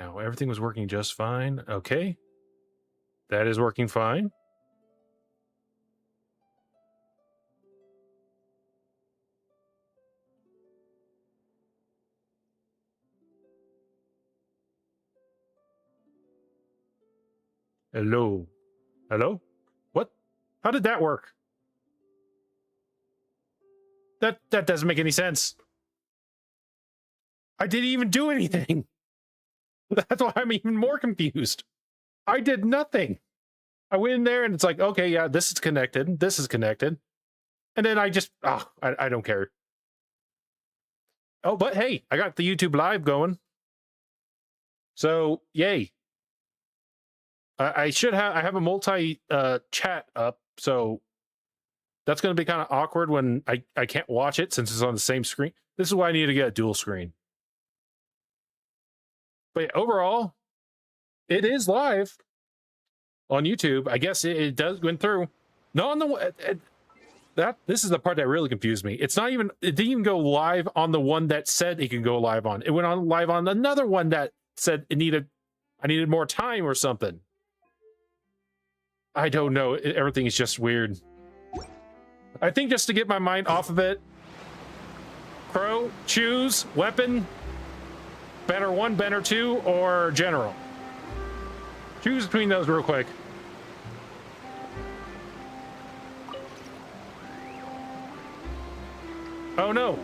Now, everything was working just fine. Okay. That is working fine. Hello. Hello? What? How did that work? That doesn't make any sense. I didn't even do anything. That's why I'm even more confused. I did nothing. I went in there and it's like, okay, yeah, this is connected. This is connected. And then I just, I don't care. Oh, but hey, I got the YouTube live going. So, yay. I have a multi chat up. So that's going to be kind of awkward when I can't watch it since it's on the same screen. This is why I need to get a dual screen. But yeah, overall, it is live on YouTube. I guess it does went through. No, on the this is the part that really confused me. It didn't even go live on the one that said it could go live on. It went on live on another one that said I needed more time or something. I don't know. Everything is just weird. I think just to get my mind off of it, Crow, choose weapon, banner 1, banner 2, or general. Choose between those real quick. Oh no,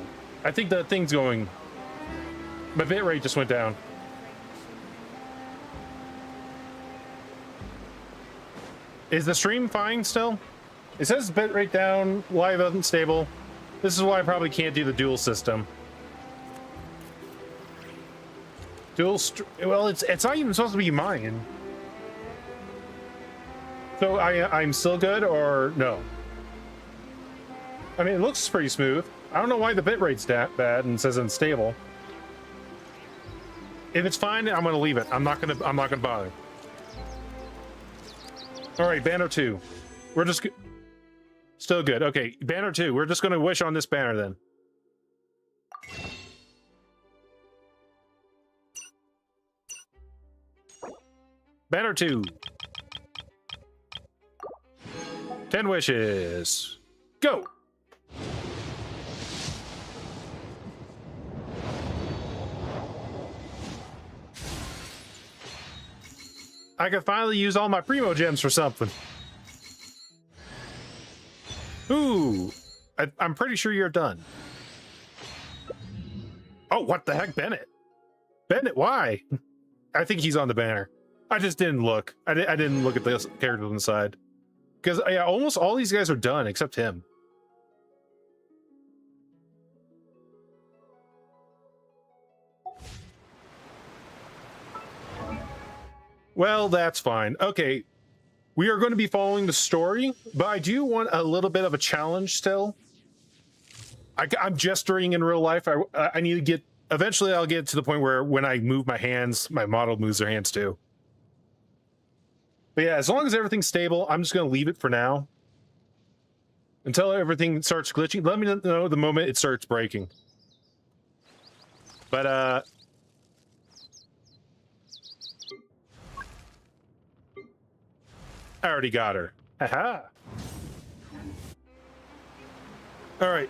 I think the thing's going. My bitrate just went down. Is the stream fine still? It says bitrate down, live unstable. This is why I probably can't do the dual system. Well, it's not even supposed to be mine. So I'm still good or no? I mean, it looks pretty smooth. I don't know why the bitrate's that bad and says unstable. If it's fine, I'm gonna leave it. I'm not gonna bother. All right, banner 2. We're just still good. Okay, banner 2. We're just gonna wish on this banner then. Banner 2. 10 wishes. Go. I can finally use all my Primo gems for something. Ooh, I'm pretty sure you're done. Oh, what the heck, Bennett? Bennett, why? I think he's on the banner. I just didn't look. I didn't look at the characters on the side. Because yeah, almost all these guys are done except him. Well, that's fine. Okay, we are going to be following the story, but I do want a little bit of a challenge still. I'm gesturing in real life. I need to get... Eventually, I'll get to the point where when I move my hands, my model moves their hands too. But yeah, as long as everything's stable, I'm just going to leave it for now. Until everything starts glitching. Let me know the moment it starts breaking. But, I already got her. Haha. All right.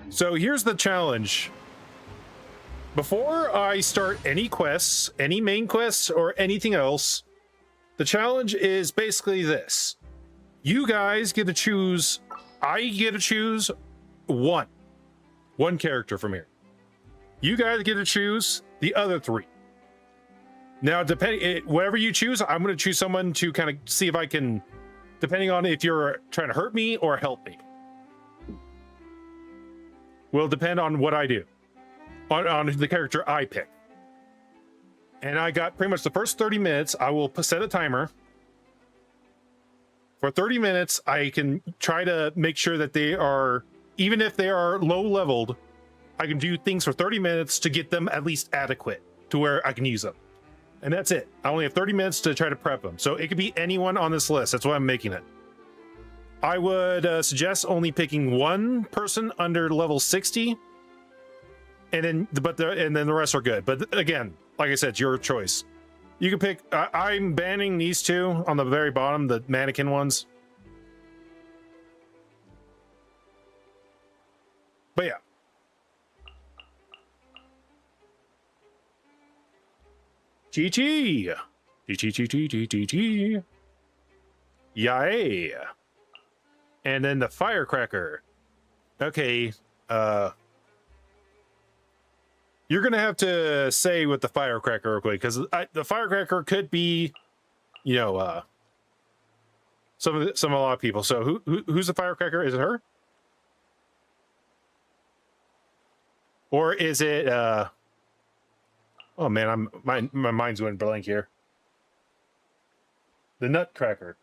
So here's the challenge. Before I start any quests, any main quests, or anything else, the challenge is basically this. You guys get to choose, I get to choose one character from here. You guys get to choose the other 3. Now, whatever you choose, I'm going to choose someone to kind of see if I can, depending on if you're trying to hurt me or help me. Will depend on what I do, on the character I pick. And I got pretty much the first 30 minutes. I will set a timer. For 30 minutes, I can try to make sure that they are, even if they are low leveled, I can do things for 30 minutes to get them at least adequate to where I can use them. And that's it. I only have 30 minutes to try to prep them. So it could be anyone on this list. That's why I'm making it. I would suggest only picking one person under level 60. and then the rest are good. But again, like I said, it's your choice. You can pick. I'm banning these two on the very bottom, the mannequin ones. But yeah. Chi-Chi. Chi-Chi. Yay. And then the firecracker. Okay. You're gonna have to say with the firecracker real quick, because the firecracker could be, you know, a lot of people. So who's the firecracker? Is it her? Or is it oh man, my mind's went blank here. The Nutcracker.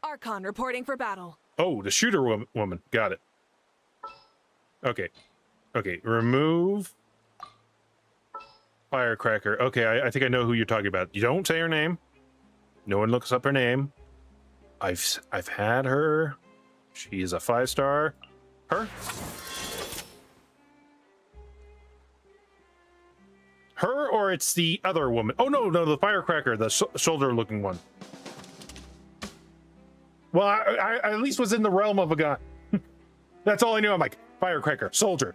Archon reporting for battle. Oh, the shooter woman. Got it. Okay. Okay, remove firecracker. Okay, I think I know who you're talking about. You don't say her name. No one looks up her name. I've had her. She's a 5-star. Her? Her, or it's the other woman? Oh no, the firecracker, the shoulder-looking one. Well, I at least was in the realm of a gun. That's all I knew. I'm like, firecracker, soldier,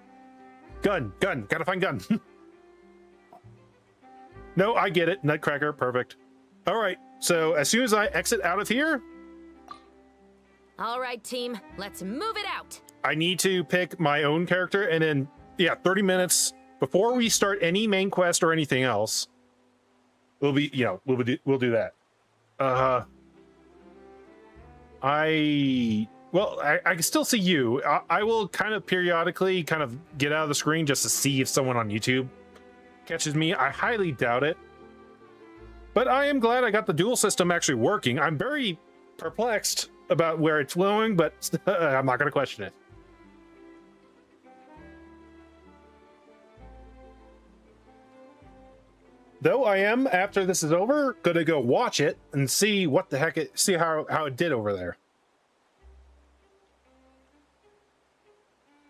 gun, gotta find gun. No, I get it. Nutcracker, perfect. All right, so as soon as I exit out of here, all right, team, let's move it out. I need to pick my own character, and then, yeah, 30 minutes before we start any main quest or anything else, we'll be, you know, we'll do that. I can still see you. I will kind of periodically kind of get out of the screen just to see if someone on YouTube catches me. I highly doubt it, but I am glad I got the dual system actually working. I'm very perplexed about where it's flowing, but I'm not going to question it. Though I am, after this is over, going to go watch it and see what the heck see how it did over there.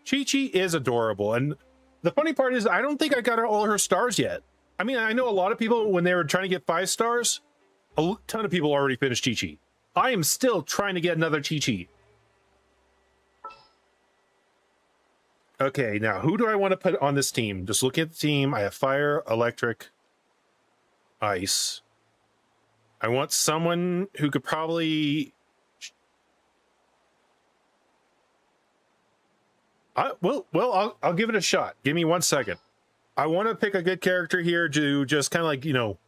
Chi-Chi is adorable, and the funny part is I don't think I got all her stars yet. I mean, I know a lot of people, when they were trying to get 5 stars, a ton of people already finished Chi-Chi. I am still trying to get another Chi-Chi. Okay, now who do I want to put on this team? Just looking at the team, I have fire, electric, ice. I want someone who could probably... I'll give it a shot. Give me 1 second. I want to pick a good character here to just kind of like, you know...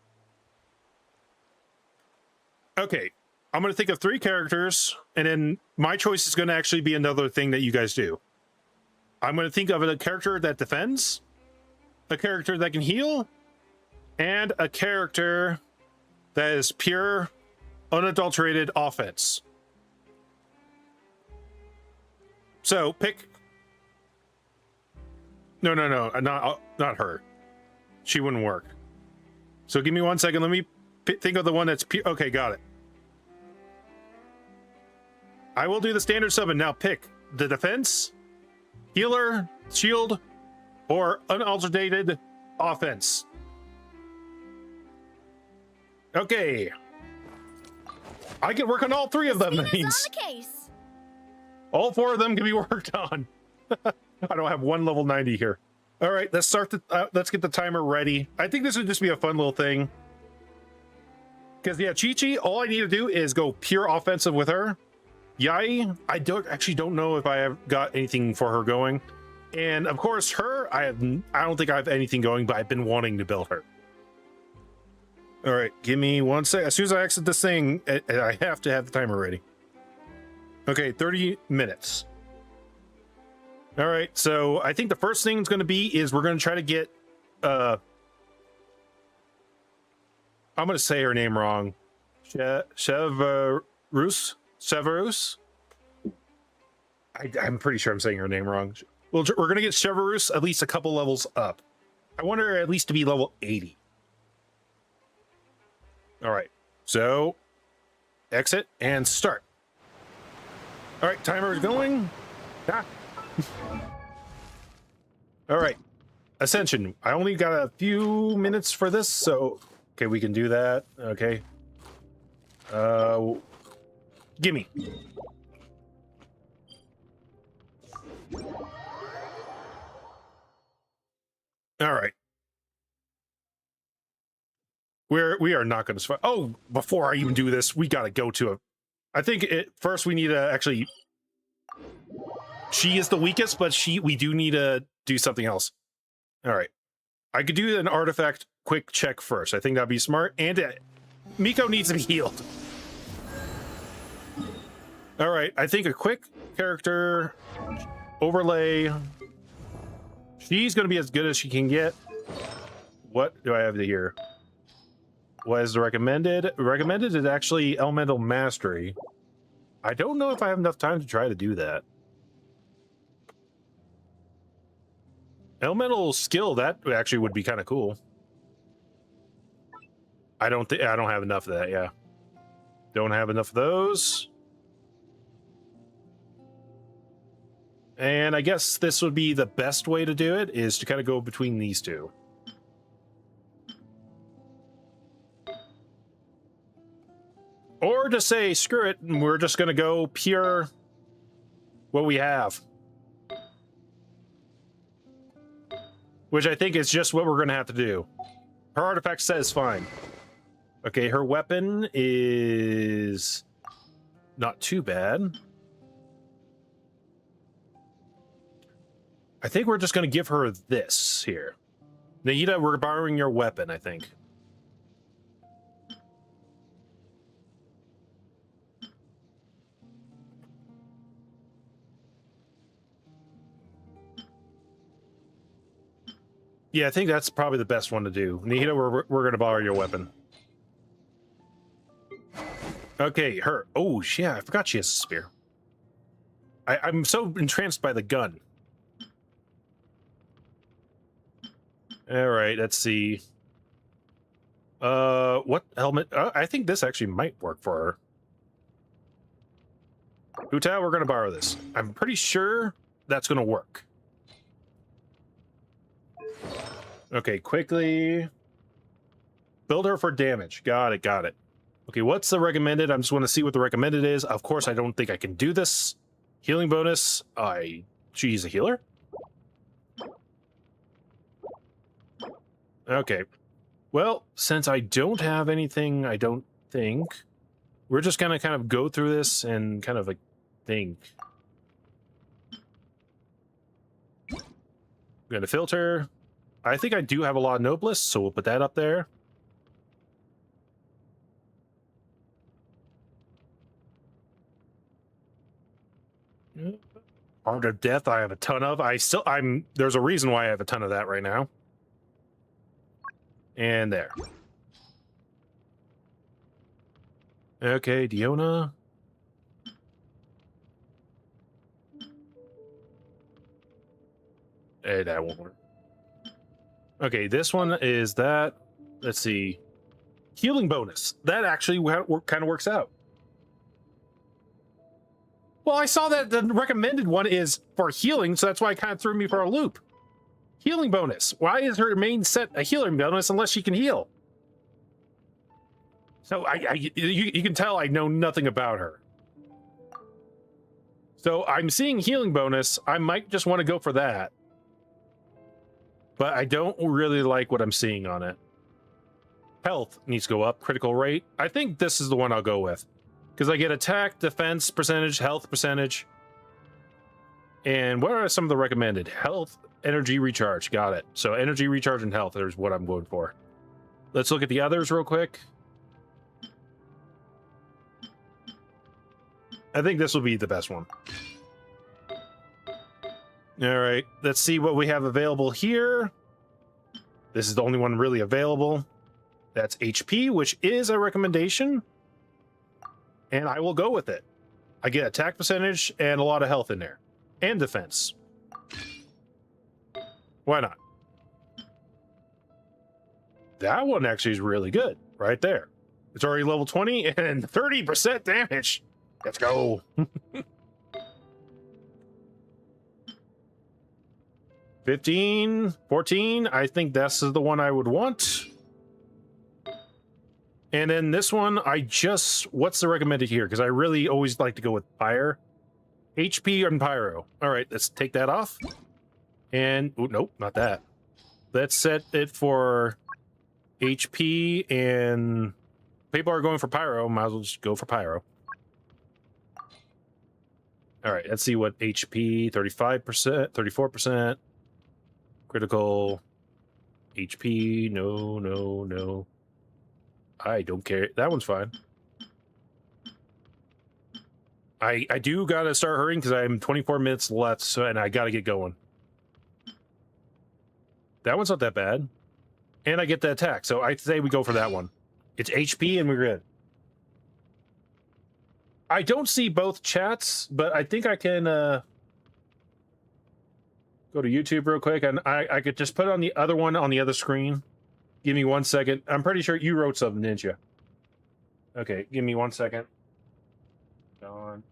Okay, I'm going to think of 3 characters, and then my choice is going to actually be another thing that you guys do. I'm going to think of a character that defends, a character that can heal, and a character that is pure, unadulterated offense. So pick... No, not her. She wouldn't work. So give me 1 second. Let me think of the one that's pure. Okay, got it. I will do the standard summon. Now pick the defense, healer, shield, or unalterated offense. Okay. I can work on all 3 of them. That means on the case. All 4 of them can be worked on. I don't have 1 level 90 here. All right, let's start the. Let's get the timer ready. I think this would just be a fun little thing. Because yeah, Chi-Chi, all I need to do is go pure offensive with her. Yai, I don't know if I have got anything for her going. And of course, her, I don't think I have anything going, but I've been wanting to build her. All right, give me 1 sec. As soon as I exit this thing, I have to have the timer ready. Okay, 30 minutes. All right, so I think the first thing it's going to be is we're going to try to get... I'm going to say her name wrong. Severus? I'm pretty sure I'm saying her name wrong. Well, we're going to get Severus at least a couple levels up. I want her at least to be level 80. All right, so exit and start. All right, timer is going. Ah. All right, Ascension. I only got a few minutes for this, so okay, we can do that. Okay. Gimme. All right. We are not going to. Oh, before I even do this, we got to go to a. I think first we need to actually. She is the weakest, but we do need to do something else. All right. I could do an artifact quick check first. I think that'd be smart. And Miko needs to be healed. All right. I think a quick character overlay. She's going to be as good as she can get. What do I have here? What is the recommended? Recommended is actually Elemental Mastery. I don't know if I have enough time to try to do that. Elemental skill, that actually would be kind of cool. I don't have enough of that, yeah. Don't have enough of those. And I guess this would be the best way to do it, is to kind of go between these two. Or just say, screw it, and we're just going to go pure what we have. Which I think is just what we're going to have to do. Her artifact says fine. Okay, her weapon is not too bad. I think we're just going to give her this here. Naida, we're borrowing your weapon, I think. Yeah, I think that's probably the best one to do. Nihida, we're going to borrow your weapon. Okay, her. Oh, yeah, I forgot she has a spear. I'm so entranced by the gun. All right, let's see. What helmet? I think this actually might work for her. Uta, we're going to borrow this. I'm pretty sure that's going to work. Okay, quickly. Build her for damage. Got it, got it. Okay, what's the recommended? I just want to see what the recommended is. Of course, I don't think I can do this. Healing bonus. She's a healer? Okay. Well, since I don't have anything, I don't think, we're just gonna kind of go through this and kind of like think. I'm gonna filter. I think I do have a lot of Noblesse, so we'll put that up there. Art of Death, I have a ton of. There's a reason why I have a ton of that right now. And there. Okay, Diona. That won't work. Okay, this one is that. Let's see. Healing bonus. That actually kind of works out. Well, I saw that the recommended one is for healing, so that's why it kind of threw me for a loop. Healing bonus. Why is her main set a healing bonus unless she can heal? So you can tell I know nothing about her. So I'm seeing healing bonus. I might just want to go for that. But I don't really like what I'm seeing on it. Health needs to go up. Critical rate. I think this is the one I'll go with. Because I get attack, defense percentage, health percentage. And what are some of the recommended? Health, energy recharge. Got it. So energy recharge and health is what I'm going for. Let's look at the others real quick. I think this will be the best one. All right, let's see what we have available here. This is the only one really available. That's HP, which is a recommendation. And I will go with it. I get attack percentage and a lot of health in there. And defense. Why not? That one actually is really good. Right there. It's already level 20 and 30% damage. Let's go. 15, 14. I think this is the one I would want. And then this one, what's the recommended here? Because I really always like to go with fire. HP and pyro. All right, let's take that off. And, oh, nope, not that. Let's set it for HP, and people are going for pyro. Might as well just go for pyro. All right, let's see what HP, 35%, 34%. Critical HP, no, no, no. I don't care. That one's fine. I do gotta start hurrying because I'm 24 minutes left, so, and I gotta get going. That one's not that bad. And I get the attack, so I'd say we go for that one. It's HP and we're good. I don't see both chats, but I think I can go to YouTube real quick, and I could just put on the other one on the other screen. Give me 1 second. I'm pretty sure you wrote something, didn't you? Okay, give me 1 second. Go.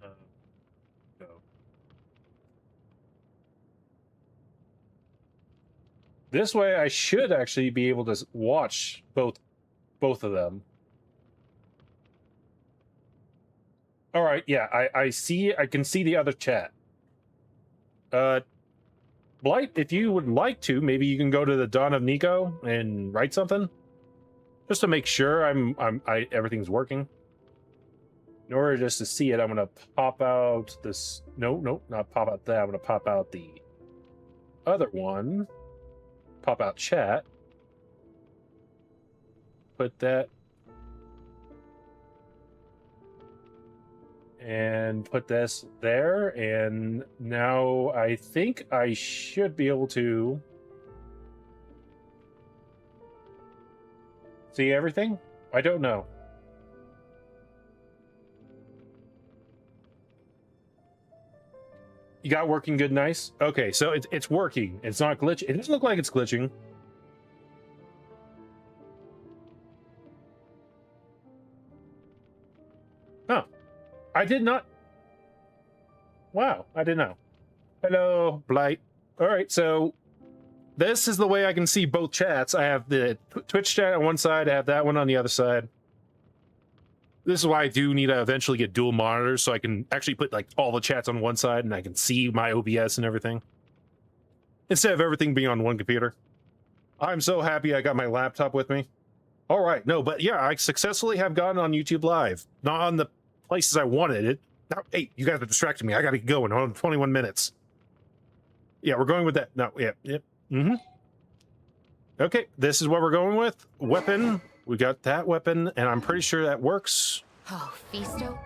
This way, I should actually be able to watch both of them. All right, yeah, I can see the other chat. Blight, if you would like to, maybe you can go to the Dawn of Nico and write something, just to make sure everything's working. In order just to see it, I'm gonna pop out this. No, not pop out that. I'm gonna pop out the other one. Pop out chat. Put that. And put this there, and now I think I should be able to see everything. I don't know. You got working good, nice. Okay, so it's working. It's not glitching. It doesn't look like it's glitching. Oh. I did not. Wow, I didn't know. Hello, Blight. All right, so this is the way I can see both chats. I have the Twitch chat on one side, I have that one on the other side. This is why I do need to eventually get dual monitors so I can actually put like all the chats on one side and I can see my OBS and everything, instead of everything being on one computer. I'm so happy I got my laptop with me. All right, no, but yeah, I successfully have gotten on YouTube Live. Not on the places I wanted it. Now, hey, you guys are distracting me. I gotta get going on 21 minutes. Yeah, we're going with that. No, yeah, yep. Okay, this is what we're going with. Weapon. We got that weapon, and I'm pretty sure that works. Oh, Fisto?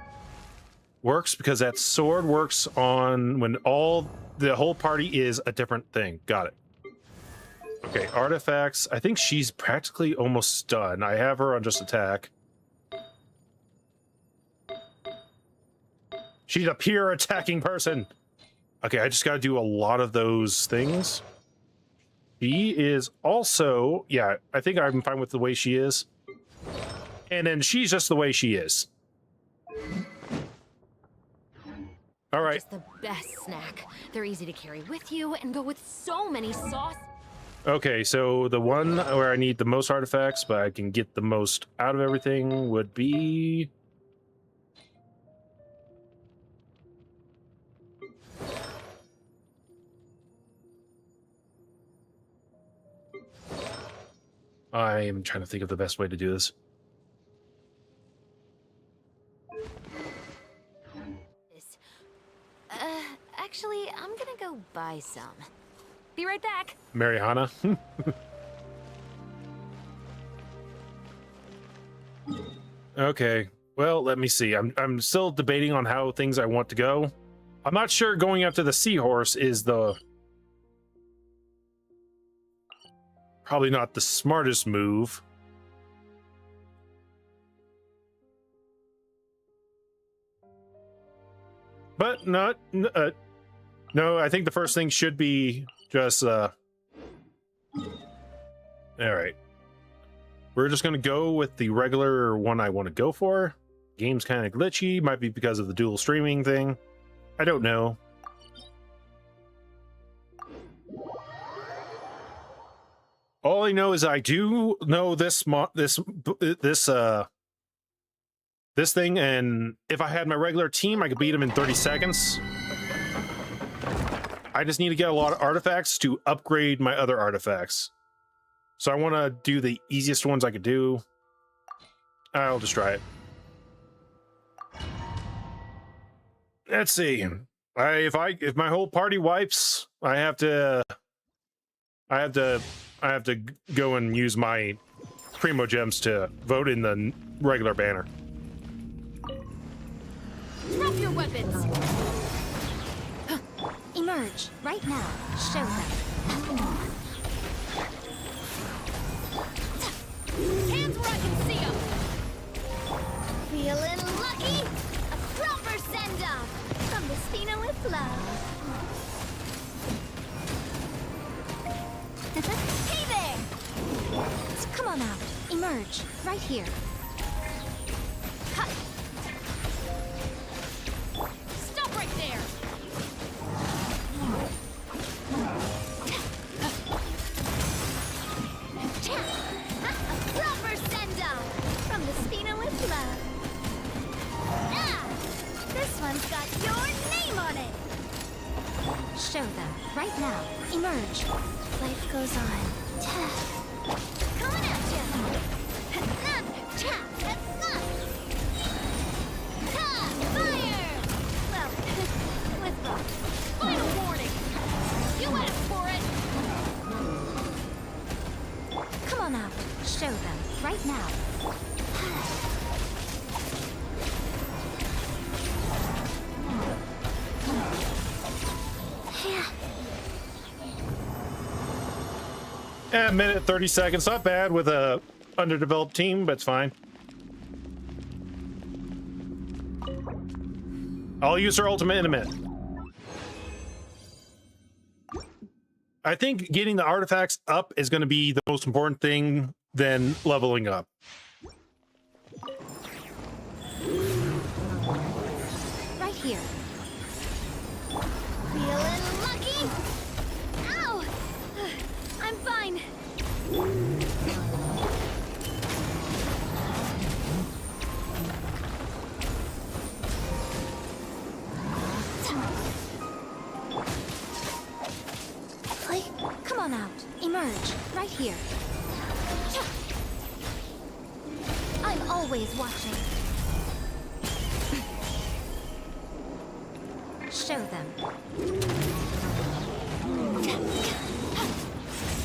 Works because that sword works on when the whole party is a different thing. Got it. Okay, artifacts. I think she's practically almost done. I have her on just attack. She's a pure attacking person. Okay, I just got to do a lot of those things. She is also, yeah, I think I'm fine with the way she is. And then she's just the way she is. All right. Just the best snack. They're easy to carry with you and go with so many sauce. Okay, so the one where I need the most artifacts, but I can get the most out of everything would be... I am trying to think of the best way to do this. Actually, I'm gonna go buy some. Be right back. Mariana. Okay, well, let me see. I'm still debating on how things I want to go. I'm not sure going after the seahorse is probably not the smartest move. But no, I think the first thing should be just, all right. We're just gonna go with the regular one I want to go for. Game's kind of glitchy, might be because of the dual streaming thing. I don't know. All I know is I do know this thing, and if I had my regular team, I could beat him in 30 seconds. I just need to get a lot of artifacts to upgrade my other artifacts. So I want to do the easiest ones I could do. I'll just try it. Let's see. If my whole party wipes, I have to go and use my Primo Gems to vote in the regular banner. Drop your weapons! Emerge, right now. Show them. Hands where I can see them! Feeling lucky? A proper send-off from Despina with love. Hey there! So come on out. Emerge, right here. Cut! Stop right there! A proper send-off from Despina with love. Ah! This one's got your name on it! Show them, right now. Emerge. Life goes on. Coming at you! Fire! Well, with the final warning! You asked for it! Come on out. Show them, right now. A minute 30 seconds, not bad with a underdeveloped team, but it's fine. I'll use her ultimate in a minute. I think getting the artifacts up is going to be the most important thing than leveling up. Right here. Feeling lucky? Ow! I'm fine. Come on out. Emerge. Right here. I'm always watching. Show them.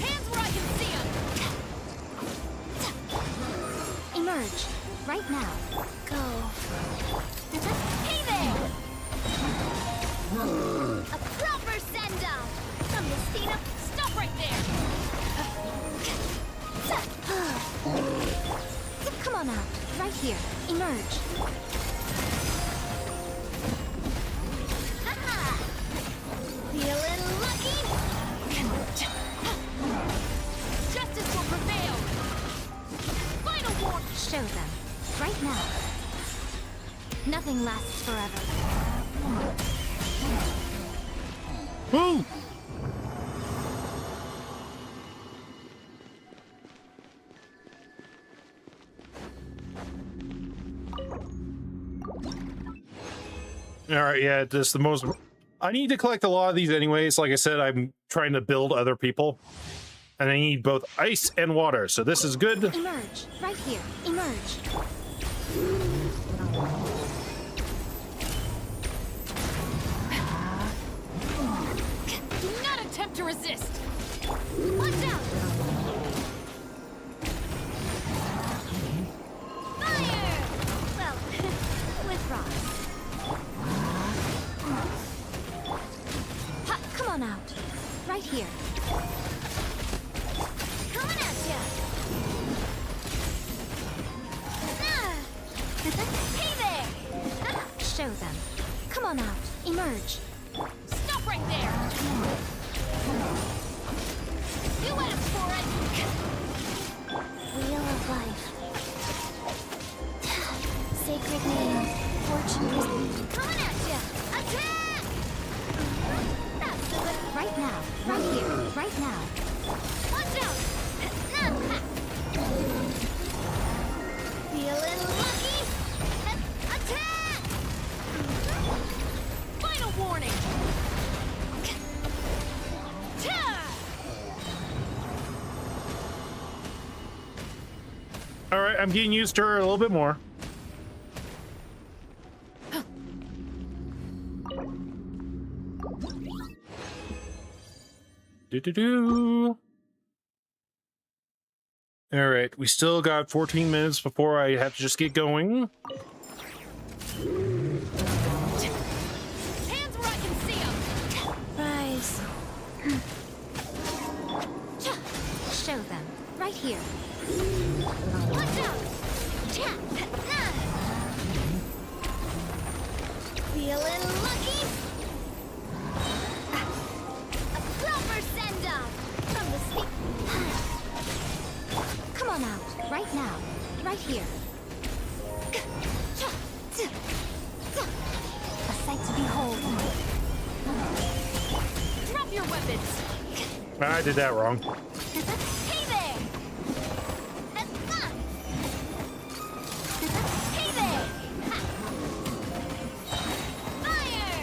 Hands where I can see them. Emerge. Right now. Go. Hey there! A proper send-off from Despina. Stop right there! Come on out. Right here. Emerge. Feeling lucky? Justice will prevail! Final war! Show them. Right now. Nothing lasts forever. Woo! All right, yeah, this is the most... I need to collect a lot of these anyways. Like I said, I'm trying to build other people. And I need both ice and water, so this is good. Emerge. Right here. Emerge. Do not attempt to resist. Watch out! Fire! Well, with Ross. Come on out. Right here. Coming at ya! Hey there! Show them. Come on out. Emerge. Stop right there! You asked for it! Wheel of life. Sacred name. Fortune. Coming at ya! Attack! Right now. Right here. Right now. Watch out! I'm getting used to her a little bit more. Do. All right, we still got 14 minutes before I have to just get going. Hands where I can see them. Rise. Show them right here. Watch out! Feeling lucky? A proper send-off from the speak. Come on out, right now, right here. A sight to behold. Drop your weapons. I did that wrong. Hey there! Hey there! Fire!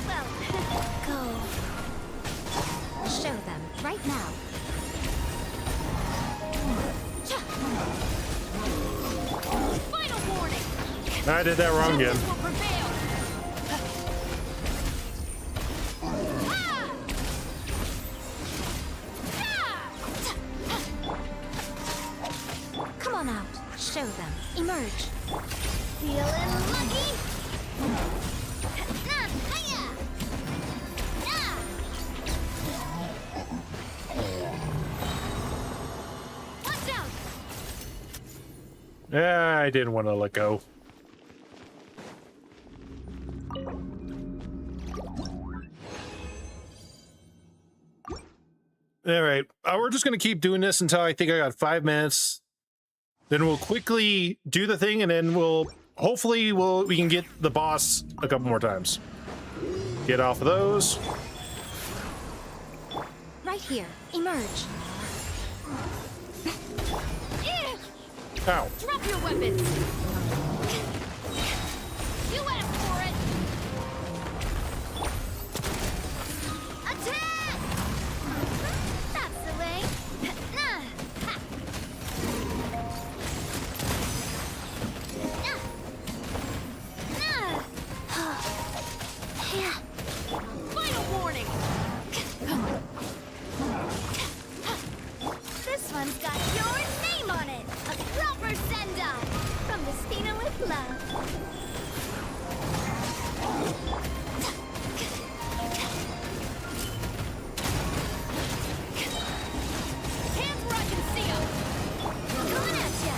Well, go. Show them right now. Final warning! I did that wrong again. Justice will prevail. Come on out. Show them. Emerge. Feeling lucky? Hiya! Watch out! Yeah, I didn't want to let go. All right, we're just gonna keep doing this until I think I got 5 minutes. Then we'll quickly do the thing, and then hopefully we can get the boss a couple more times. Get off of those. Right here. Emerge. Ow. Drop your weapons. You asked for it. Attack! That's the way. Final warning. This one's got your name on it. A proper send-off from the Spina with love. Hands where I can see them. Coming at ya.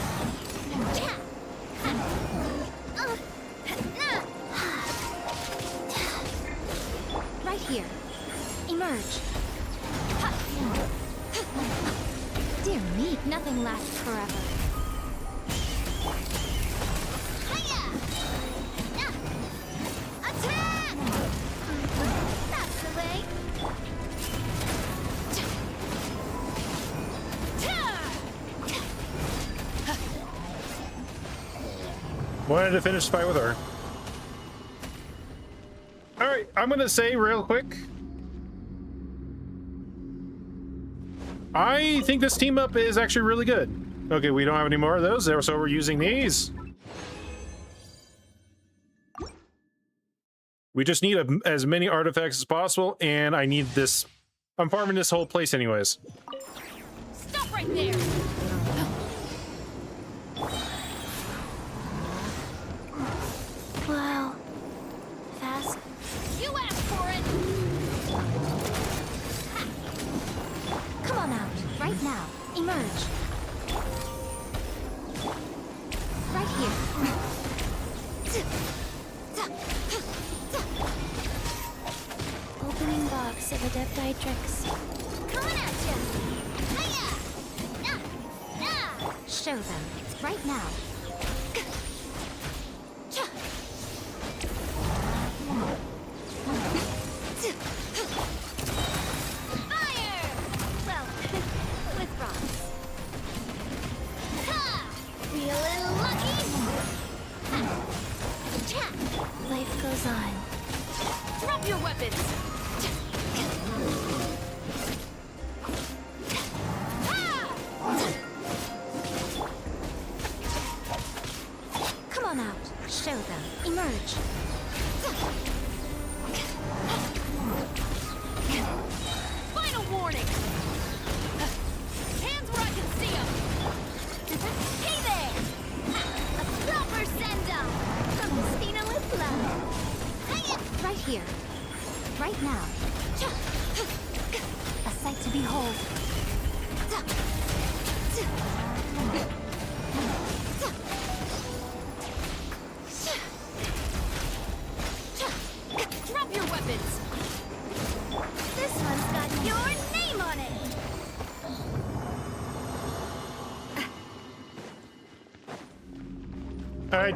Right here. Emerge. Dear me, nothing lasts forever. Hiya! Attack! That's the way. Wanted to finish the fight with her. All right, I'm gonna say real quick, I think this team up is actually really good. Okay, we don't have any more of those there, so we're using these. We just need as many artifacts as possible, and I need this. I'm farming this whole place anyways. Stop right there. Wow. Fast. You asked for it. Come on out, right now. Emerge. Right here. Opening box of Adeptitrix. Coming at ya. Hiya! Show them. It's right now. Fire! Well, with rocks. Ha! Feeling lucky? Life goes on. Drop your weapons!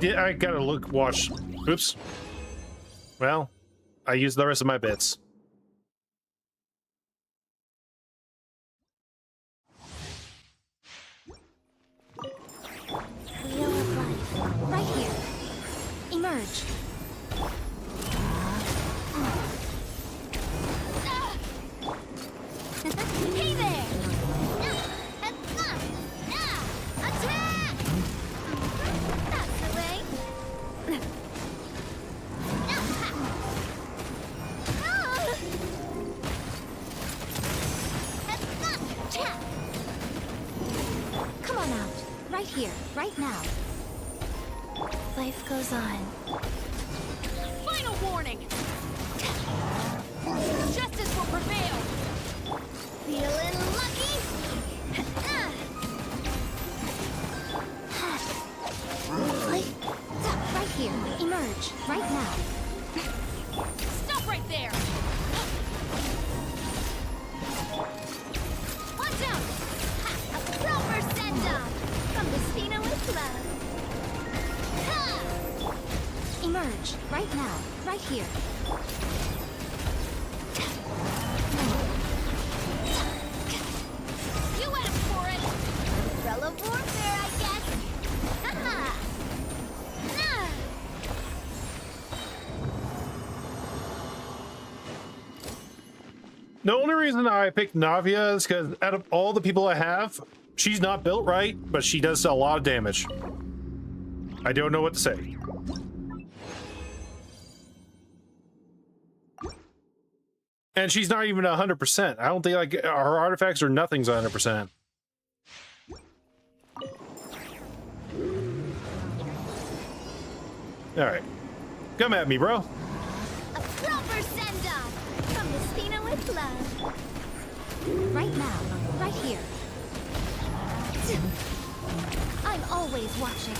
I gotta watch. Oops. Well, I used the rest of my bits. Wheel of life. Right here. Emerge. Hey there! Attack! That's the way. Come on out. Right here, right now. Life goes on. Final warning! Justice will prevail! Feeling lucky? Right here. Emerge. Right now. Stop right there! Watch out! A proper send-off from the Spina with love. Emerge. Right now. Right here. You went for it! Umbrella warfare, I guess. Haha! The only reason I picked Navia is because out of all the people I have, she's not built right, but she does a lot of damage. I don't know what to say. And she's not even 100%. I don't think like her artifacts or nothing's 100%. All right, come at me, bro. A proper send-off from the Spina with love. Right now, right here. I'm always watching.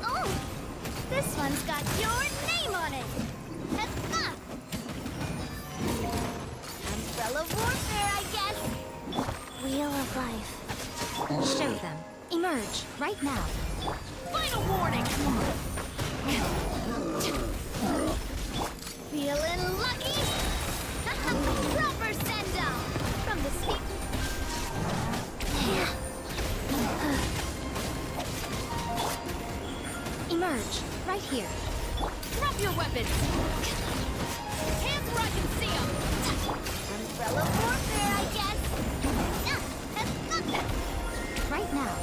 Oh, this one's got your name on it. Umbrella warfare, I guess. Wheel of life. Show them. Emerge right now. Final warning! Feeling lucky? Proper send-off from the speak. Emerge right here. Drop your weapons! Hands where I can see them! Umbrella warfare, I guess. Right now.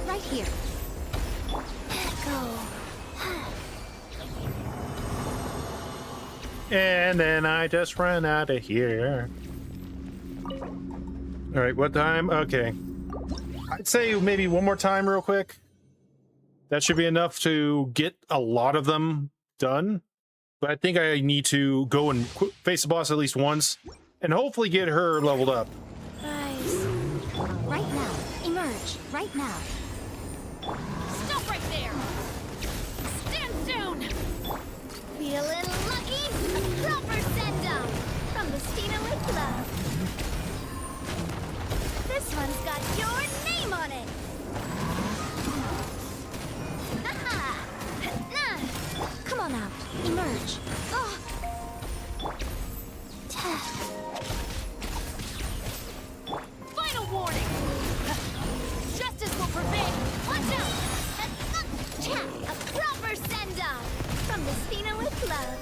Right here. Go. And then I just ran out of here. All right, what time? Okay. I'd say maybe one more time real quick. That should be enough to get a lot of them done. But I think I need to go and face the boss at least once and hopefully get her leveled up. Guys. Right now. Emerge. Right now. Stop right there! Stand down! Feeling lucky? A proper send-off from the Spina with love. This one's got your name on it. Come on out. Emerge. Oh. Final warning! Justice will prevail! Watch out! A proper send-off from the Spina with love.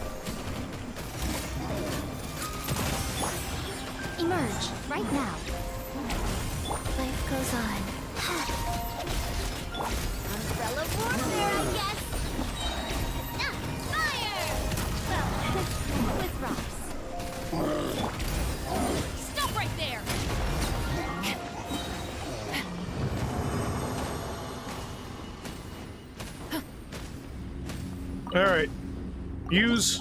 Emerge right now. Life goes on. Umbrella warfare, I guess. Fire! Well, with rocks. Stop right there! All right. Use.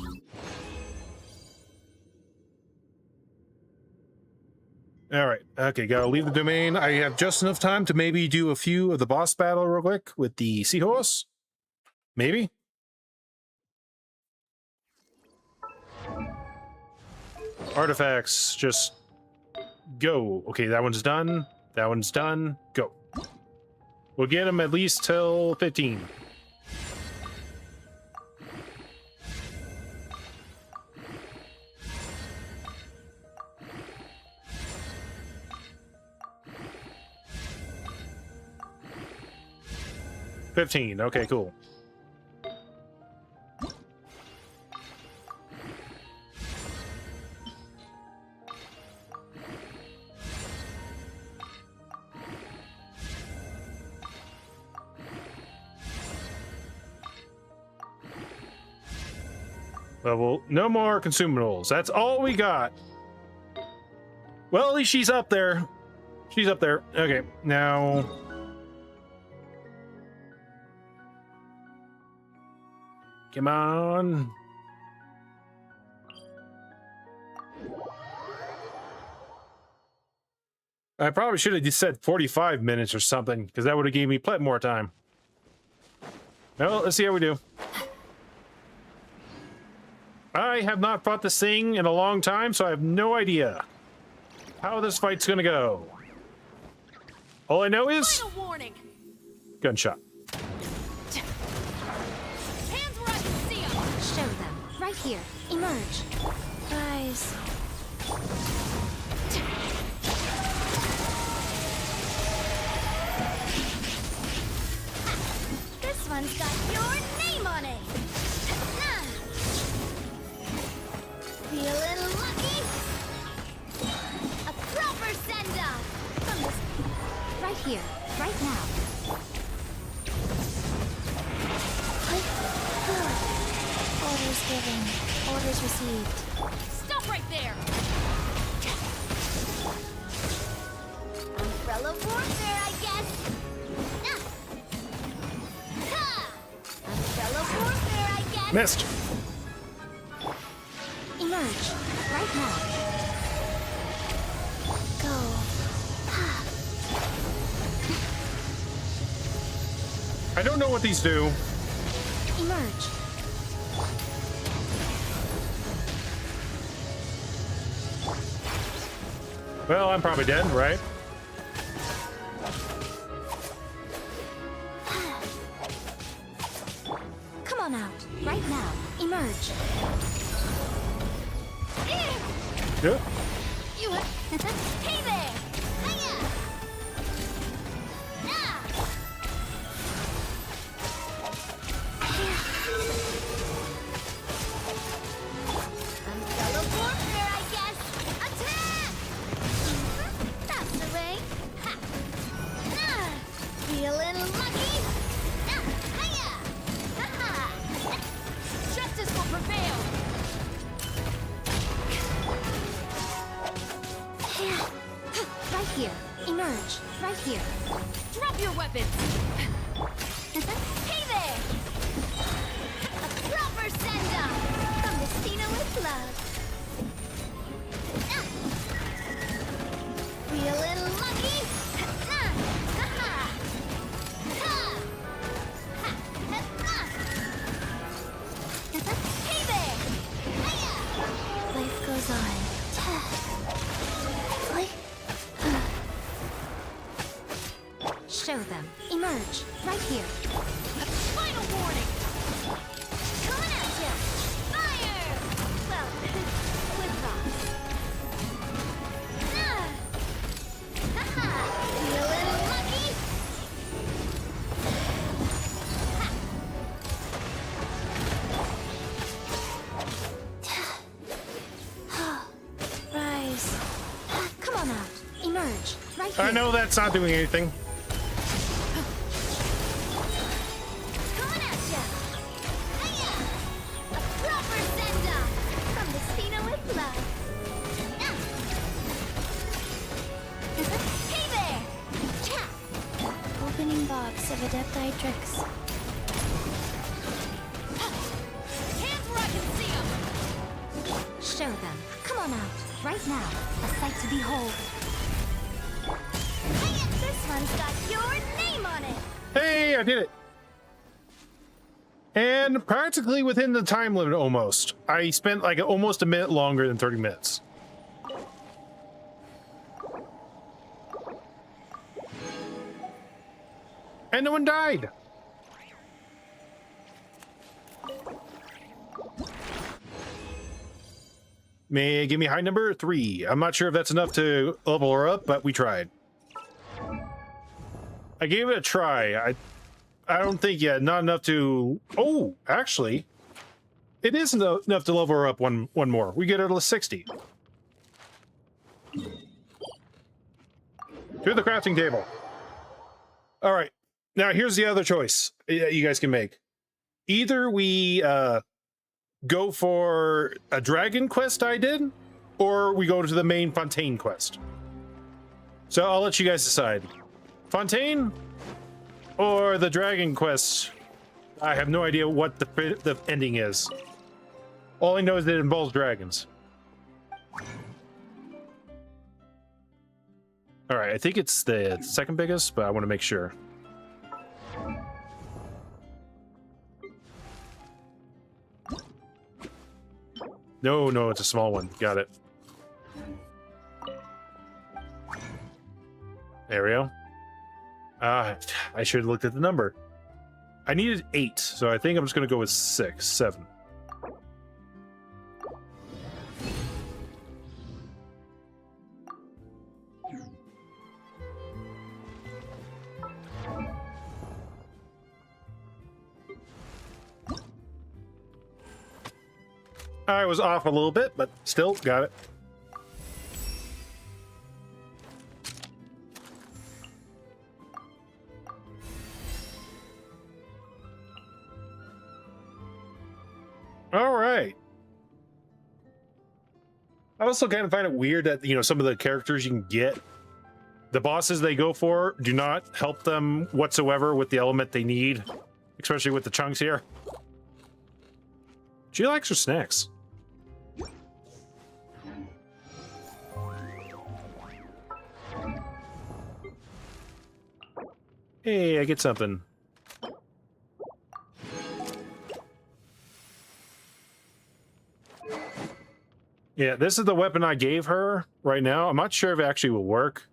All right. Okay, gotta leave the domain. I have just enough time to maybe do a few of the boss battle real quick with the seahorse. Maybe. Artifacts, just go. Okay, that one's done. That one's done. Go. We'll get him at least till 15. Okay, cool. Level, no more consumables. That's all we got. Well, at least she's up there. She's up there. Okay, now... Come on. I probably should have just said 45 minutes or something, because that would have gave me plenty more time. Well, let's see how we do. I have not fought this thing in a long time, so I have no idea how this fight's gonna go. All I know is... Final warning. Gunshot. Hands where I can see 'em. Show them. Right here. Emerge. Rise. This one's got your name on it. Feeling lucky? A proper send-off from this. Right here. Right now. Orders given. Orders received. Stop right there. Umbrella warfare, I guess. Ha! Umbrella warfare, I guess. Missed. Emerge. Right now. Go. I don't know what these do. Emerge. Well, I'm probably dead, right? Come on out. Right now. Emerge. Good. You Hey there! Hiya! Ah! Umbrella warfare, I guess! Attack! That's the way! Ha! Ah! Feeling lucky? Ah! Hiya! Ha-ha! Justice will prevail. Right here. Emerge. Right here. Drop your weapons. Hey there! A proper send-off from Destina with love. Ah. Feeling lucky? Ah. Ha-ha. Ha. Ha. Ah. Hey there! Hiya! Life goes on. Show them. Emerge. Right here. Final warning. Coming at you! Fire! Well, with rocks. Ah! Ha-ha! Feeling lucky? Ha! Rise. Come on out. Emerge. Right here. I know that's not doing anything. Coming at ya! Hiya! A proper send-off from Destina with love. Ah. Hey there! Cha! Opening box of Adepti tricks. Hands where I can see 'em. Show them. Come on out. Right now. A sight to behold. Hiya! This one's got your name on it. Hey, I did it. And practically within the time limit almost. I spent like almost a minute longer than 30 minutes. And no one died. Give me high number 3. I'm not sure if that's enough to level her up, but we tried. I gave it a try. I don't think yet. Not enough to... Oh, actually, it is enough to level her up one more. We get her to 60. To the crafting table. All right. Now, here's the other choice you guys can make. Either we go for a dragon quest I did, or we go to the main Fontaine quest. So I'll let you guys decide. Fontaine or the dragon quest? I have no idea what the ending is. All I know is that it involves dragons. All right, I think it's the second biggest, but I want to make sure. No, it's a small one. Got it. There we go. I should have looked at the number. I needed 8, so I think I'm just going to go with 6, 7. I was off a little bit, but still got it. All right. I also kind of find it weird that, you know, some of the characters you can get, the bosses they go for do not help them whatsoever with the element they need, especially with the chunks here. She likes her snacks. Hey, I get something. Yeah, this is the weapon I gave her right now. I'm not sure if it actually will work,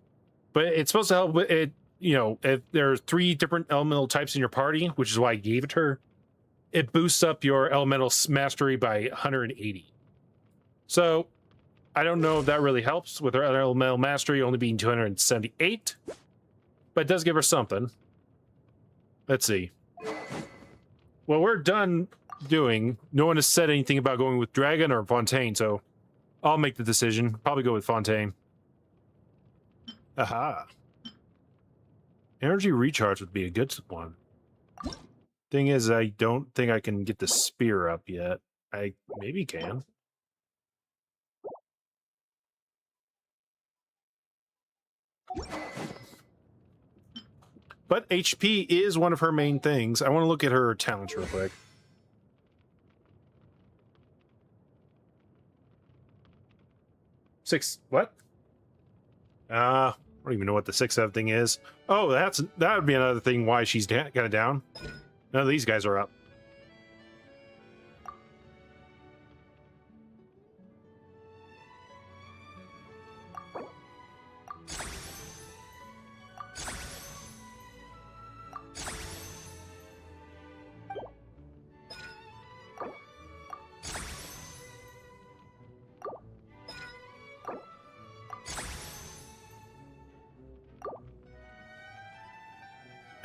but it's supposed to help with it. You know, if there are 3 different elemental types in your party, which is why I gave it to her, it boosts up your elemental mastery by 180. So I don't know if that really helps with her elemental mastery only being 278, but it does give her something. Let's see. Well, we're done doing. No one has said anything about going with Dragon or Fontaine, so I'll make the decision. Probably go with Fontaine. Aha. Energy recharge would be a good one. Thing is, I don't think I can get the spear up yet. I maybe can. But HP is one of her main things. I want to look at her talents real quick. What? I don't even know what the 6-7 thing is. Oh, that would be another thing why she's kind of down. None of these guys are up.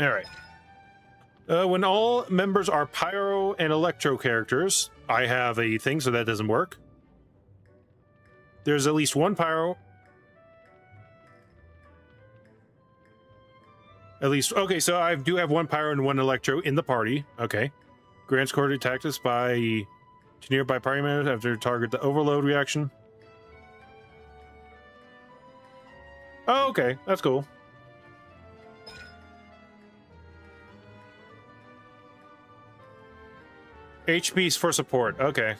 All right. When all members are pyro and electro characters, I have a thing, so that doesn't work. There's at least one pyro. At least, okay, so I do have one pyro and one electro in the party. Okay. Grants coordinate tactics to nearby party members after target the overload reaction. Oh, okay, that's cool. HP's for support. Okay.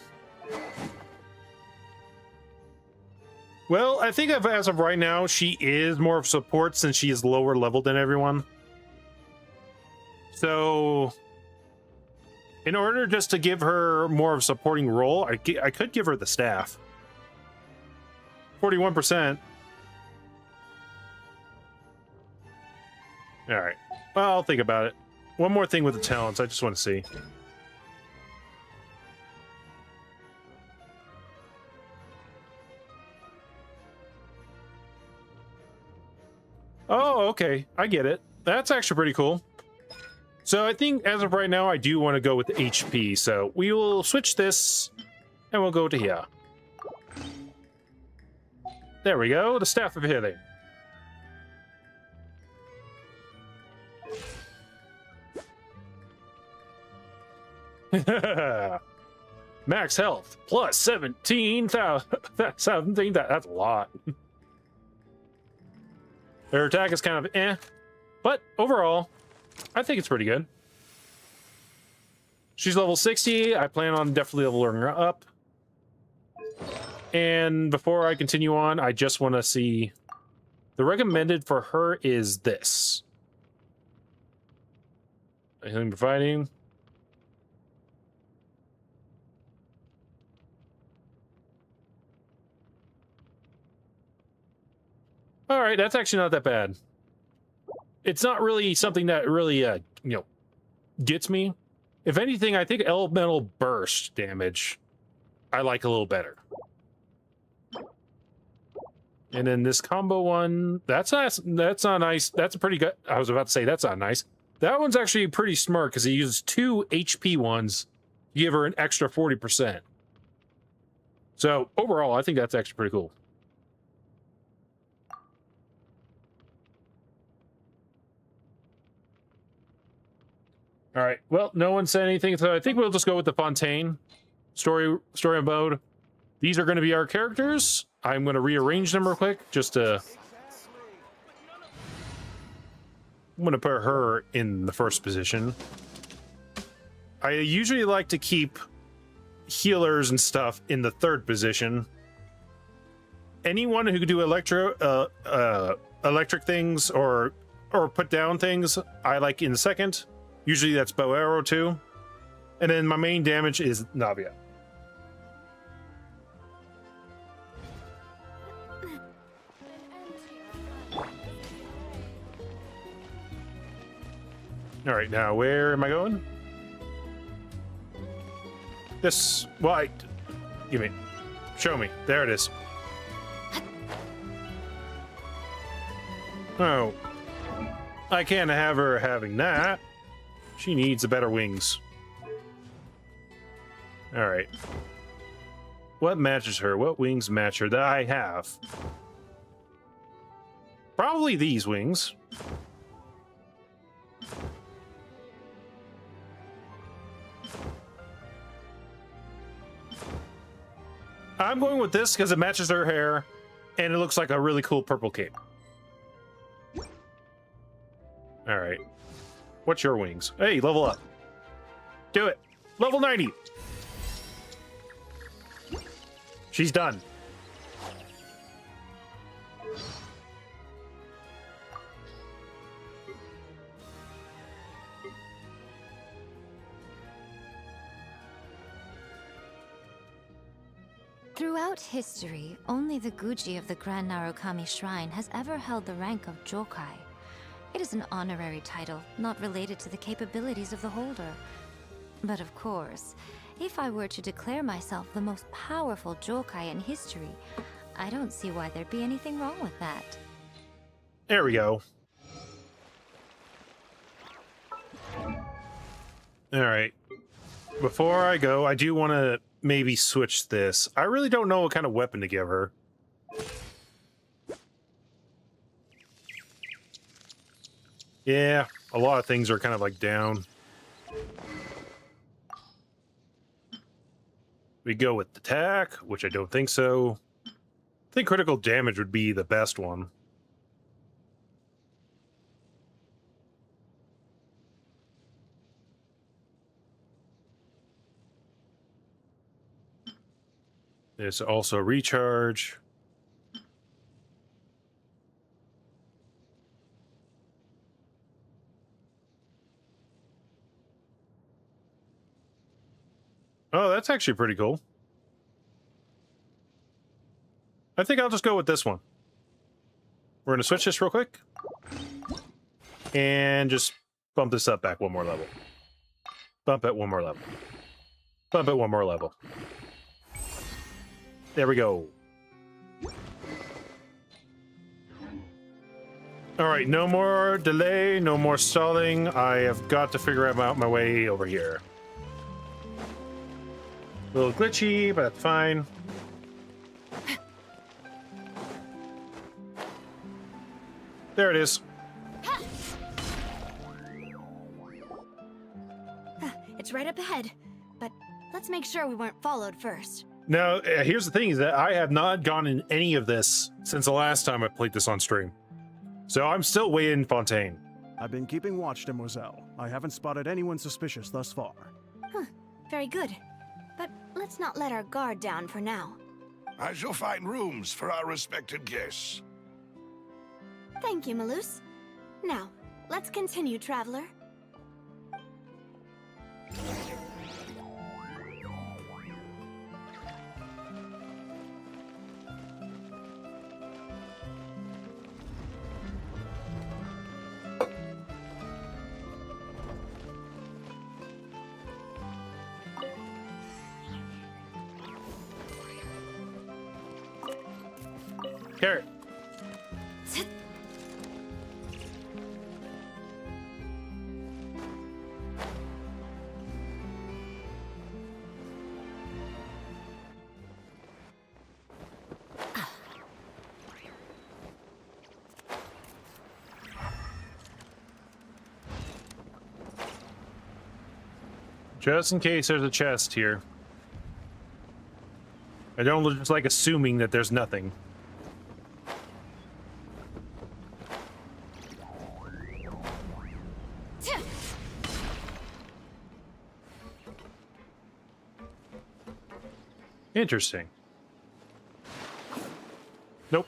Well, I think as of right now, she is more of support since she is lower level than everyone. So, in order just to give her more of a supporting role, I could give her the staff. 41%. All right. Well, I'll think about it. One more thing with the talents, I just want to see. Oh, okay. I get it. That's actually pretty cool. So I think as of right now, I do want to go with the HP. So we will switch this and we'll go to here. There we go. The Staff of Healing. Max health plus 17,000. 17,000. That's a lot. Their attack is kind of eh, but overall, I think it's pretty good. She's level 60. I plan on definitely leveling her up. And before I continue on, I just want to see... The recommended for her is this. Healing providing. All right, that's actually not that bad. It's not really something that really, you know, gets me. If anything, I think elemental burst damage I like a little better. And then this combo one, that's not nice. That's a pretty good. I was about to say that's not nice. That one's actually pretty smart because he uses 2 HP ones to give her an extra 40%. So overall, I think that's actually pretty cool. All right. Well, no one said anything, so I think we'll just go with the Fontaine story mode. These are going to be our characters. I'm going to rearrange them real quick, just to... I'm going to put her in the first position. I usually like to keep healers and stuff in the third position. Anyone who could do electric things or put down things, I like in the second. Usually that's bow arrow too. And then my main damage is Navia. All right, now where am I going? This, well, give me, show me. There it is. Oh, I can't have her having that. She needs a better wings. All right. What matches her? What wings match her that I have? Probably these wings. I'm going with this because it matches her hair and it looks like a really cool purple cape. All right. What's your wings? Hey, level up. Do it. Level 90. She's done. Throughout history, only the Guji of the Grand Narukami Shrine has ever held the rank of Jokai. It is an honorary title, not related to the capabilities of the holder. But of course, if I were to declare myself the most powerful Jokai in history, I don't see why there'd be anything wrong with that. There we go. All right. Before I go, I do want to maybe switch this. I really don't know what kind of weapon to give her. Yeah, a lot of things are kind of like down. We go with attack, which I don't think so. I think critical damage would be the best one. There's also recharge. Oh, that's actually pretty cool. I think I'll just go with this one. We're going to switch this real quick. And just Bump this up back one more level. Bump it one more level. Bump it one more level. There we go. All right, no more delay, no more stalling. I have got to figure out my way over here. A little glitchy, but that's fine. There it is. It's right up ahead, but let's make sure we weren't followed first. Now, here's the thing, is that I have not gone in any of this since the last time I played this on stream. So I'm still way in Fontaine. I've been keeping watch, Demoiselle. I haven't spotted anyone suspicious thus far. Very good. But let's not let our guard down for now. I shall find rooms for our respected guests. Thank you, Malus. Now, let's continue, traveler. Carrot. Just in case there's a chest here. I don't just like assuming that there's nothing. Interesting. Nope.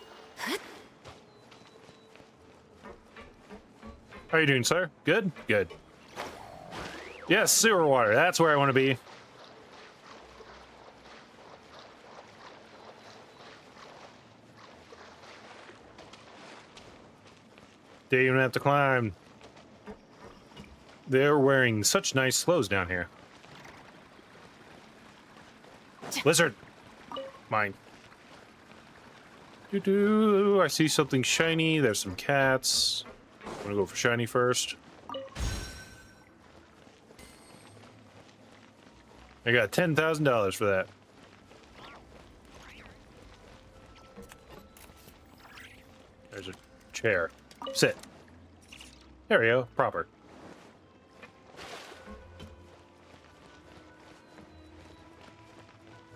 How are you doing, sir? Good? Good. Yes, sewer water. That's where I want to be. They even have to climb. They're wearing such nice clothes down here. Lizard! Mine. Doo-doo. I see something shiny. There's some cats. I'm gonna go for shiny first. I got $10,000 for that. There's a chair. Sit. There we go. Proper.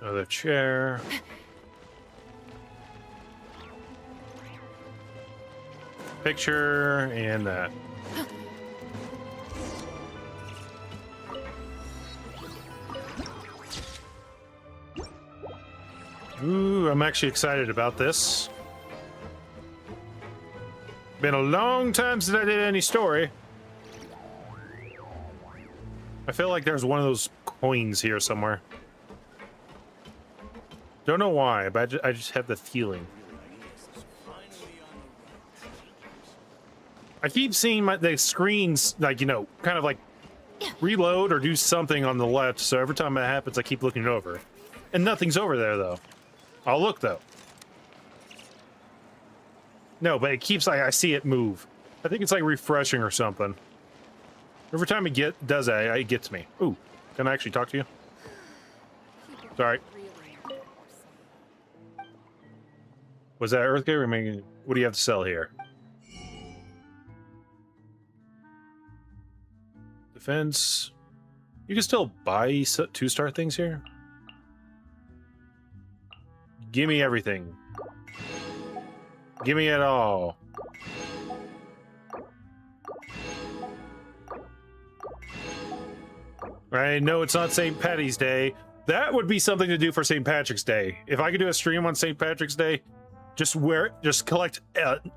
Another chair. Picture and that. Ooh, I'm actually excited about this. Been a long time since I did any story. I feel like there's one of those coins here somewhere. Don't know why, but I just have the feeling. I keep seeing the screens, like, you know, kind of like reload or do something on the left, so every time that happens, I keep looking over. And nothing's over there, though. I'll look, though. No, but it keeps, like, I see it move. I think it's, like, refreshing or something. Every time it does that, it gets me. Ooh, can I actually talk to you? Sorry. Was that Earthgate or making? What do you have to sell here? Defense. You can still buy 2-star things here. Give me everything. Give me it all. I know it's not St. Patty's Day. That would be something to do for St. Patrick's Day. If I could do a stream on St. Patrick's Day, just collect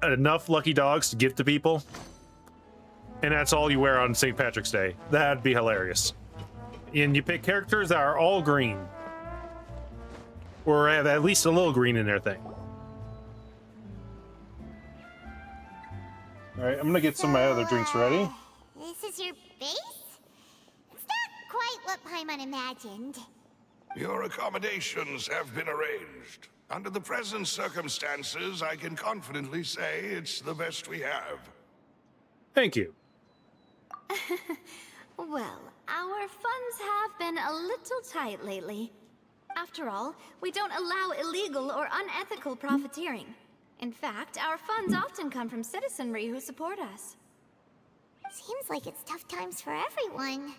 enough lucky dogs to give to people, and that's all you wear on St. Patrick's Day. That'd be hilarious. And you pick characters that are all green, or have at least a little green in their thing. All right, I'm gonna get some of my other drinks ready. This is your base? It's not quite what Paimon imagined. Your accommodations have been arranged. Under the present circumstances, I can confidently say it's the best we have. Thank you. Well, our funds have been a little tight lately. After all, we don't allow illegal or unethical profiteering. In fact, our funds often come from citizenry who support us. Seems like it's tough times for everyone.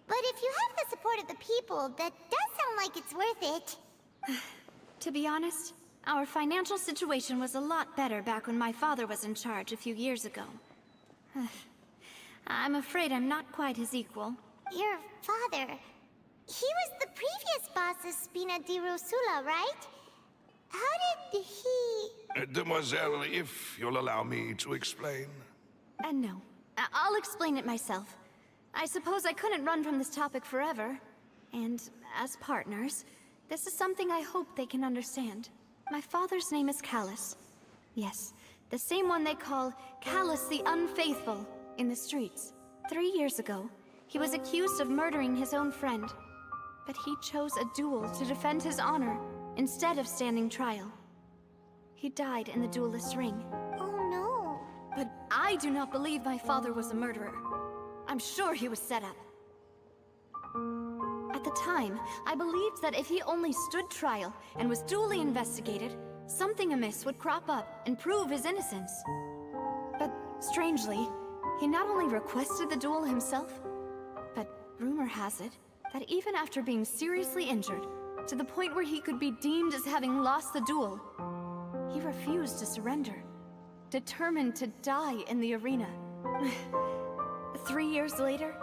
But if you have the support of the people, that does sound like it's worth it. To be honest, our financial situation was a lot better back when my father was in charge a few years ago. I'm afraid I'm not quite his equal. Your father... He was the previous boss of Spina di Rosula, right? How did he... Demoiselle, if you'll allow me to explain. No. I'll explain it myself. I suppose I couldn't run from this topic forever. And as partners, this is something I hope they can understand. My father's name is Callus. Yes, the same one they call Callus the Unfaithful in the streets. 3 years ago, he was accused of murdering his own friend. But he chose a duel to defend his honor instead of standing trial. He died in the duelist's ring. Oh no. But I do not believe my father was a murderer. I'm sure he was set up. At the time, I believed that if he only stood trial and was duly investigated, something amiss would crop up and prove his innocence. But strangely, he not only requested the duel himself, but rumor has it that even after being seriously injured, to the point where he could be deemed as having lost the duel, he refused to surrender, determined to die in the arena. 3 years later,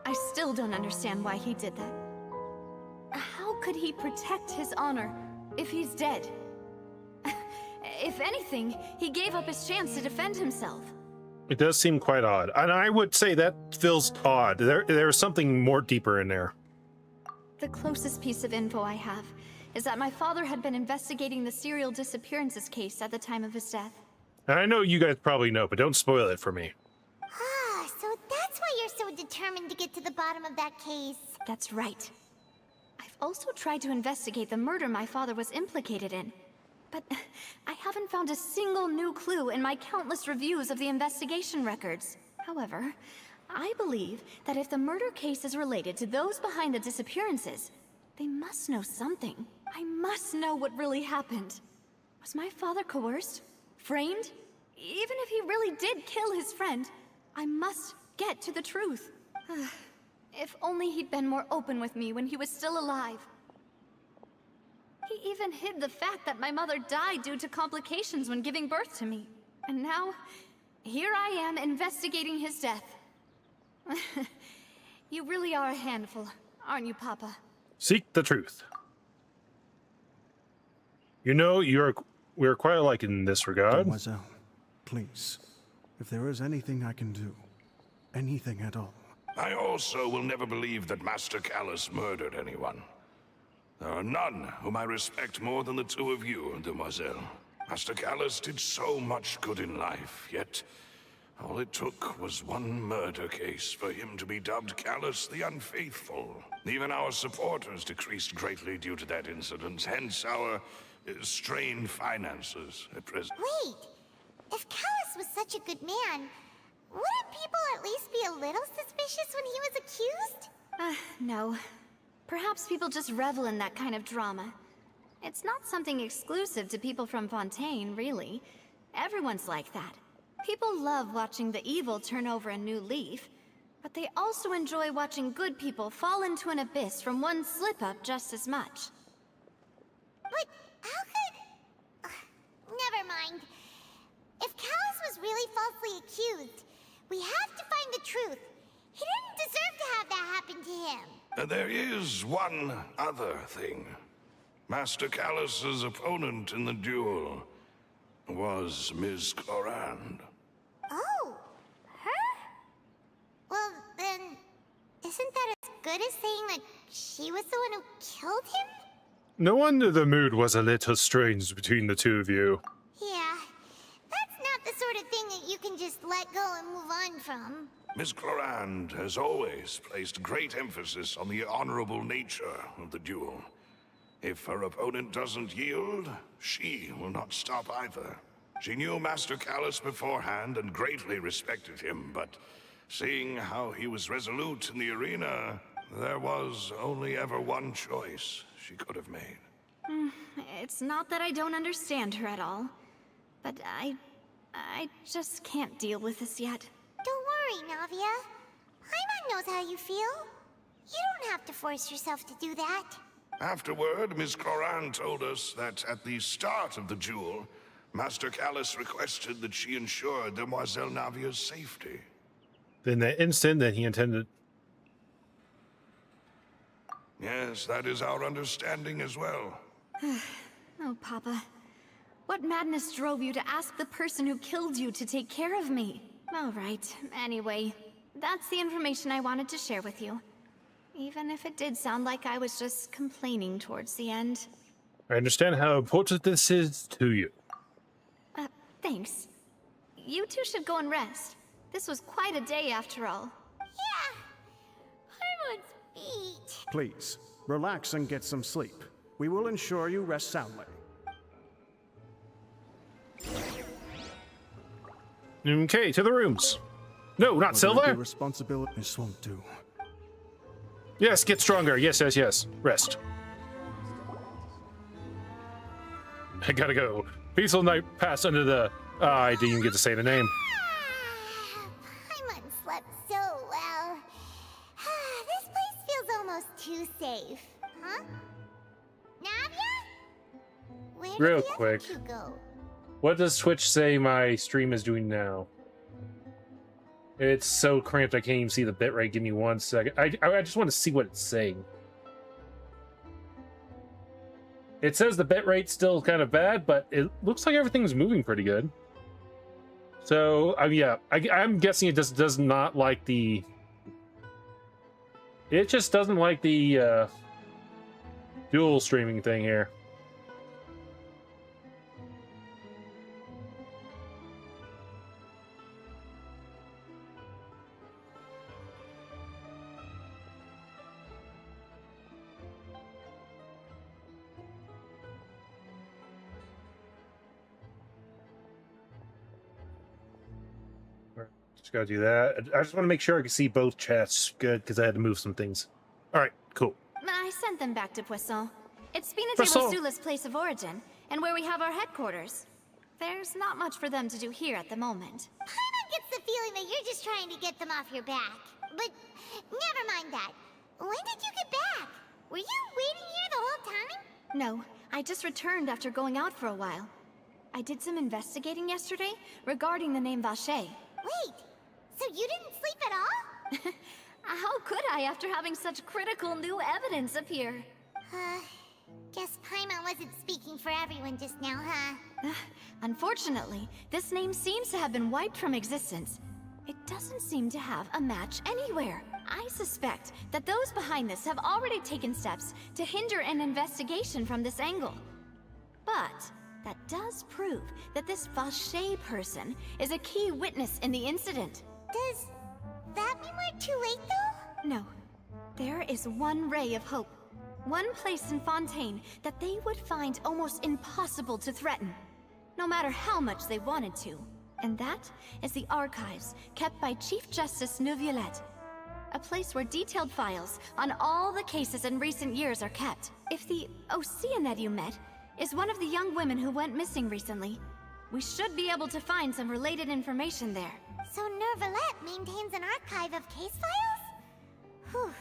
I still don't understand why he did that. How could he protect his honor if he's dead? If anything, he gave up his chance to defend himself. It does seem quite odd. And I would say that feels odd. There's something more deeper in there. The closest piece of info I have is that my father had been investigating the serial disappearances case at the time of his death. And I know you guys probably know, but don't spoil it for me. Ah, so that's why you're so determined to get to the bottom of that case. That's right. I've also tried to investigate the murder my father was implicated in, but I haven't found a single new clue in my countless reviews of the investigation records. However, I believe that if the murder case is related to those behind the disappearances, they must know something. I must know what really happened. Was my father coerced? Framed? Even if he really did kill his friend, I must get to the truth. If only he'd been more open with me when he was still alive. He even hid the fact that my mother died due to complications when giving birth to me. And now, here I am investigating his death. You really are a handful, aren't you, Papa? Seek the truth. You know, we're quite alike in this regard. Mademoiselle, please, if there is anything I can do, anything at all. I also will never believe that Master Callus murdered anyone. There are none whom I respect more than the two of you, Demoiselle. Master Callus did so much good in life, yet all it took was one murder case for him to be dubbed Callus the Unfaithful. Even our supporters decreased greatly due to that incident, hence our strained finances at present. Wait, if Callus was such a good man, wouldn't people at least be a little suspicious when he was accused? No. Perhaps people just revel in that kind of drama. It's not something exclusive to people from Fontaine, really. Everyone's like that. People love watching the evil turn over a new leaf, but they also enjoy watching good people fall into an abyss from one slip-up just as much. But how could... never mind. If Callus was really falsely accused, we have to find the truth. He didn't deserve to have that happen to him. There is one other thing. Master Callus's opponent in the duel was Ms. Corand. Oh, her? Well, then, isn't that as good as saying that she was the one who killed him? No wonder the mood was a little strange between the two of you. Yeah, that's not the sort of thing that you can just let go and move on from. Ms. Clorand has always placed great emphasis on the honorable nature of the duel. If her opponent doesn't yield, she will not stop either. She knew Master Callus beforehand and greatly respected him, but seeing how he was resolute in the arena, there was only ever one choice she could have made. It's not that I don't understand her at all, but I just can't deal with this yet. Don't worry, Navia. Paimon knows how you feel. You don't have to force yourself to do that. Afterward, Ms. Clorand told us that at the start of the duel, Master Callus requested that she ensure Demoiselle Navia's safety. In that instant, that he intended. Yes, that is our understanding as well. Oh, Papa. What madness drove you to ask the person who killed you to take care of me? All right, anyway, that's the information I wanted to share with you. Even if it did sound like I was just complaining towards the end. I understand how important this is to you. Thanks. You two should go and rest. This was quite a day after all. Yeah. Paimon's beat. Please, relax and get some sleep. We will ensure you rest soundly. Okay, to the rooms. No, not Whatever Silva. your responsibility, this won't do. Yes, get stronger. Yes, yes, yes. Rest. I gotta go. Peaceful night passed under the... I didn't even get to say the name. Paimon slept so well. This place feels almost too safe. Huh? Navia? Where did Real the other quick. two go? What does Twitch say my stream is doing now? It's so cramped I can't even see the bitrate. Give me 1 second. I just want to see what it's saying. It says the bitrate's still kind of bad, but it looks like everything's moving pretty good. So, yeah, I'm guessing it just does not like the... It just doesn't like the dual streaming thing here. Just gotta do that. I just want to make sure I can see both chats good because I had to move some things. All right, cool. I sent them back to Poisson. It's Spina Poisson. de Sula's place of origin, and where we have our headquarters. There's not much for them to do here at the moment. Paimon gets the feeling that you're just trying to get them off your back. But never mind that. When did you get back? Were you waiting here the whole time? No, I just returned after going out for a while. I did some investigating yesterday regarding the name Vacher. Wait, so you didn't sleep at all? How could I after having such critical new evidence appear? Guess Paimon wasn't speaking for everyone just now, huh? Unfortunately, this name seems to have been wiped from existence. It doesn't seem to have a match anywhere. I suspect that those behind this have already taken steps to hinder an investigation from this angle. But that does prove that this Vacher person is a key witness in the incident. Does that mean we're too late, though? No. There is one ray of hope. One place in Fontaine that they would find almost impossible to threaten, no matter how much they wanted to. And that is the archives kept by Chief Justice Neuvillette. A place where detailed files on all the cases in recent years are kept. If the Oceanette you met is one of the young women who went missing recently, we should be able to find some related information there. So Neuvillette maintains an archive of case files? Whew.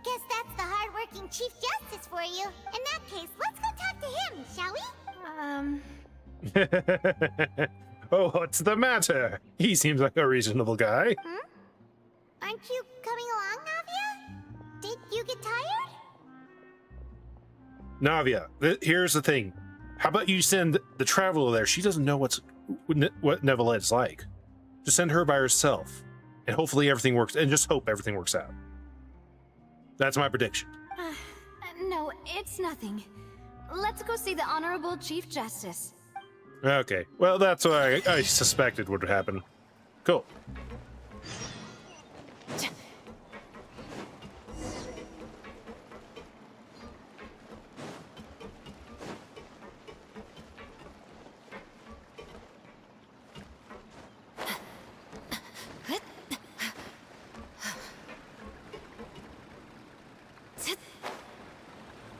Guess that's the hard-working Chief Justice for you. In that case, let's go talk to him, shall we? Oh, what's the matter? He seems like a reasonable guy. Aren't you coming along, Navia? Did you get tired? Navia, here's the thing. How about you send the Traveler there? She doesn't know what Neuvillette's like. Just send her by herself. And hopefully everything works, and just hope everything works out. That's my prediction. No, it's nothing. Let's go see the Honorable Chief Justice. Okay, well, that's what I suspected would happen. Cool.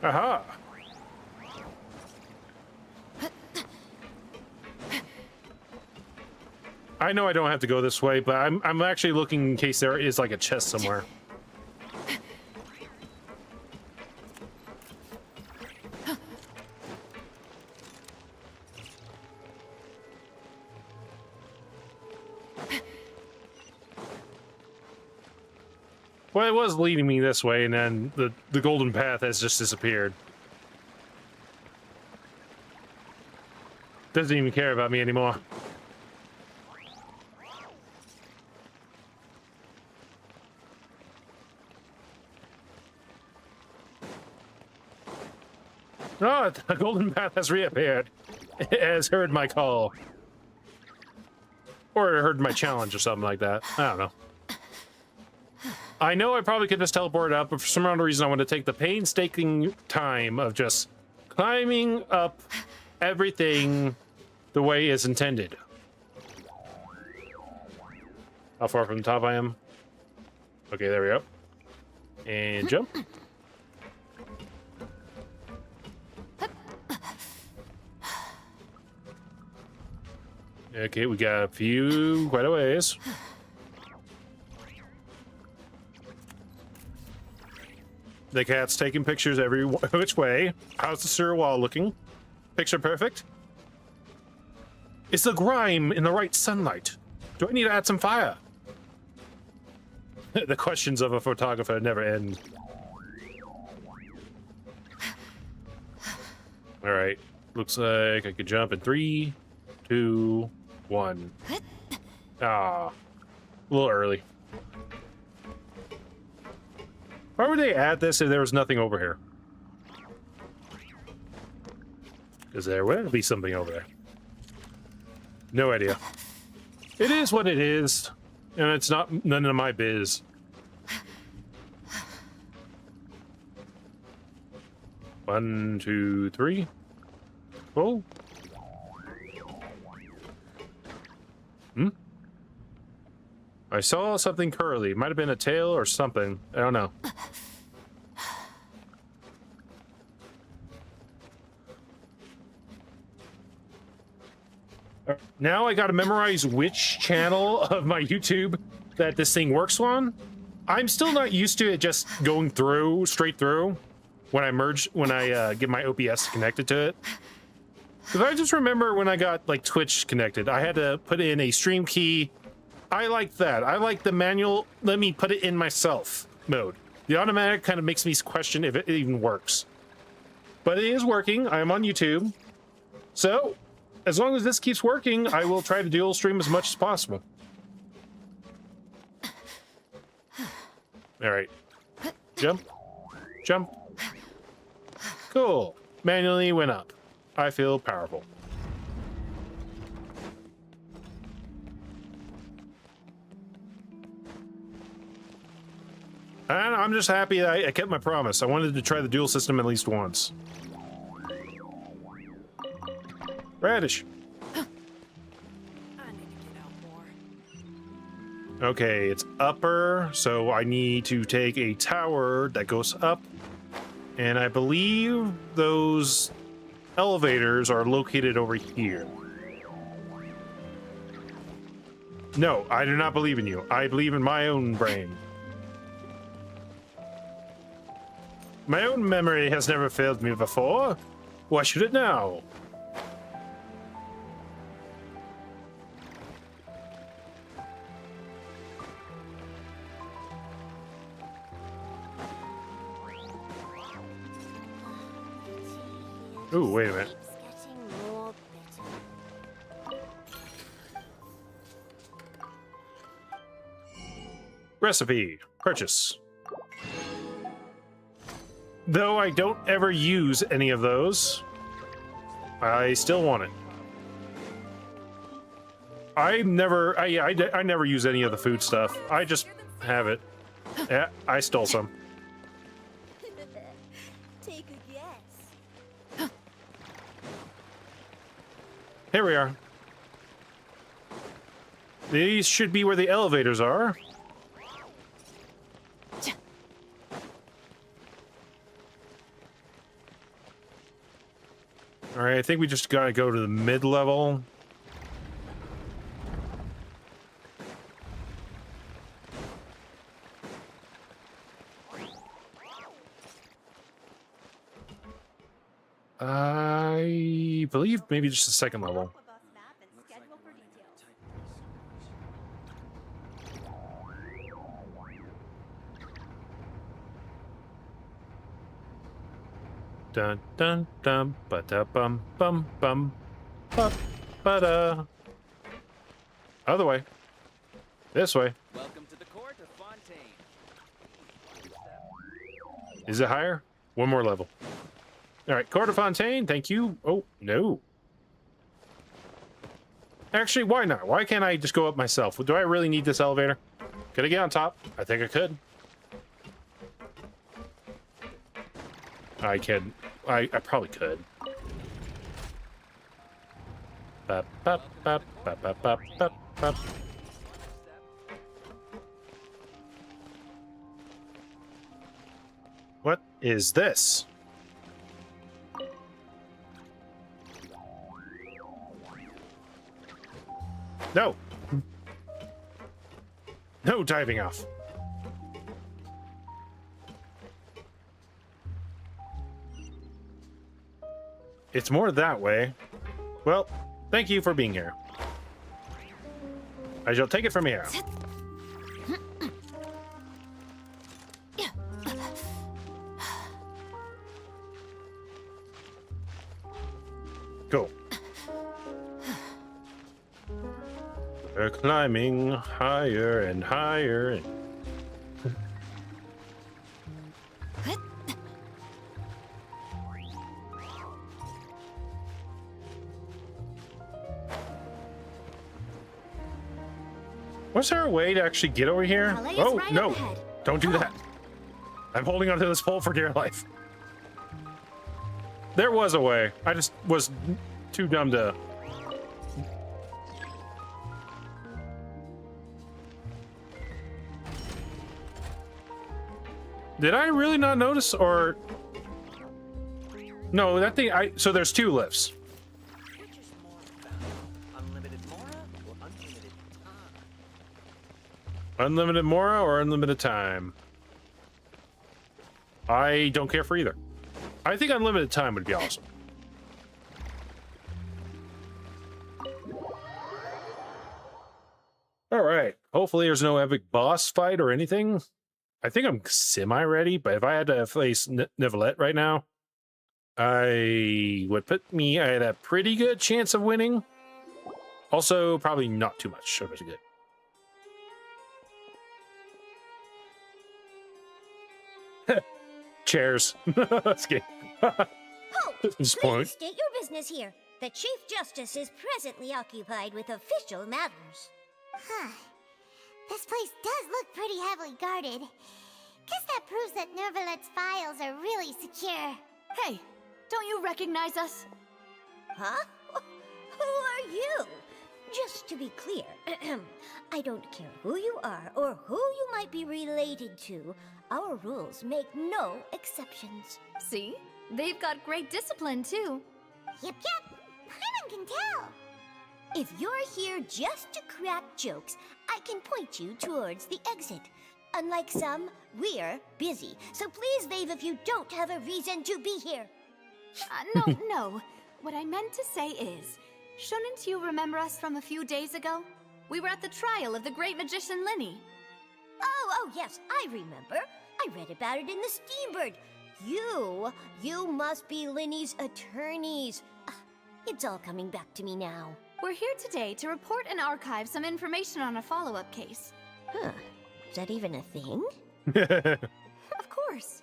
Aha! I know I don't have to go this way, but I'm actually looking in case there is like a chest somewhere. Well, it was leading me this way, and then the golden path has just disappeared. Doesn't even care about me anymore. Oh, the golden path has reappeared. It has heard my call. Or it heard my challenge or something like that. I don't know. I know I probably could just teleport up, but for some odd reason I want to take the painstaking time of just climbing up everything the way is intended. How far from the top I am? Okay, there we go. And jump. Okay, we got quite a ways. The cat's taking pictures every which way. How's the sewer wall looking? Picture perfect? Is the grime in the right sunlight? Do I need to add some fire? The questions of a photographer never end. All right, looks like I could jump in 3, 2, 1. Ah, a little early. Why would they add this if there was nothing over here? Because there will be something over there. No idea. It is what it is, and it's not none of my biz. One, 2, 3. Oh. I saw something curly. Might have been a tail or something. I don't know. Now I gotta memorize which channel of my YouTube that this thing works on. I'm still not used to it just going through, straight through, when I get my OBS connected to it. Because I just remember when I got like Twitch connected, I had to put in a stream key. I like that. I like the manual, let me put it in myself mode. The automatic kind of makes me question if it even works. But it is working. I am on YouTube. So, as long as this keeps working, I will try to dual stream as much as possible. All right. Jump. Jump. Cool. Manually went up. I feel powerful. And I'm just happy I kept my promise. I wanted to try the dual system at least once. Radish. Okay, it's upper, so I need to take a tower that goes up. And I believe those elevators are located over here. No, I do not believe in you. I believe in my own brain. My own memory has never failed me before. Why should it now? Ooh, wait a minute. Recipe. Purchase. Though I don't ever use any of those, I still want it. I never use any of the food stuff. I just have it. Yeah, I stole some. Take a guess. Here we are. These should be where the elevators are. right, I think we just gotta go to the mid-level. I believe maybe just the second level. Dun dun dun ba da bum bum bum ba ba da. Other way. This way. Welcome to the court of Fontaine. Is it higher? One more level. All right, Court of Fontaine, thank you. Oh, no. Actually, why not? Why can't I just go up myself? Do I really need this elevator? Could I get on top? I think I could. I can. I probably could. Bop, bop, bop, bop, bop, bop, bop, bop. What is this? No. No diving off. It's more that way. Well, thank you for being here. I shall take it from here. Go. We're climbing higher and higher. And... Was there a way to actually get over here? Alley is Oh, right no. up ahead. Don't do that. I'm holding onto this pole for dear life. There was a way. I just was too dumb to... Did I really not notice, or... No, that thing, so there's two lifts. Which is more valuable? Unlimited Mora or unlimited time? Unlimited Mora or unlimited time? I don't care for either. I think unlimited time would be awesome. All right. Hopefully there's no epic boss fight or anything. I think I'm semi-ready, but if I had to face Neuvillette right now, I would put me at a pretty good chance of winning. Also, probably not too much. So much good. Chairs. Let's get. Halt! This Please point. state your business here. The Chief Justice is presently occupied with official matters. Huh. This place does look pretty heavily guarded. Guess that proves that Neuvillette's files are really secure. Hey, don't you recognize us? Huh? Who are you? Just to be clear, I don't care who you are or who you might be related to. Our rules make no exceptions. See? They've got great discipline, too. Yep. Paimon can tell. If you're here just to crack jokes, I can point you towards the exit. Unlike some, we're busy, so please leave if you don't have a reason to be here. No. What I meant to say is, shouldn't you remember us from a few days ago? We were at the trial of the great magician Linny. Oh, yes, I remember. I read about it in the Steambird. You must be Linny's attorneys. It's all coming back to me now. We're here today to report and archive some information on a follow-up case. Huh. Is that even a thing? Of course.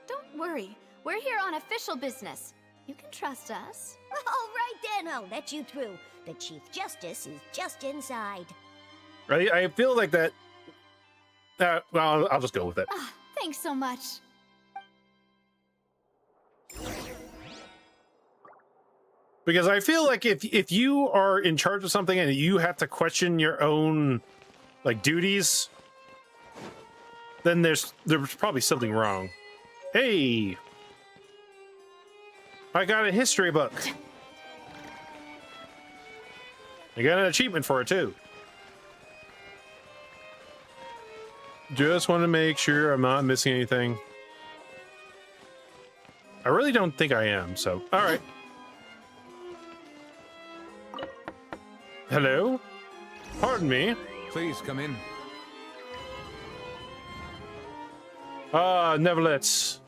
Don't worry. We're here on official business. You can trust us. All right then, I'll let you through. The Chief Justice is just inside. Right? I feel like that. Well, I'll just go with it. Thanks so much. Because I feel like if you are in charge of something and you have to question your own like duties, then there's probably something wrong. Hey, I got a history book. I got an achievement for it too. Just want to make sure I'm not missing anything. I really don't think I am, so all right. Hello? Pardon me. Please come in. Neverletts.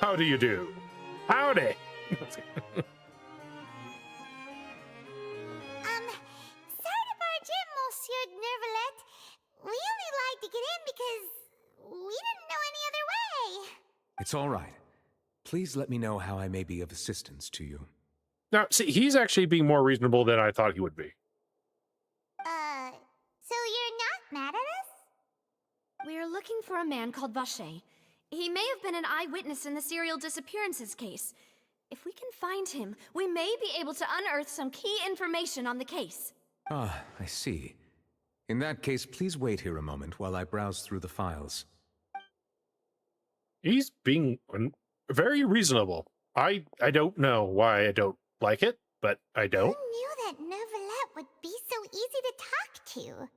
How do you do? Howdy. Sorry to barge in, Monsieur Nervalet. We only lied to get in because we didn't know any other way. It's all right. Please let me know how I may be of assistance to you. Now, see, he's actually being more reasonable than I thought he would be. So you're not mad at us? We're looking for a man called Vacher. He may have been an eyewitness in the serial disappearances case. If we can find him, we may be able to unearth some key information on the case. Ah, I see. In that case, please wait here a moment while I browse through the files. He's being very reasonable. I don't know why I don't like it, but I don't. Who knew that Nervalet would be so easy to talk to?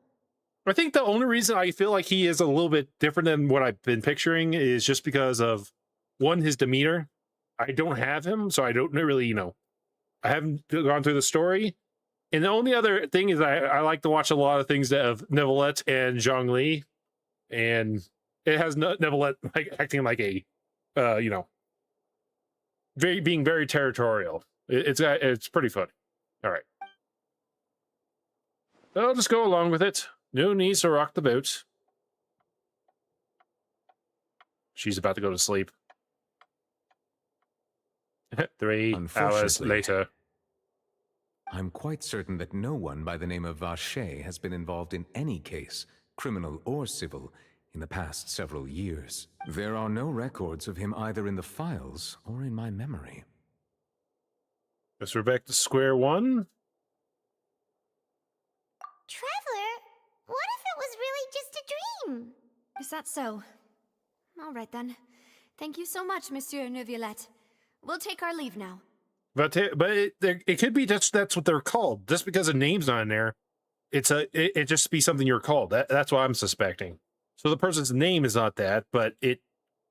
I think the only reason I feel like he is a little bit different than what I've been picturing is just because of, one, his demeanor. I don't have him, so I don't really, I haven't gone through the story. And the only other thing is I like to watch a lot of things of Neuvillette and Zhongli, and it has Neuvillette like acting like a, being very territorial. It's pretty funny. All right. I'll just go along with it. No need to rock the boat. She's about to go to sleep. 3 hours later. I'm quite certain that no one by the name of Vacher has been involved in any case, criminal or civil, in the past several years. There are no records of him either in the files or in my memory. Guess we're back to square one. Traveler, what if it was really just a dream? Is that so? All right then. Thank you so much, Monsieur Neuvillette. We'll take our leave now. But it could be that's what they're called. Just because a name's not in there, it just be something you're called. That's what I'm suspecting. So the person's name is not that, but it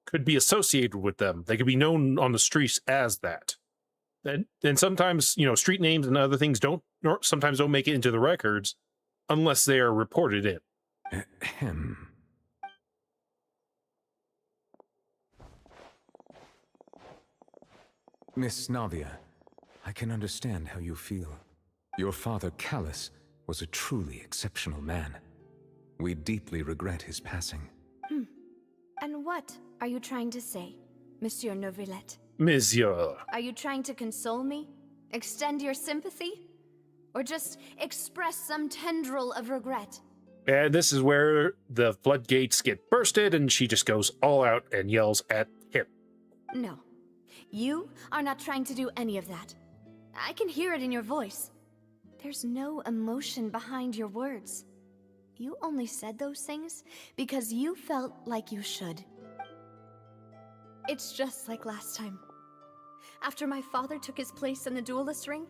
could be associated with them. They could be known on the streets as that. And sometimes, street names and other things sometimes don't make it into the records unless they are reported in. Ahem. Miss Navia, I can understand how you feel. Your father, Callus, was a truly exceptional man. We deeply regret his passing. And what are you trying to say, Monsieur Neuvillette? Monsieur. Are you trying to console me? Extend your sympathy? Or just express some tendril of regret? And this is where the floodgates get bursted and she just goes all out and yells at him. No. You are not trying to do any of that. I can hear it in your voice. There's no emotion behind your words. You only said those things because you felt like you should. It's just like last time. After my father took his place in the duelist ring,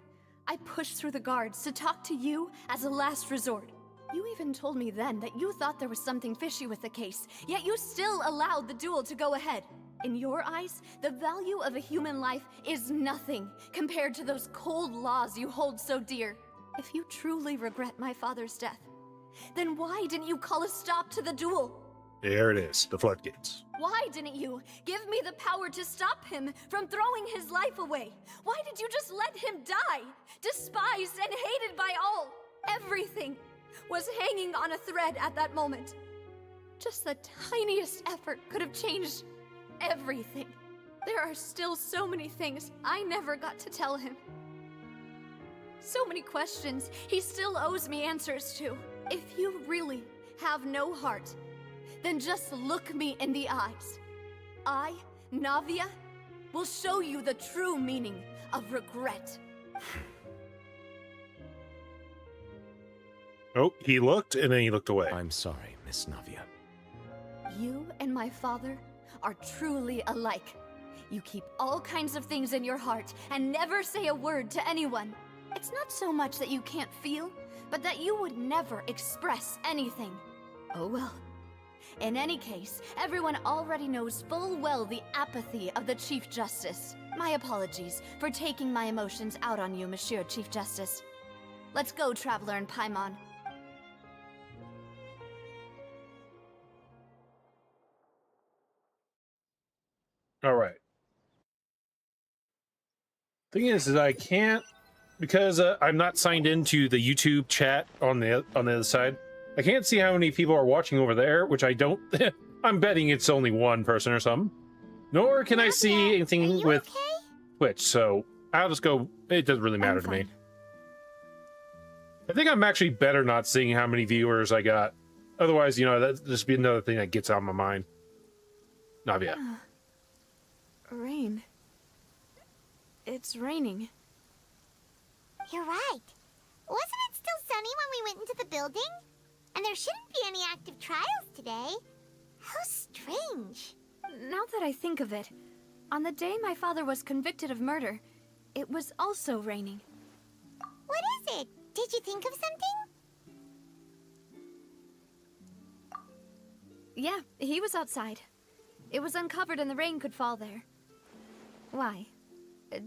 I pushed through the guards to talk to you as a last resort. You even told me then that you thought there was something fishy with the case, yet you still allowed the duel to go ahead. In your eyes, the value of a human life is nothing compared to those cold laws you hold so dear. If you truly regret my father's death, then why didn't you call a stop to the duel? There it is, the floodgates. Why didn't you give me the power to stop him from throwing his life away? Why did you just let him die, despised and hated by all? Everything was hanging on a thread at that moment. Just the tiniest effort could have changed everything. There are still so many things I never got to tell him. So many questions he still owes me answers to. If you really have no heart, then just look me in the eyes. I, Navia, will show you the true meaning of regret. Oh, he looked and then he looked away. I'm sorry, Miss Navia. You and my father are truly alike. You keep all kinds of things in your heart and never say a word to anyone. It's not so much that you can't feel, but that you would never express anything. Oh well. In any case, everyone already knows full well the apathy of the Chief Justice. My apologies for taking my emotions out on you, Monsieur Chief Justice. Let's go, Traveler and Paimon. All right. Thing is I can't, because I'm not signed into the YouTube chat on the other side. I can't see how many people are watching over there, which I don't. I'm betting it's only one person or something. Nor can I see anything with Twitch, so I'll just go. It doesn't really matter to me. I think I'm actually better not seeing how many viewers I got. Otherwise, you know, that'd just be another thing that gets on my mind. Navia. Rain. It's raining. You're right. Wasn't it still sunny when we went into the building? And there shouldn't be any active trials today. How strange. Now that I think of it, on the day my father was convicted of murder, it was also raining. What is it? Did you think of something? Yeah, he was outside. It was uncovered and the rain could fall there. Why?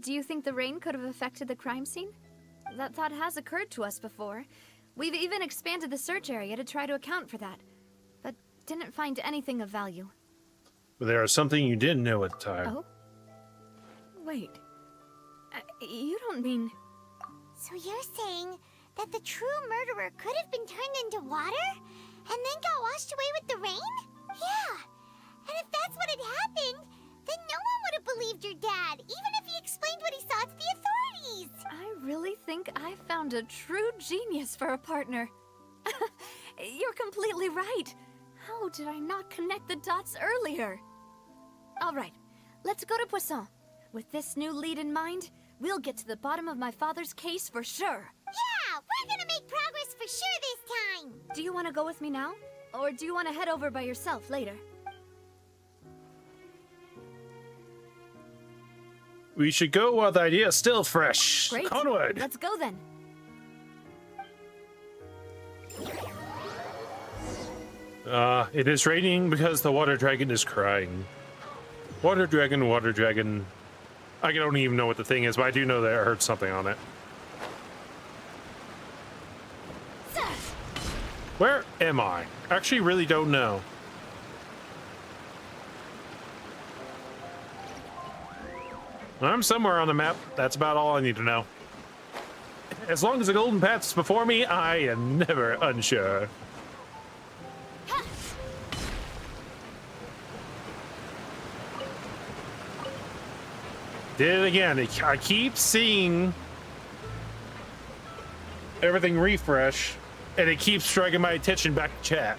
Do you think the rain could have affected the crime scene? That thought has occurred to us before. We've even expanded the search area to try to account for that, but didn't find anything of value. But there was something you didn't know at the time. Oh? Wait. You don't mean... So you're saying that the true murderer could have been turned into water and then got washed away with the rain? Yeah. And if that's what had happened, then no one would have believed your dad, even if he explained what he saw to the authorities. I really think I found a true genius for a partner. You're completely right. How did I not connect the dots earlier? All right, let's go to Poisson. With this new lead in mind, we'll get to the bottom of my father's case for sure. Yeah, we're gonna make progress for sure this time. Do you want to go with me now? Or do you want to head over by yourself later? We should go while the idea is still fresh. Great. Onward. Let's go then. It is raining because the water dragon is crying. Water dragon, water dragon. I don't even know what the thing is, but I do know that I heard something on it. Where am I? Actually, really don't know. I'm somewhere on the map. That's about all I need to know. As long as the golden path's before me, I am never unsure. Did it again. I keep seeing everything refresh, and it keeps striking my attention back to chat.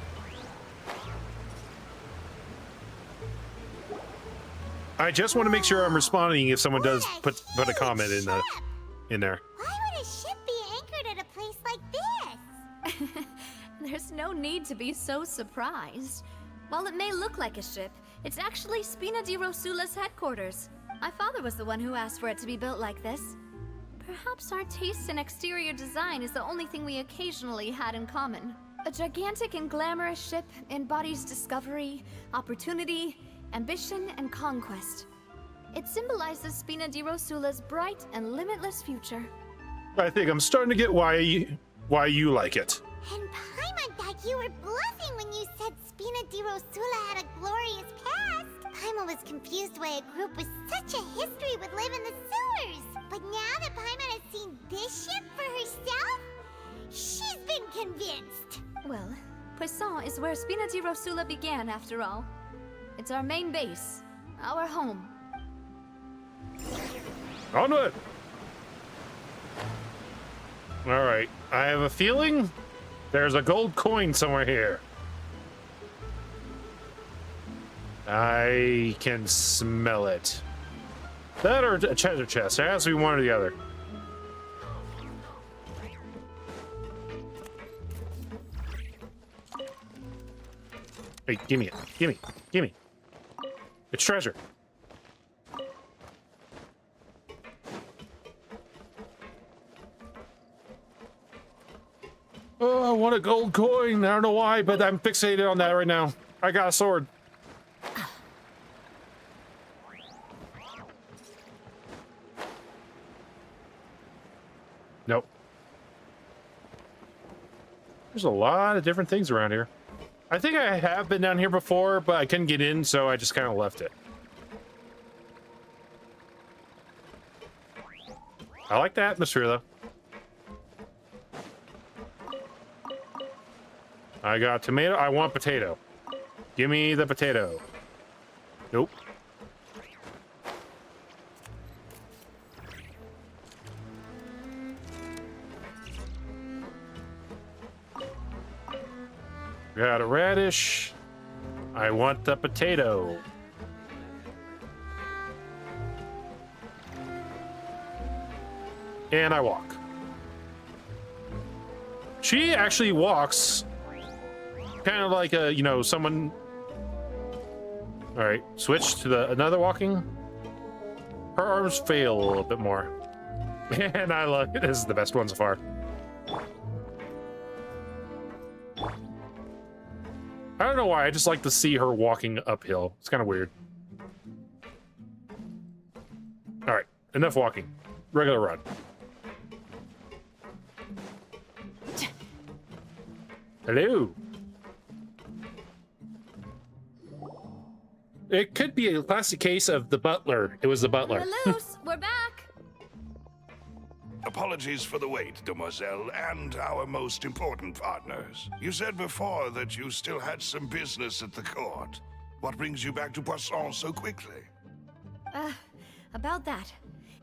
I just want to make sure I'm responding if someone does put a comment in there. Why would a ship be anchored at a place like this? There's no need to be so surprised. While it may look like a ship, it's actually Spina di Rosula's headquarters. My father was the one who asked for it to be built like this. Perhaps our taste in exterior design is the only thing we occasionally had in common. A gigantic and glamorous ship embodies discovery, opportunity, ambition, and conquest. It symbolizes Spina di Rosula's bright and limitless future. I think I'm starting to get why you like it. And Paimon thought you were bluffing when you said Spina di Rosula had a glorious past. Paimon was confused why a group with such a history would live in the sewers. But now that Paimon has seen this ship for herself, she's been convinced. Well, Poisson is where Spina di Rosula began, after all. It's our main base, our home. Onward! Alright, I have a feeling there's a gold coin somewhere here. I can smell it. That or a treasure chest. There has to be one or the other. Hey, gimme it. Gimme. Gimme. It's treasure. Oh, I want a gold coin. I don't know why, but I'm fixated on that right now. I got a sword. Nope. There's a lot of different things around here. I think I have been down here before, but I couldn't get in, so I just kind of left it. I like the atmosphere, though. I got tomato. I want potato. Give me the potato. Nope. Got a radish. I want the potato. And I walk. She actually walks kind of like a, you know, someone. All right, switch to the another walking. Her arms fail a little bit more. And I love it. This is the best one so far. I don't know why, I just like to see her walking uphill. It's kind of weird. All right, enough walking. Regular run. Hello. It could be a classic case of the butler. It was the butler. Malus, we're back. Apologies for the wait, demoiselle, and our most important partners. You said before that you still had some business at the court. What brings you back to Poisson so quickly? About that.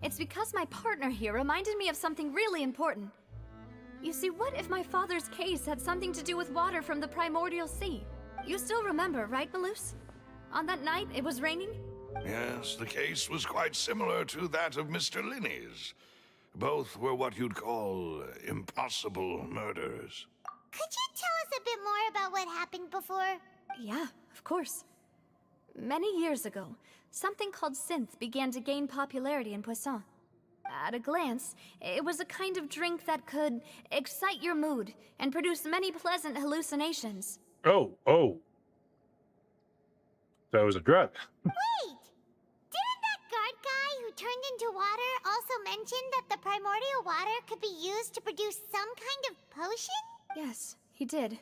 It's because my partner here reminded me of something really important. You see, what if my father's case had something to do with water from the primordial sea? You still remember, right, Malus? On that night, it was raining? Yes, the case was quite similar to that of Mr. Linney's. Both were what you'd call impossible murders. Could you tell us a bit more about what happened before? Yeah, of course. Many years ago, something called synth began to gain popularity in Poisson. At a glance, it was a kind of drink that could excite your mood and produce many pleasant hallucinations. Oh. That was a drug. Wait! Didn't that guard guy who turned into water also mention that the primordial water could be used to produce some kind of potion? Yes, he did.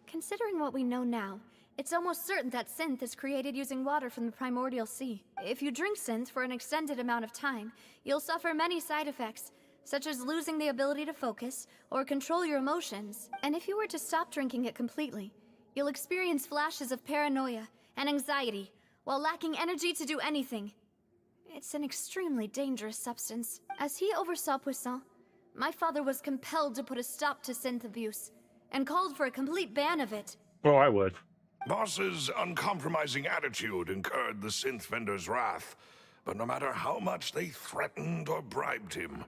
Considering what we know now, it's almost certain that synth is created using water from the primordial sea. If you drink synth for an extended amount of time, you'll suffer many side effects, such as losing the ability to focus or control your emotions. And if you were to stop drinking it completely, you'll experience flashes of paranoia and anxiety while lacking energy to do anything. It's an extremely dangerous substance. As he oversaw Poisson, my father was compelled to put a stop to synth abuse and called for a complete ban of it. Oh, I would. Boss's uncompromising attitude incurred the synth vendor's wrath, but no matter how much they threatened or bribed him,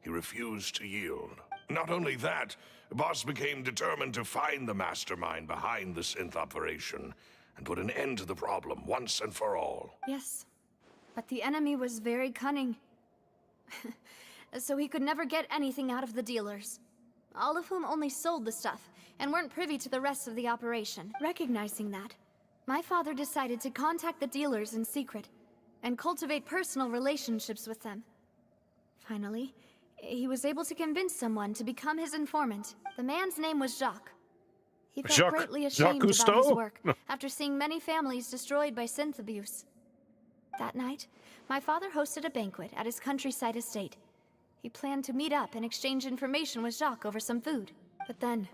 he refused to yield. Not only that, Boss became determined to find the mastermind behind the synth operation and put an end to the problem once and for all. Yes, but the enemy was very cunning. So he could never get anything out of the dealers, all of whom only sold the stuff and weren't privy to the rest of the operation. Recognizing that, my father decided to contact the dealers in secret and cultivate personal relationships with them. Finally, he was able to convince someone to become his informant. The man's name was Jacques. He felt greatly ashamed about his work after seeing many families destroyed by synth abuse. That night, my father hosted a banquet at his countryside estate. He planned to meet up and exchange information with Jacques over some food. But then,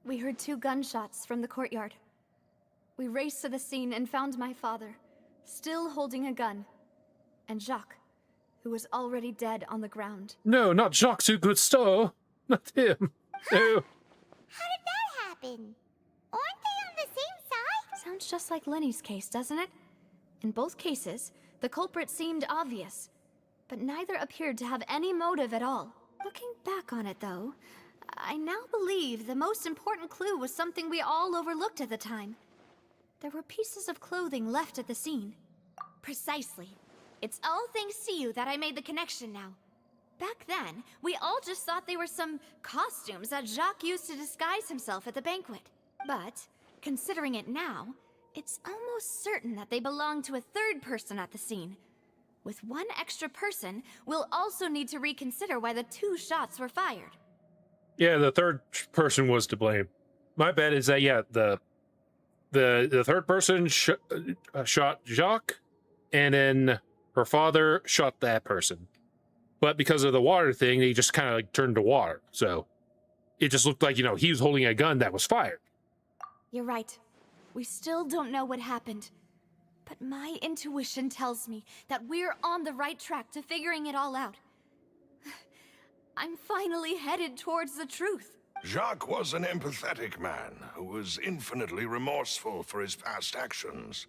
we heard 2 gunshots from the courtyard. We raced to the scene and found my father, still holding a gun, and Jacques, who was already dead on the ground. No, not Jacques Cousteau. Not him. No. How did that happen? Aren't they on the same side? Sounds just like Lenny's case, doesn't it? In both cases, the culprit seemed obvious, but neither appeared to have any motive at all. Looking back on it, though, I now believe the most important clue was something we all overlooked at the time. There were pieces of clothing left at the scene. Precisely. It's all thanks to you that I made the connection now. Back then, we all just thought they were some costumes that Jacques used to disguise himself at the banquet. But, considering it now, it's almost certain that they belong to a third person at the scene. With one extra person, we'll also need to reconsider why the 2 shots were fired. Yeah, the third person was to blame. My bet is that, yeah, the third person shot Jacques, and then her father shot that person. But because of the water thing, they just kind of like turned to water. So it just looked like, he was holding a gun that was fired. You're right. We still don't know what happened. But my intuition tells me that we're on the right track to figuring it all out. I'm finally headed towards the truth. Jacques was an empathetic man who was infinitely remorseful for his past actions.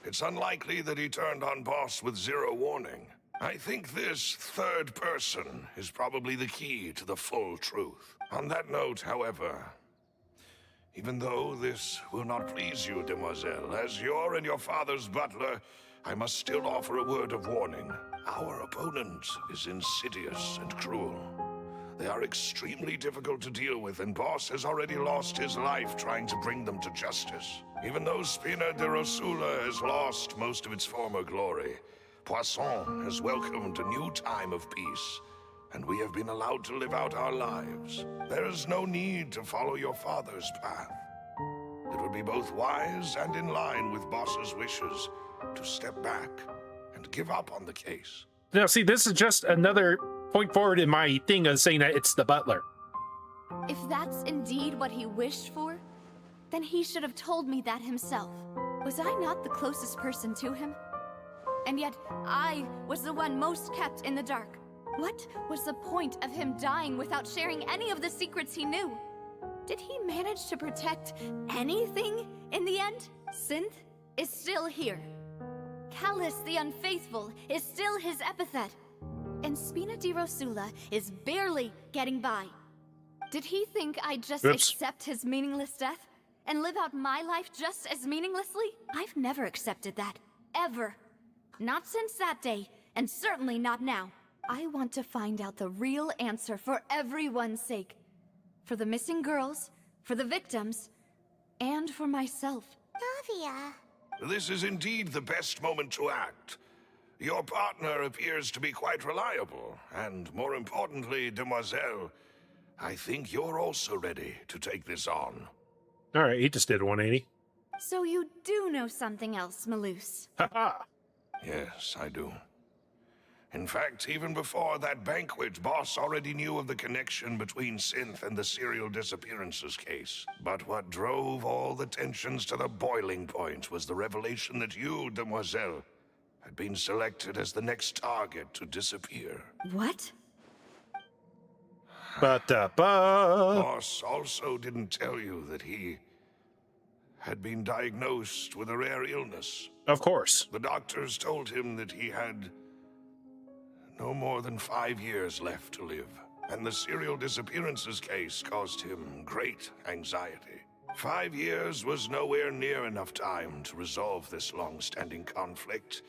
It's unlikely that he turned on Boss with zero warning. I think this third person is probably the key to the full truth. On that note, however, even though this will not please you, demoiselle, as your and your father's butler, I must still offer a word of warning. Our opponent is insidious and cruel. They are extremely difficult to deal with, and Boss has already lost his life trying to bring them to justice. Even though Spina de Rosula has lost most of its former glory, Poisson has welcomed a new time of peace, and we have been allowed to live out our lives. There is no need to follow your father's path. It would be both wise and in line with Boss's wishes to step back and give up on the case. Now, see, this is just another point forward in my thing of saying that it's the butler. If that's indeed what he wished for, then he should have told me that himself. Was I not the closest person to him? And yet, I was the one most kept in the dark. What was the point of him dying without sharing any of the secrets he knew? Did he manage to protect anything in the end? Synth is still here. Callus the Unfaithful is still his epithet. And Spina di Rosula is barely getting by. Did he think I'd just accept his meaningless death and live out my life just as meaninglessly? I've never accepted that. Ever. Not since that day, and certainly not now. I want to find out the real answer for everyone's sake. For the missing girls, for the victims, and for myself. Navia. This is indeed the best moment to act. Your partner appears to be quite reliable, and more importantly, demoiselle, I think you're also ready to take this on. All right, he just did 180. So you do know something else, Malus. Haha. Yes, I do. In fact, even before that banquet, Boss already knew of the connection between Synth and the serial disappearances case. But what drove all the tensions to the boiling point was the revelation that you, demoiselle, had been selected as the next target to disappear. What? Boss also didn't tell you that he had been diagnosed with a rare illness. Of course. The doctors told him that he had no more than 5 years left to live, and the serial disappearances case caused him great anxiety. 5 years was nowhere near enough time to resolve this long-standing conflict,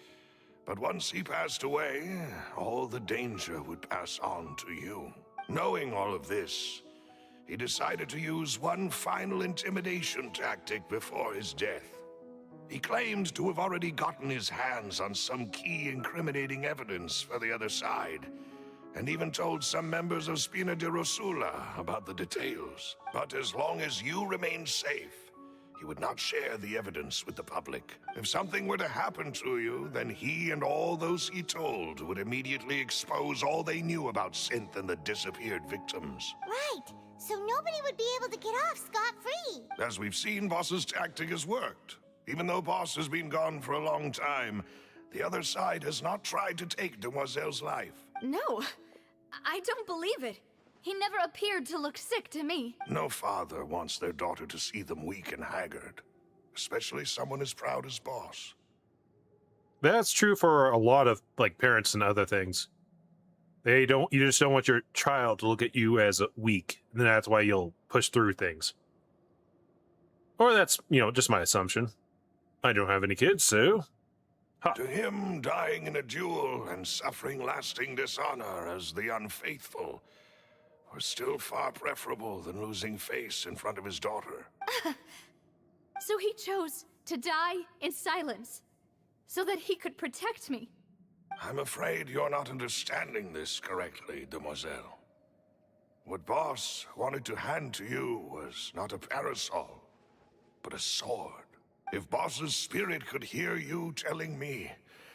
but once he passed away, all the danger would pass on to you. Knowing all of this, he decided to use one final intimidation tactic before his death. He claimed to have already gotten his hands on some key incriminating evidence for the other side, and even told some members of Spina de Rosula about the details. But as long as you remained safe, he would not share the evidence with the public. If something were to happen to you, then he and all those he told would immediately expose all they knew about Synth and the disappeared victims. Right. So nobody would be able to get off scot-free. As we've seen, Boss's tactic has worked. Even though Boss has been gone for a long time, the other side has not tried to take Demoiselle's life. No, I don't believe it. He never appeared to look sick to me. No father wants their daughter to see them weak and haggard, especially someone as proud as Boss. That's true for a lot of parents and other things. You just don't want your child to look at you as weak, and that's why you'll push through things. Or that's, just my assumption. I don't have any kids, so Ha. To him, dying in a duel and suffering lasting dishonor as the unfaithful was still far preferable than losing face in front of his daughter. So he chose to die in silence, so that he could protect me. I'm afraid you're not understanding this correctly, demoiselle. What Boss wanted to hand to you was not a parasol, but a sword. If Boss's spirit could hear you telling me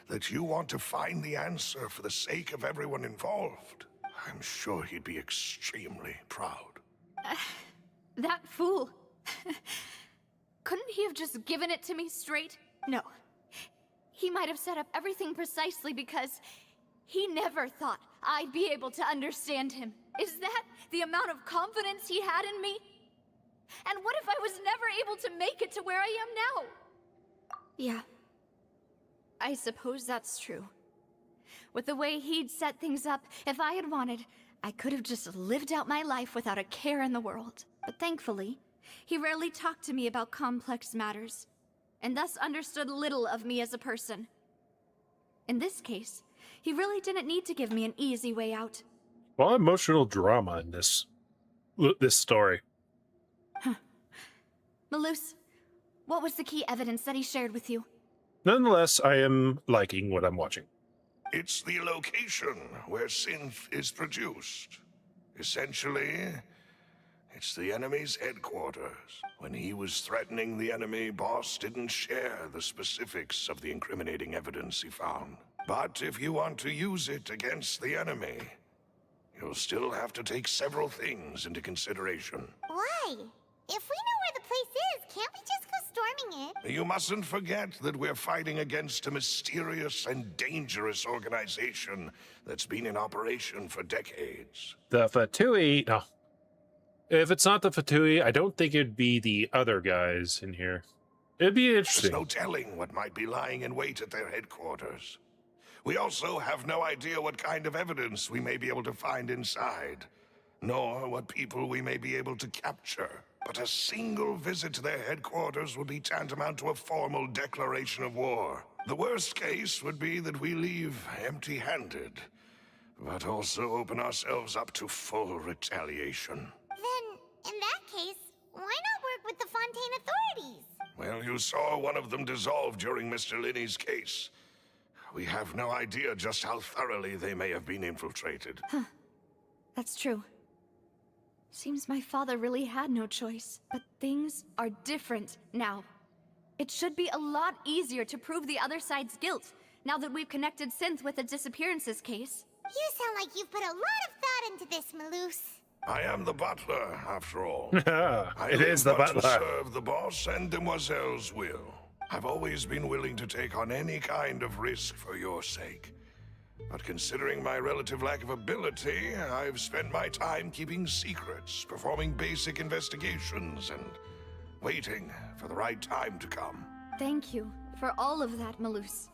that you want to find the answer for the sake of everyone involved, I'm sure he'd be extremely proud. That fool. Couldn't he have just given it to me straight? No. He might have set up everything precisely because he never thought I'd be able to understand him. Is that the amount of confidence he had in me? And what if I was never able to make it to where I am now? Yeah. I suppose that's true. With the way he'd set things up, if I had wanted, I could have just lived out my life without a care in the world. But thankfully, he rarely talked to me about complex matters, and thus understood little of me as a person. In this case, he really didn't need to give me an easy way out. A lot of emotional drama in this story. Malus, what was the key evidence that he shared with you? Nonetheless, I am liking what I'm watching. It's the location where synth is produced. Essentially, it's the enemy's headquarters. When he was threatening the enemy, Boss didn't share the specifics of the incriminating evidence he found. But if you want to use it against the enemy, you'll still have to take several things into consideration. Why? If we know where the place is, can't we just go storming it? You mustn't forget that we're fighting against a mysterious and dangerous organization that's been in operation for decades. The Fatui, no. If it's not the Fatui, I don't think it'd be the other guys in here. It'd be There's interesting. no telling what might be lying in wait at their headquarters. We also have no idea what kind of evidence we may be able to find inside, nor what people we may be able to capture. But a single visit to their headquarters would be tantamount to a formal declaration of war. The worst case would be that we leave empty-handed, but also open ourselves up to full retaliation. Then, in that case, why not work with the Fontaine authorities? Well, you saw one of them dissolve during Mr. Linney's case. We have no idea just how thoroughly they may have been infiltrated. That's true. Seems my father really had no choice. But things are different now. It should be a lot easier to prove the other side's guilt, now that we've connected Synth with the disappearances case. You sound like you've put a lot of thought into this, Malus. I am the butler, after all. It is the but to butler. serve the boss and Demoiselle's will. I've always been willing to take on any kind of risk for your sake. But considering my relative lack of ability, I've spent my time keeping secrets, performing basic investigations, and waiting for the right time to come. Thank you for all of that, Malus.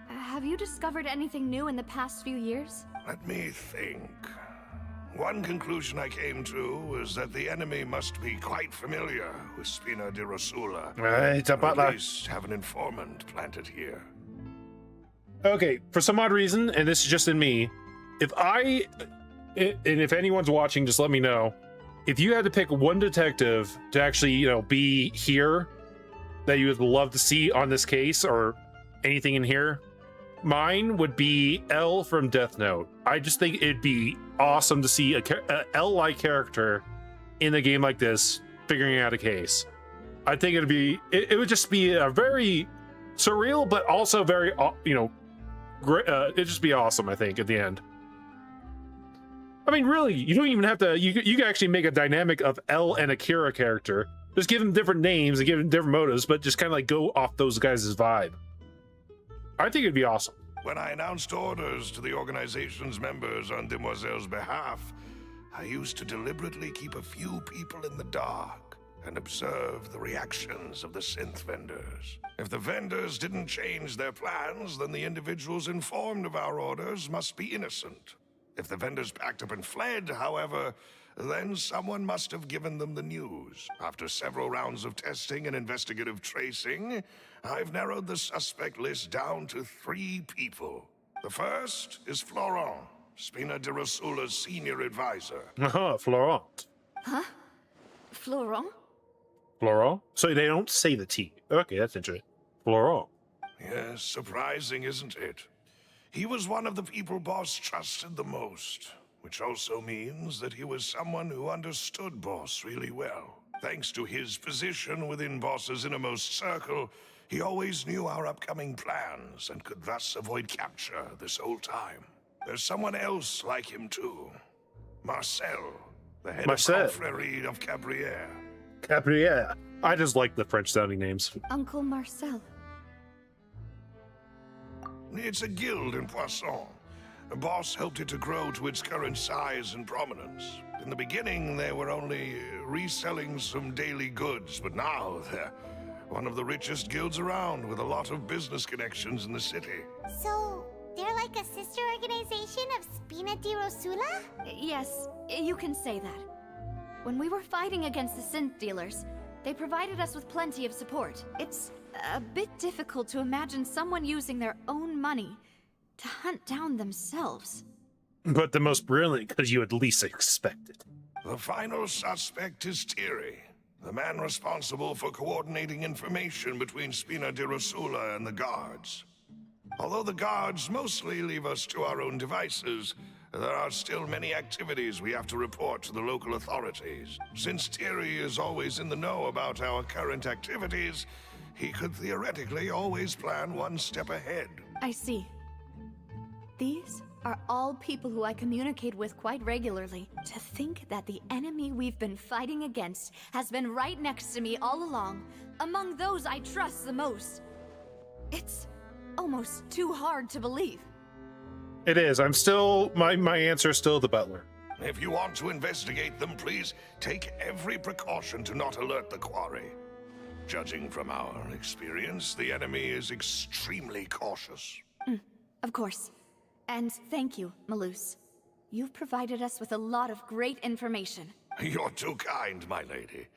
Have you discovered anything new in the past few years? Let me think. One conclusion I came to was that the enemy must be quite familiar with Spina di Rosula. It's a Or at butler. least have an informant planted here. Okay, for some odd reason, and this is just in me, and if anyone's watching, just let me know. If you had to pick one detective to actually, be here that you would love to see on this case or anything in here, mine would be L from Death Note. I just think it'd be awesome to see a L-like character in a game like this figuring out a case. I think it would just be a very surreal, but also very, great. It'd just be awesome, I think, at the end. I mean, really, you don't even have to. You can actually make a dynamic of L and Akira character. Just give them different names and give them different motives, but just kind of like go off those guys' vibe. I think it'd be awesome. When I announced orders to the organization's members on Demoiselle's behalf, I used to deliberately keep a few people in the dark and observe the reactions of the synth vendors. If the vendors didn't change their plans, then the individuals informed of our orders must be innocent. If the vendors packed up and fled, however, Then someone must have given them the news. After several rounds of testing and investigative tracing, I've narrowed the suspect list down to 3 people. The first is Florent, Spina de Rosula's senior advisor. Aha, Florent. Florent? Florent? So they don't say the T. Okay, that's interesting. Florent. Yes, surprising, isn't it? He was one of the people Boss trusted the most, which also means that he was someone who understood Boss really well. Thanks to his position within Boss's innermost circle, he always knew our upcoming plans and could thus avoid capture this whole time. There's someone else like him too. Marcel, the head Marcel. of Confrérie of Cabrières. Cabrière. I just like the French sounding names. Uncle Marcel. It's a guild in Poisson. The Boss helped it to grow to its current size and prominence. In the beginning, they were only reselling some daily goods, but now they're one of the richest guilds around with a lot of business connections in the city. So, they're like a sister organization of Spina di Rosula? Yes, you can say that. When we were fighting against the synth dealers, they provided us with plenty of support. It's a bit difficult to imagine someone using their own money to hunt down themselves. But the most brilliant, because you at least expect it. The final suspect is Thierry, the man responsible for coordinating information between Spina di Rosula and the guards. Although the guards mostly leave us to our own devices, there are still many activities we have to report to the local authorities. Since Thierry is always in the know about our current activities, he could theoretically always plan one step ahead. I see. These are all people who I communicate with quite regularly. To think that the enemy we've been fighting against has been right next to me all along, among those I trust the most. It's almost too hard to believe. It is. I'm still... My answer is still the butler. If you want to investigate them, please take every precaution to not alert the quarry. Judging from our experience, the enemy is extremely cautious. Of course. And thank you, Malus. You've provided us with a lot of great information. You're too kind, my lady.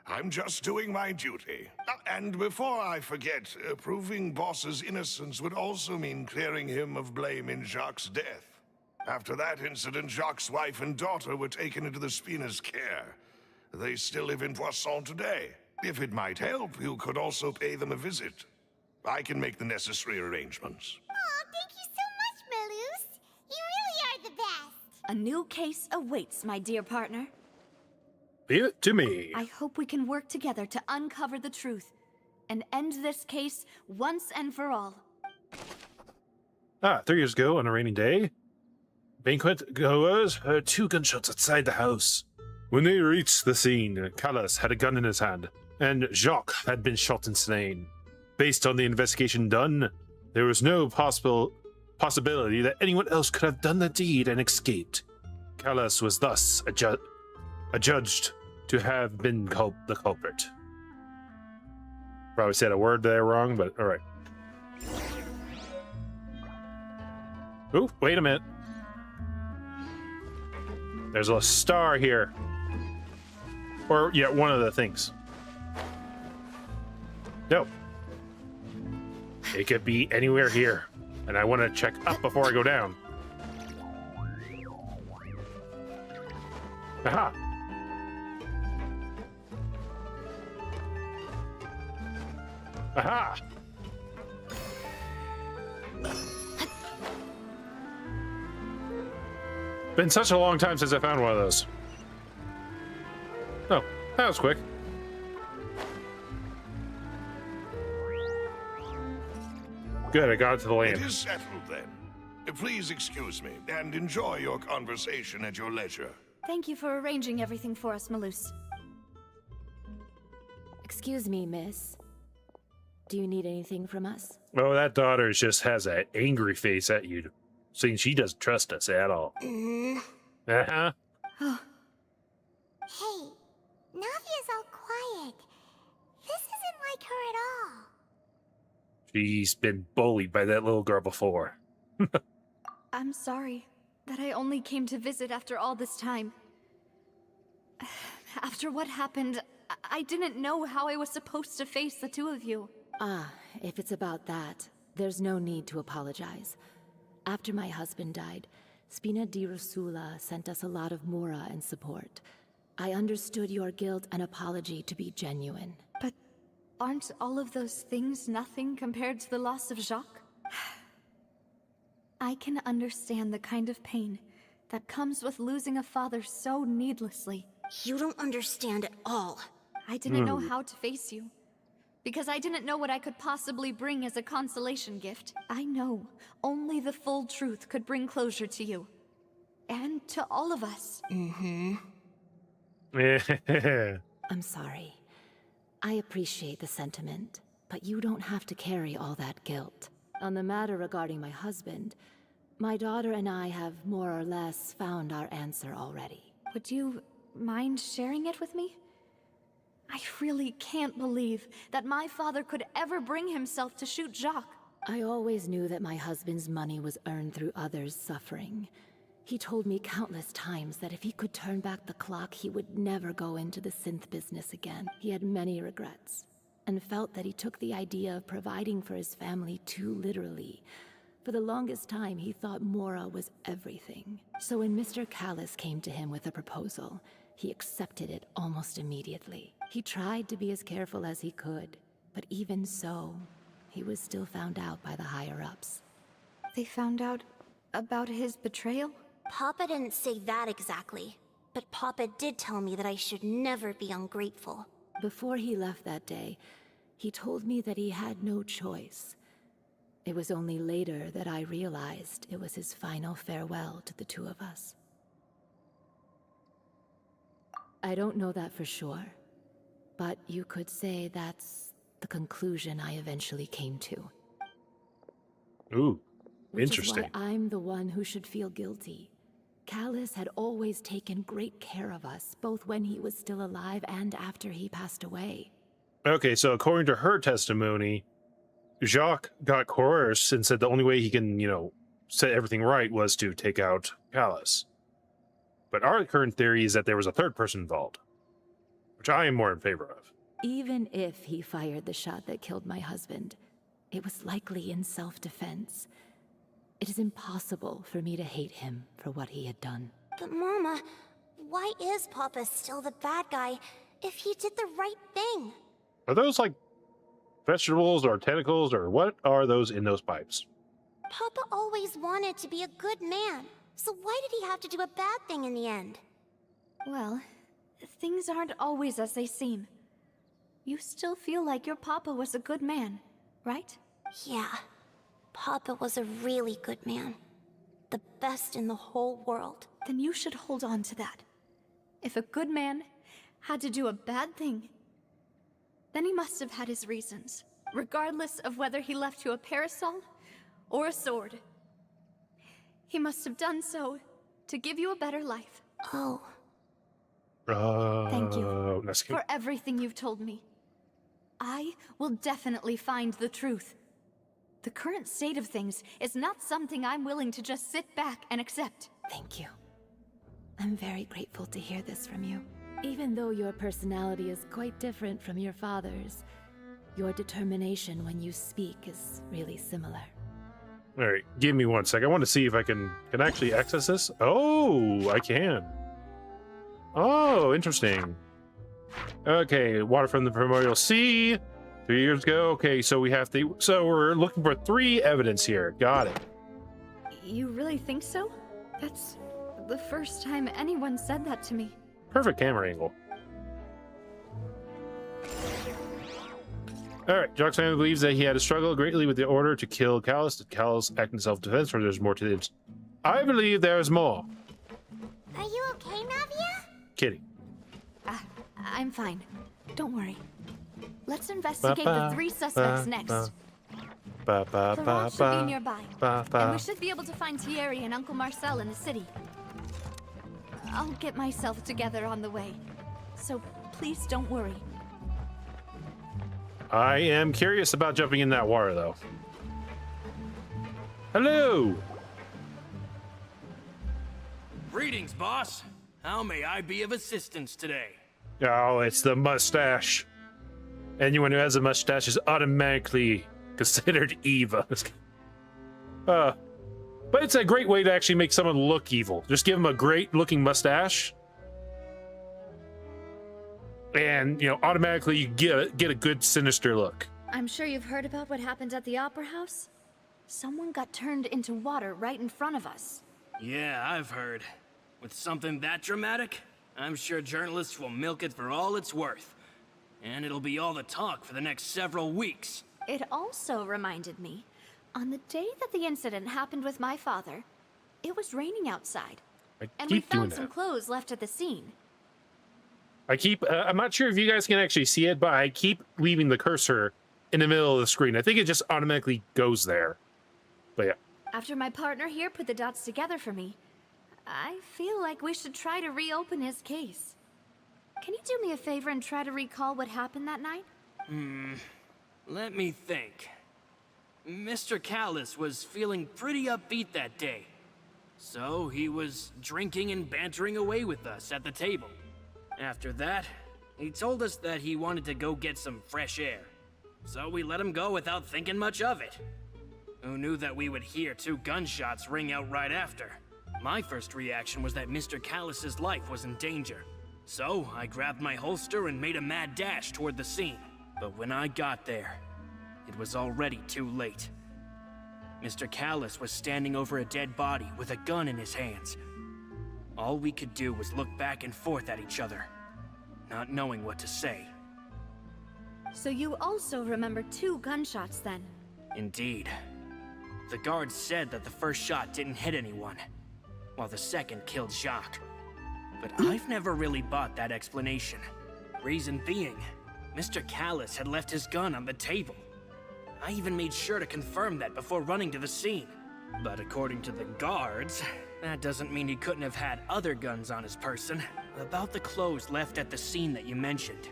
I'm just doing my duty. And before I forget, proving Boss's innocence would also mean clearing him of blame in Jacques' death. After that incident, Jacques' wife and daughter were taken into the Spina's care. They still live in Poisson today. If it might help, you could also pay them a visit. I can make the necessary arrangements. Aw, thank you so much, Malus. You really are the best. A new case awaits, my dear partner. Leave it to me. I hope we can work together to uncover the truth and end this case once and for all. 3 years ago, on a rainy day, banquet goers heard 2 gunshots outside the house. When they reached the scene, Callas had a gun in his hand, and Jacques had been shot and slain. Based on the investigation done, there was no possibility that anyone else could have done the deed and escaped. Callas was thus adjudged to have been the culprit. Probably said a word there wrong, but alright. Ooh, wait a minute. There's a star here. Or, yeah, one of the things. No. It could be anywhere here. And I want to check up before I go down. Aha! Aha! Been such a long time since I found one of those. Oh, that was quick. Good, I got it to the land. It is settled then. Please excuse me, and enjoy your conversation at your leisure. Thank you for arranging everything for us, Malus. Excuse me, miss. Do you need anything from us? Oh, that daughter just has an angry face at you, saying she doesn't trust us at all. Uh-huh. Hey, Navia's all quiet. This isn't like her at all. She's been bullied by that little girl before. I'm sorry that I only came to visit after all this time. After what happened, I didn't know how I was supposed to face the two of you. Ah, if it's about that, there's no need to apologize. After my husband died, Spina di Rosula sent us a lot of mora and support. I understood your guilt and apology to be genuine. But aren't all of those things nothing compared to the loss of Jacques? I can understand the kind of pain that comes with losing a father so needlessly. You don't understand at all. I didn't know how to face you, because I didn't know what I could possibly bring as a consolation gift. I know only the full truth could bring closure to you. And to all of us. I'm sorry. I appreciate the sentiment, but you don't have to carry all that guilt. On the matter regarding my husband, my daughter and I have more or less found our answer already. Would you mind sharing it with me? I really can't believe that my father could ever bring himself to shoot Jacques. I always knew that my husband's money was earned through others' suffering. He told me countless times that if he could turn back the clock, he would never go into the synth business again. He had many regrets, and felt that he took the idea of providing for his family too literally. For the longest time, he thought Mora was everything. So when Mr. Callis came to him with a proposal, he accepted it almost immediately. He tried to be as careful as he could, but even so, he was still found out by the higher-ups. They found out about his betrayal? Papa didn't say that exactly, but Papa did tell me that I should never be ungrateful. Before he left that day, he told me that he had no choice. It was only later that I realized it was his final farewell to the two of us. I don't know that for sure, but you could say that's the conclusion I eventually came to. Ooh, Which interesting. is why I'm the one who should feel guilty. Callis had always taken great care of us, both when he was still alive and after he passed away. Okay, so according to her testimony, Jacques got coerced and said the only way he can, set everything right was to take out Callis. But our current theory is that there was a third person involved, which I am more in favor of. Even if he fired the shot that killed my husband, it was likely in self-defense. It is impossible for me to hate him for what he had done. But Mama, why is Papa still the bad guy if he did the right thing? Are those like vegetables or tentacles, or what are those in those pipes? Papa always wanted to be a good man, so why did he have to do a bad thing in the end? Well, things aren't always as they seem. You still feel like your papa was a good man, right? Yeah, Papa was a really good man. The best in the whole world. Then you should hold on to that. If a good man had to do a bad thing, then he must have had his reasons, regardless of whether he left you a parasol or a sword. He must have done so to give you a better life. Oh. Thank you That's good. for everything you've told me. I will definitely find the truth. The current state of things is not something I'm willing to just sit back and accept. Thank you. I'm very grateful to hear this from you. Even though your personality is quite different from your father's, your determination when you speak is really similar. All right, give me 1 sec. I want to see if I can actually access this. Oh, I can. Oh, interesting. Okay, water from the primordial sea. 3 years ago. Okay, so we're looking for 3 evidence here. Got it. You really think so? That's the first time anyone said that to me. Perfect camera angle. All right, Jacques family believes that he had to struggle greatly with the order to kill Callis. Did Callis act in self-defense, or there's more to this? I believe there is more. Are you okay, Navia? Kidding. I'm fine. Don't worry. Let's investigate the 3 suspects next. The vault should be nearby, and we should be able to find Thierry and Uncle Marcel in the city. I'll get myself together on the way, so please don't worry. I am curious about jumping in that water, though. Hello! Greetings, boss. How may I be of assistance today? Oh, it's the mustache. Anyone who has a mustache is automatically considered evil. But it's a great way to actually make someone look evil. Just give them a great looking mustache, and automatically you get a good sinister look. I'm sure you've heard about what happened at the Opera House. Someone got turned into water right in front of us. Yeah, I've heard. With something that dramatic, I'm sure journalists will milk it for all it's worth. And it'll be all the talk for the next several weeks. It also reminded me, on the day that the incident happened with my father, it was raining outside. And we found some clothes left at the scene. I'm not sure if you guys can actually see it, but I keep leaving the cursor in the middle of the screen. I think it just automatically goes there. But yeah. After my partner here put the dots together for me, I feel like we should try to reopen his case. Can you do me a favor and try to recall what happened that night? Let me think. Mr. Callus was feeling pretty upbeat that day. So he was drinking and bantering away with us at the table. After that, he told us that he wanted to go get some fresh air. So we let him go without thinking much of it. Who knew that we would hear 2 gunshots ring out right after? My first reaction was that Mr. Callus's life was in danger. So I grabbed my holster and made a mad dash toward the scene. But when I got there, it was already too late. Mr. Callus was standing over a dead body with a gun in his hands. All we could do was look back and forth at each other, not knowing what to say. So you also remember 2 gunshots then? Indeed. The guards said that the first shot didn't hit anyone, while the second killed Jacques. But I've never really bought that explanation. Reason being, Mr. Callus had left his gun on the table. I even made sure to confirm that before running to the scene. But according to the guards, that doesn't mean he couldn't have had other guns on his person. About the clothes left at the scene that you mentioned,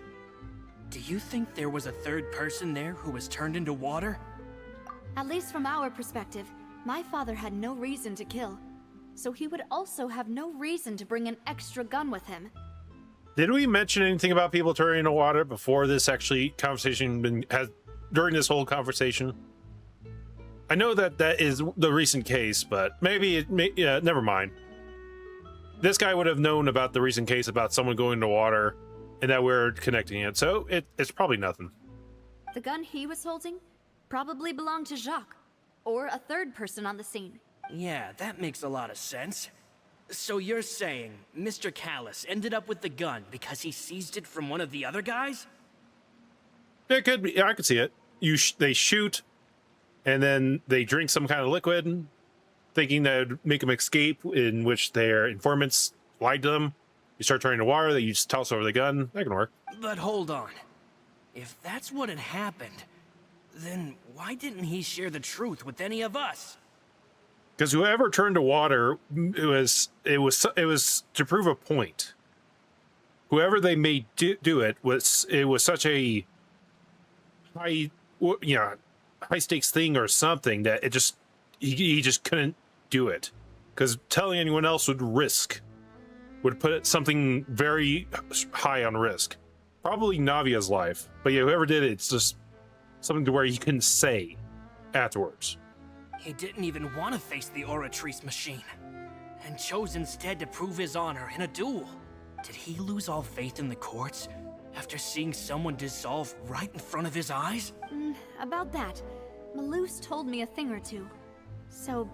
do you think there was a third person there who was turned into water? At least from our perspective, my father had no reason to kill. So he would also have no reason to bring an extra gun with him. Did we mention anything about people turning into water before this conversation during this whole conversation? I know that is the recent case, but never mind. This guy would have known about the recent case about someone going into water and that we're connecting it, so it's probably nothing. The gun he was holding probably belonged to Jacques, or a third person on the scene. Yeah, that makes a lot of sense. So you're saying Mr. Callus ended up with the gun because he seized it from one of the other guys? It could be. I could see it. They shoot, and then they drink some kind of liquid, thinking that would make them escape, in which their informants lied to them. You start turning to water, that you just toss over the gun. That can work. But hold on. If that's what had happened, then why didn't he share the truth with any of us? Because whoever turned to water, it was to prove a point. Whoever they made do it was such a high stakes thing or something that he just couldn't do it. Because telling anyone else would put something very high on risk. Probably Navia's life, but yeah, whoever did it, it's just something to where he couldn't say afterwards. He didn't even want to face the Oratrice machine, and chose instead to prove his honor in a duel. Did he lose all faith in the courts after seeing someone dissolve right in front of his eyes? About that, Malus told me a thing or two. So,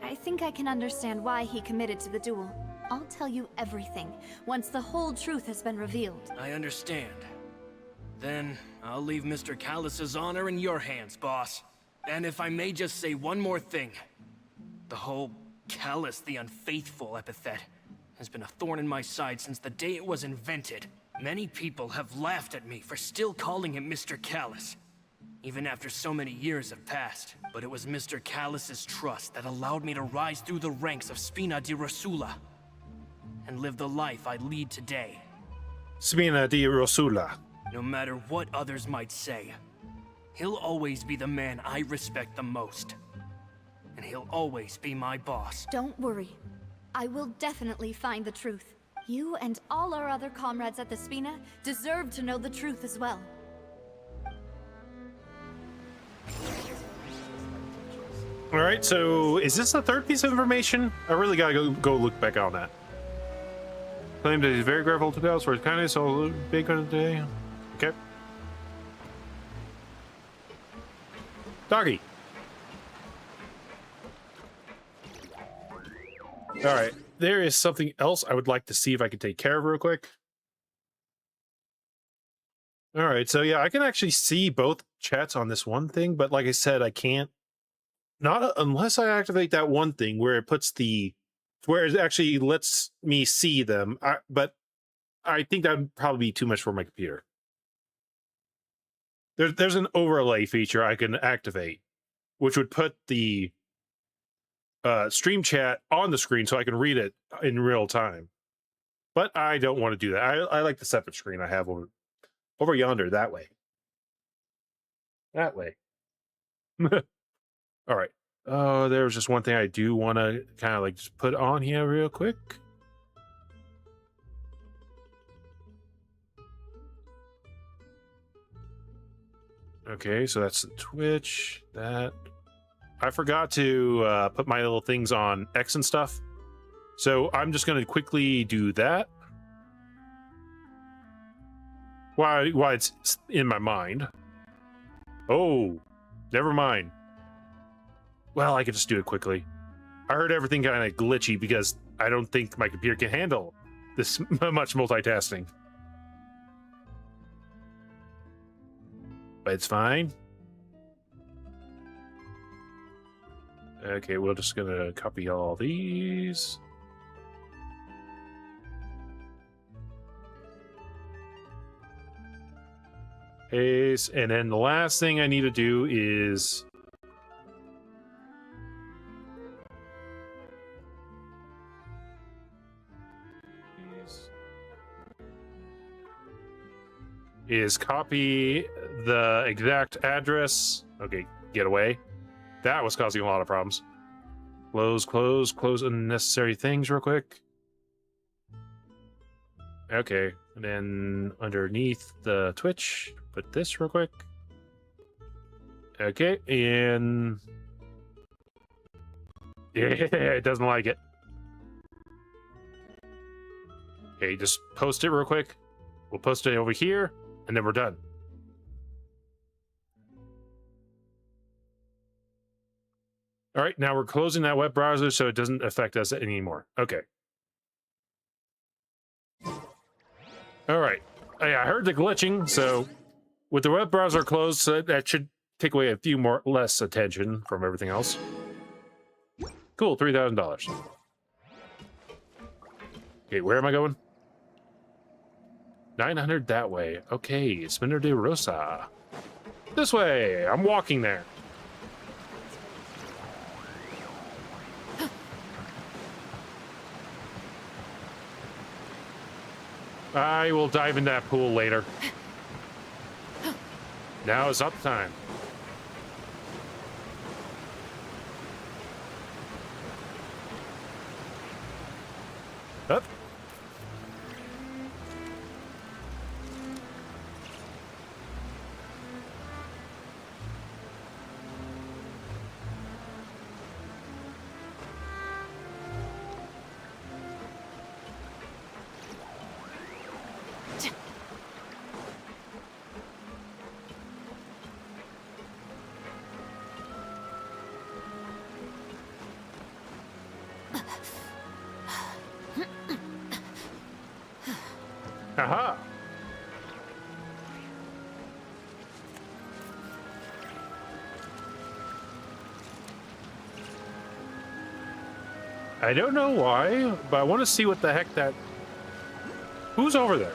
I think I can understand why he committed to the duel. I'll tell you everything, once the whole truth has been revealed. I understand. Then, I'll leave Mr. Callus's honor in your hands, boss. And if I may just say one more thing. The whole Callus the Unfaithful epithet has been a thorn in my side since the day it was invented. Many people have laughed at me for still calling him Mr. Callus, even after so many years have passed. But it was Mr. Callus's trust that allowed me to rise through the ranks of Spina di Rosula and live the life I lead today. Spina di Rosula. No matter what others might say, he'll always be the man I respect the most. And he'll always be my boss. Don't worry. I will definitely find the truth. You and all our other comrades at the Spina deserve to know the truth as well. All right, so is this the third piece of information? I really gotta go look back on that. Claimed that he's very grateful to Gauss for his kindness, so big on the day. Okay. Doggy. All right, there is something else I would like to see if I can take care of real quick. All right, so yeah, I can actually see both chats on this one thing, but like I said, I can't. Not unless I activate that one thing where it puts where it actually lets me see them. But I think that would probably be too much for my computer. There's an overlay feature I can activate, which would put the stream chat on the screen so I can read it in real time. But I don't want to do that. I like the separate screen I have over yonder, that way. That way. All right. Oh, there was just one thing I do want to kind of like just put on here real quick. Okay, so that's the Twitch. That I forgot to put my little things on X and stuff. So I'm just going to quickly do that. Why it's in my mind. Oh, never mind. Well, I could just do it quickly. I heard everything kind of glitchy because I don't think my computer can handle this much multitasking. But it's fine. Okay, we're just gonna copy all these. Paste, and then the last thing I need to do is copy the exact address. Okay, get away. That was causing a lot of problems. Close unnecessary things real quick. Okay, and then underneath the Twitch, put this real quick. Okay, and yeah, it doesn't like it. Okay, just post it real quick. We'll post it over here, and then we're done. All right, now we're closing that web browser so it doesn't affect us anymore. Okay. All right. I heard the glitching, so with the web browser closed, that should take away a few less attention from everything else. Cool, $3,000. Okay, where am I going? 900 that way. Okay, Espino de Rosa. This way. I'm walking there. I will dive in that pool later. Now is not the time. Up. Aha! I don't know why, but I want to see what the heck that... Who's over there?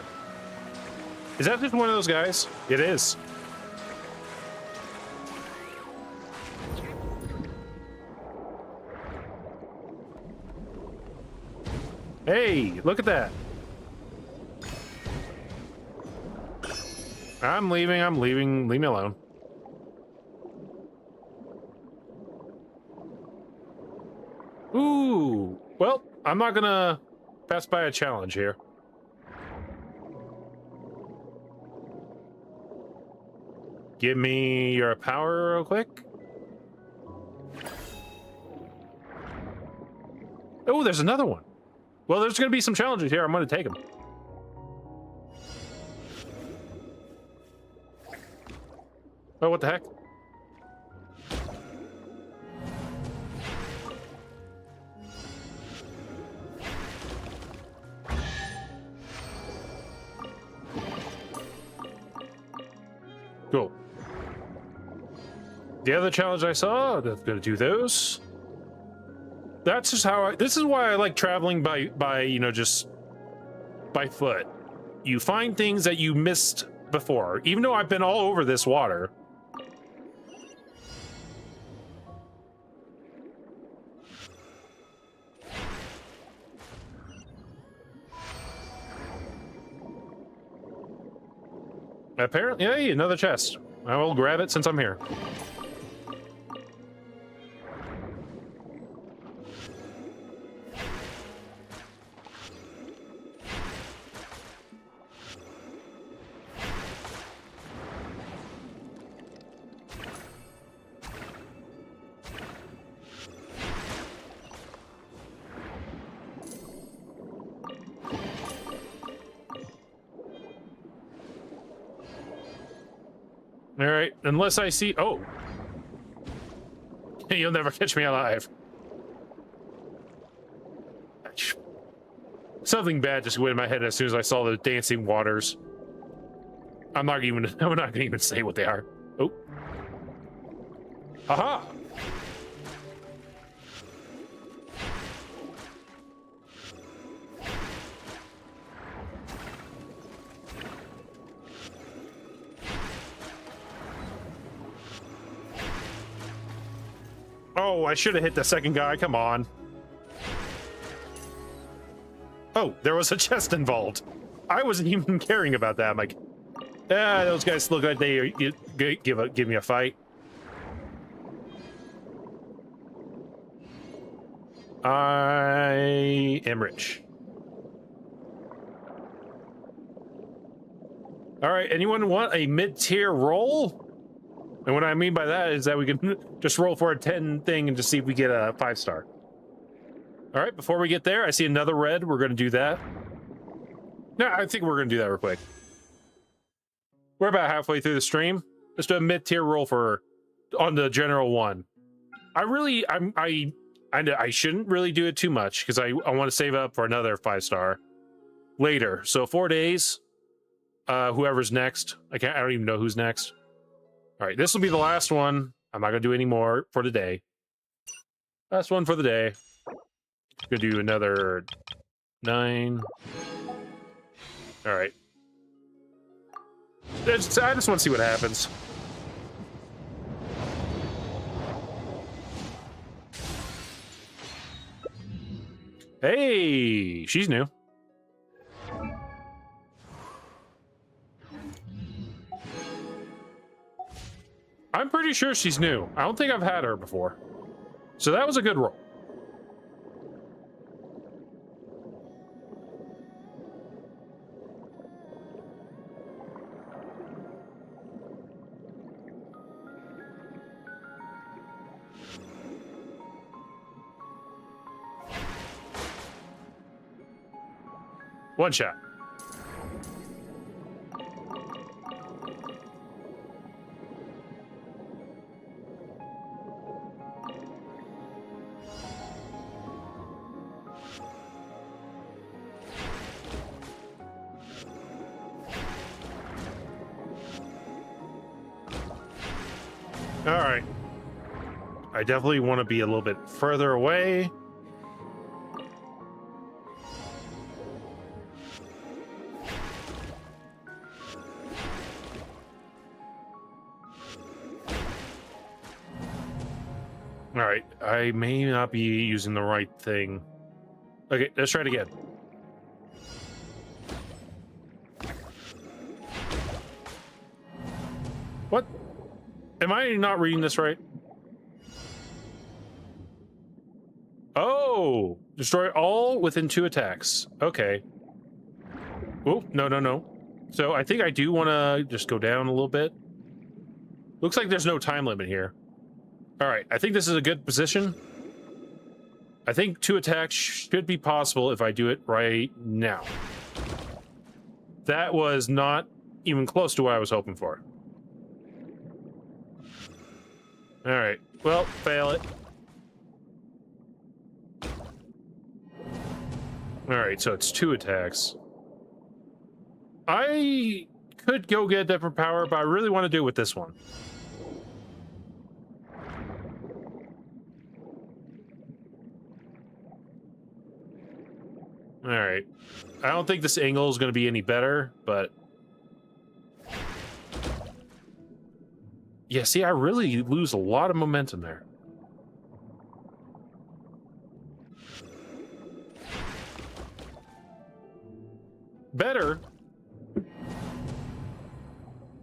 Is that just one of those guys? It is. Hey, look at that. I'm leaving. Leave me alone. Ooh. Well, I'm not gonna pass by a challenge here. Give me your power real quick. Oh, there's another one. Well, there's going to be some challenges here. I'm going to take them. Oh, what the heck? Cool. The other challenge I saw, I'm going to do those. That's just how this is why I like traveling by, you know, just by foot. You find things that you missed before, even though I've been all over this water. Apparently, hey, another chest. I will grab it since I'm here. All right, unless I see... Oh. You'll never catch me alive. Something bad just went in my head as soon as I saw the dancing waters. I'm not gonna even say what they are. Oh. Aha! Oh, I should have hit the second guy. Come on. Oh, there was a chest involved. I wasn't even caring about that. I'm like, those guys look like they give me a fight. I am rich. All right, anyone want a mid-tier roll? And what I mean by that is that we can just roll for a 10 thing and just see if we get a 5-star. All right, before we get there, I see another red. We're going to do that. No, I think we're going to do that real quick. We're about halfway through the stream. Let's do a mid-tier roll on the general one. I shouldn't really do it too much because I want to save up for another 5-star later. So 4 days. Whoever's next. I don't even know who's next. All right, this will be the last one. I'm not gonna do any more for the day. Last one for the day. Gonna do another 9. All right. I just want to see what happens. Hey, she's new. I'm pretty sure she's new. I don't think I've had her before. So that was a good roll. One shot. All right. I definitely want to be a little bit further away. All right. I may not be using the right thing. Okay, let's try it again. What? Am I not reading this right? Oh, Destroy all within 2 attacks. Okay. Oh, no, no, no. So I think I do want to just go down a little bit. Looks like there's no time limit here. All right, I think this is a good position. I think 2 attacks should be possible if I do it right now. That was not even close to what I was hoping for. All right, well, fail it. All right, so it's 2 attacks. I could go get a different power, but I really want to do it with this one. All right. I don't think this angle is going to be any better, but... Yeah, see, I really lose a lot of momentum there. Better.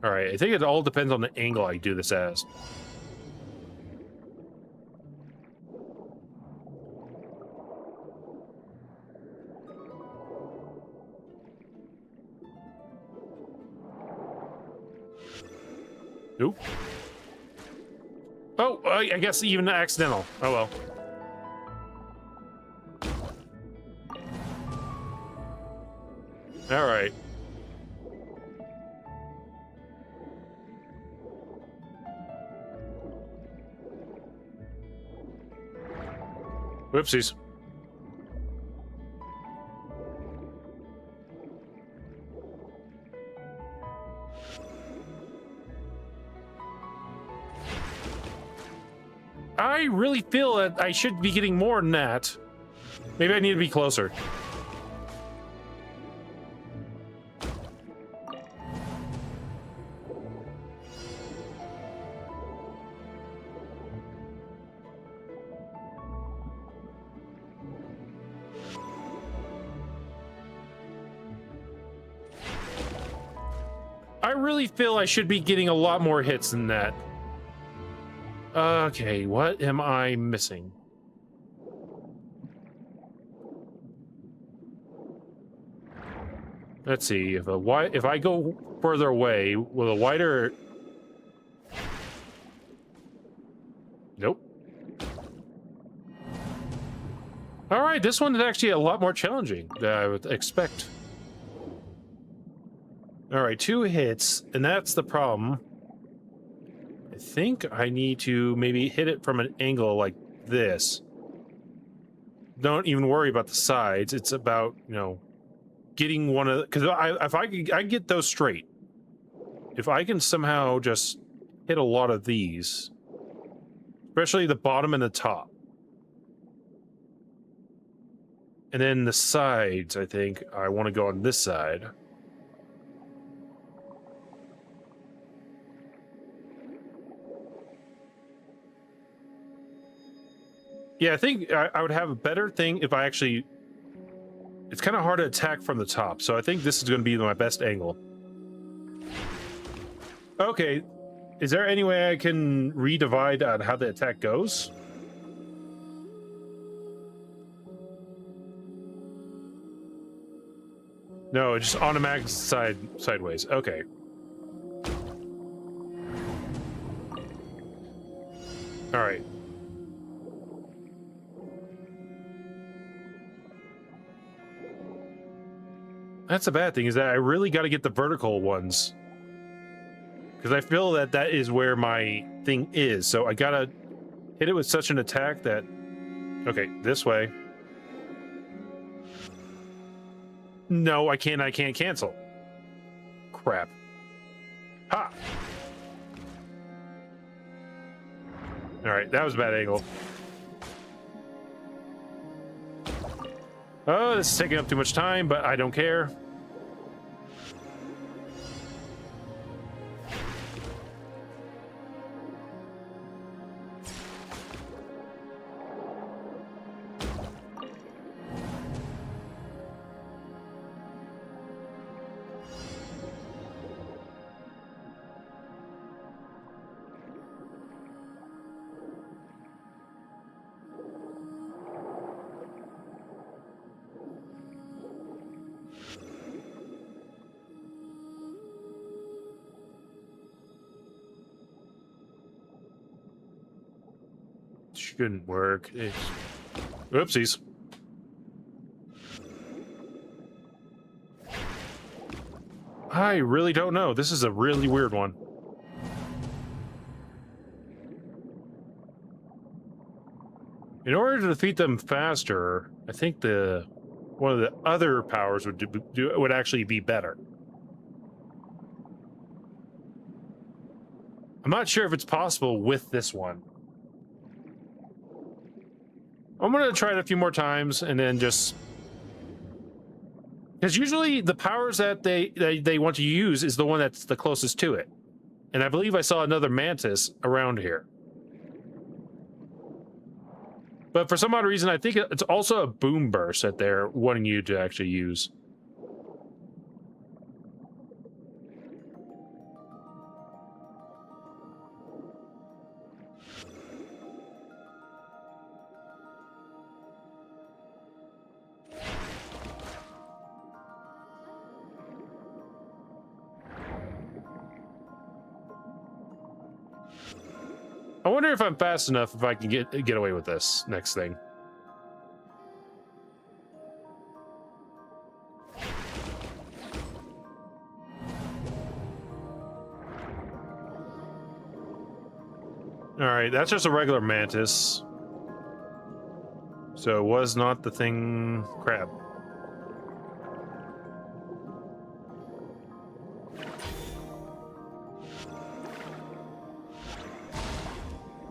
All right, I think it all depends on the angle I do this as. Nope. Oh, I guess even accidental. Oh well. All right. Whoopsies. I really feel that I should be getting more than that. Maybe I need to be closer. I really feel I should be getting a lot more hits than that. Okay, what am I missing? Let's see, if I go further away with a wider... Nope. All right, this one is actually a lot more challenging than I would expect. All right, 2 hits, and that's the problem. I think I need to maybe hit it from an angle like this. Don't even worry about the sides. It's about, you know, getting one of the... Because if I get those straight, if I can somehow just hit a lot of these, especially the bottom and the top, and then the sides, I think I want to go on this side. Yeah, I think I would have a better thing if I actually... It's kind of hard to attack from the top, so I think this is going to be my best angle. Okay, is there any way I can redivide on how the attack goes? No, it just automatic sideways. Okay. All right. That's the bad thing, is that I really got to get the vertical ones. Because I feel that that is where my thing is. So I got to hit it with such an attack that... Okay, this way. No, I can't cancel. Crap. Ha! Alright, that was a bad angle. Oh, this is taking up too much time, but I don't care. shouldn't work. Oopsies. I really don't know. This is a really weird one. In order to defeat them faster, I think one of the other powers would actually be better. I'm not sure if it's possible with this one. I'm gonna try it a few more times and then just, because usually the powers that they want to use is the one that's the closest to it. And I believe I saw another mantis around here. But for some odd reason, I think it's also a boom burst that they're wanting you to actually use. I wonder if I'm fast enough if I can get away with this next thing. All right, that's just a regular mantis. So it was not the thing crab.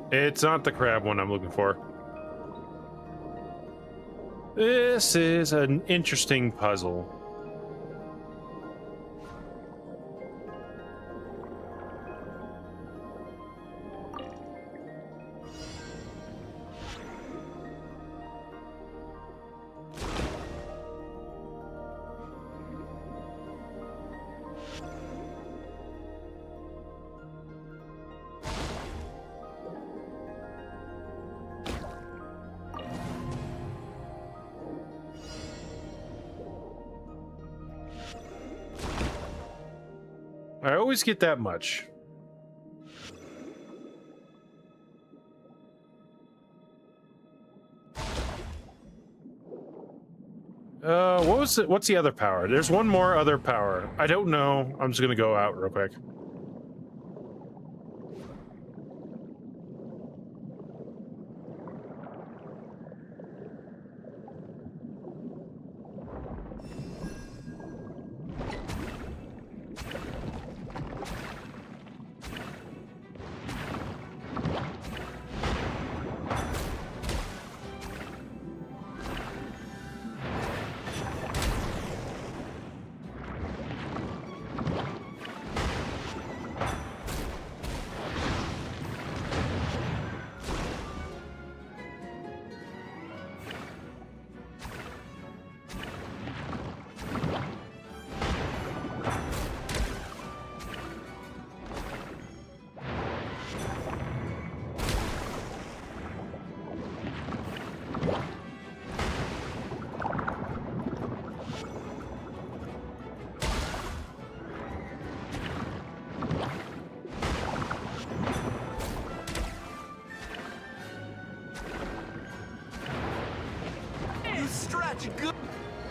It's not the crab one I'm looking for. This is an interesting puzzle. I always get that much. What's the other power? There's one more other power. I don't know. I'm just gonna go out real quick.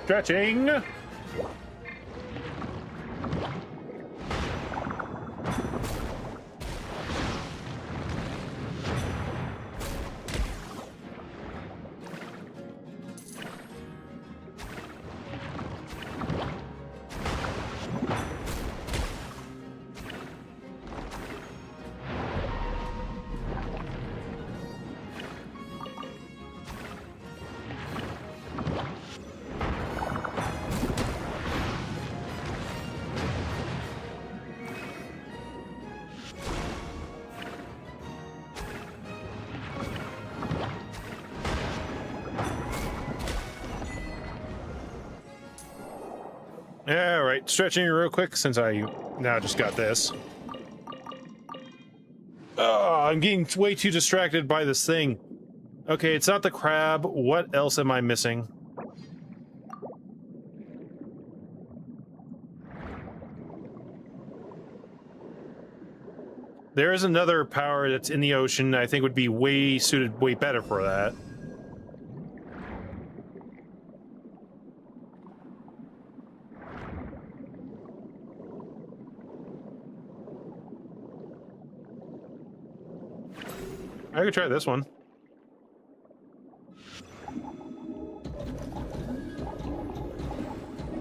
Stretching. Yeah, right. Stretching real quick since I now just got this. Oh, I'm getting way too distracted by this thing. Okay, it's not the crab. What else am I missing? There is another power that's in the ocean I think would be way suited, way better for that. I could try this one.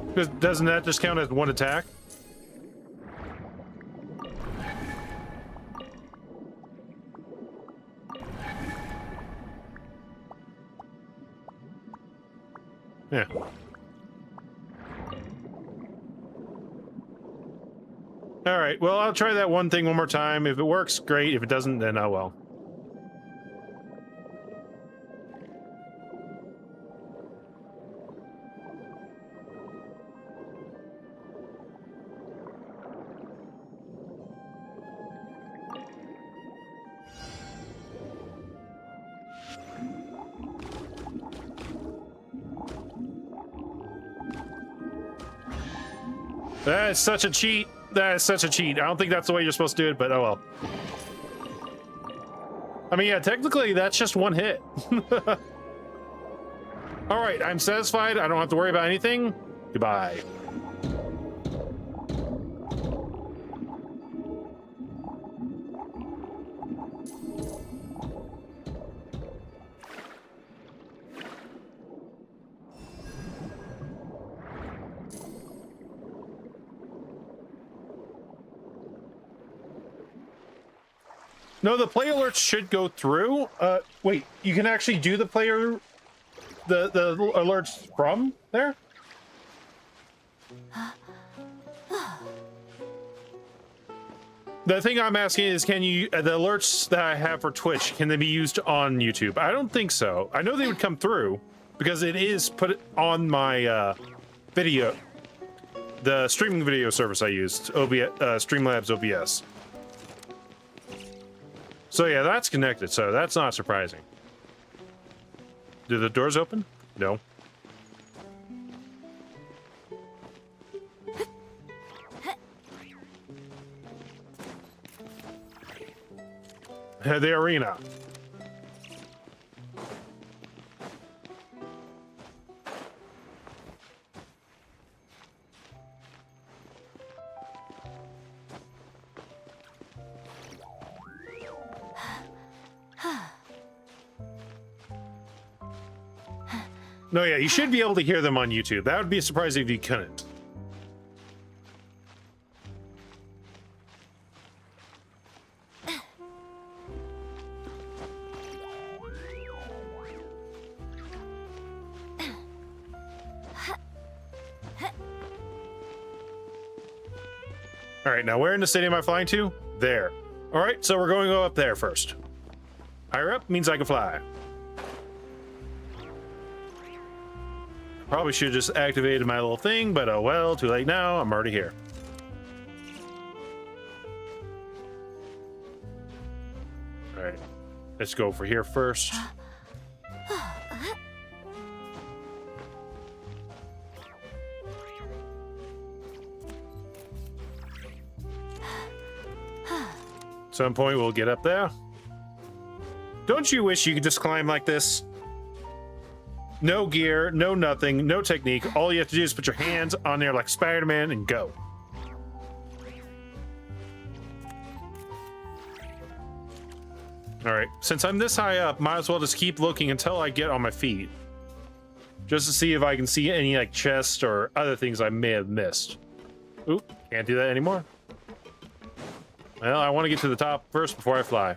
Because doesn't that just count as one attack? Yeah. All right, well, I'll try that one thing one more time. If it works, great. If it doesn't, then oh well. That is such a cheat. That is such a cheat. I don't think that's the way you're supposed to do it, but oh well. I mean, yeah, technically that's just one hit. All right, I'm satisfied. I don't have to worry about anything. Goodbye. No, the play alerts should go through. Wait, you can actually do the player, the alerts from there? The thing I'm asking is, can you, the alerts that I have for Twitch, can they be used on YouTube? I don't think so. I know they would come through because it is put on my video, the streaming video service I used, Streamlabs OBS. So yeah, that's connected, so that's not surprising. Do the doors open? No. The arena. No, yeah, you should be able to hear them on YouTube. That would be surprising if you couldn't. All right, now where in the stadium am I flying to? There. All right, so we're going to go up there first. Higher up means I can fly. Probably should have just activated my little thing, but oh well, too late now. I'm already here. All right, let's go for here first. Some point we'll get up there. Don't you wish you could just climb like this? No gear, no nothing, no technique. All you have to do is put your hands on there like Spider-Man and go. All right, since I'm this high up, might as well just keep looking until I get on my feet. Just to see if I can see any like chests or other things I may have missed. Oop, can't do that anymore. Well, I want to get to the top first before I fly.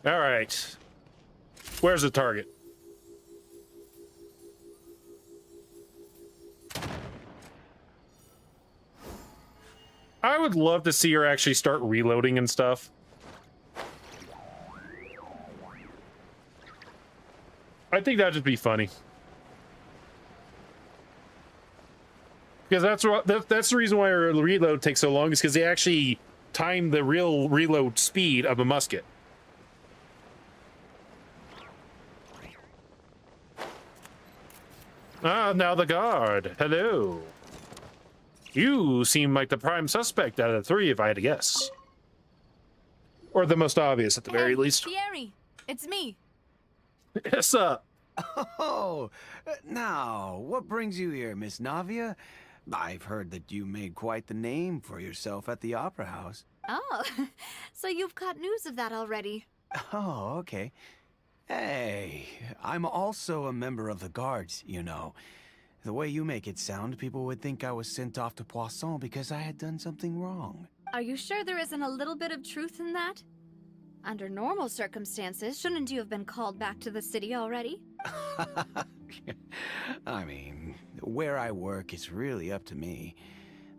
All right. Where's the target? I would love to see her actually start reloading and stuff. I think that'd just be funny. Because that's the reason why her reload takes so long, is because they actually time the real reload speed of a musket. Ah, now the guard. Hello. You seem like the prime suspect out of the three, if I had to guess. Or the most obvious, at the very least. Thierry, it's me. Yes, Oh, now, what brings you here, Miss Navia? I've heard that you made quite the name for yourself at the Opera House. Oh, so you've caught news of that already. Oh, okay. Hey, I'm also a member of the Guards, you know. The way you make it sound, people would think I was sent off to Poisson because I had done something wrong. Are you sure there isn't a little bit of truth in that? Under normal circumstances, shouldn't you have been called back to the city already? I mean, where I work is really up to me.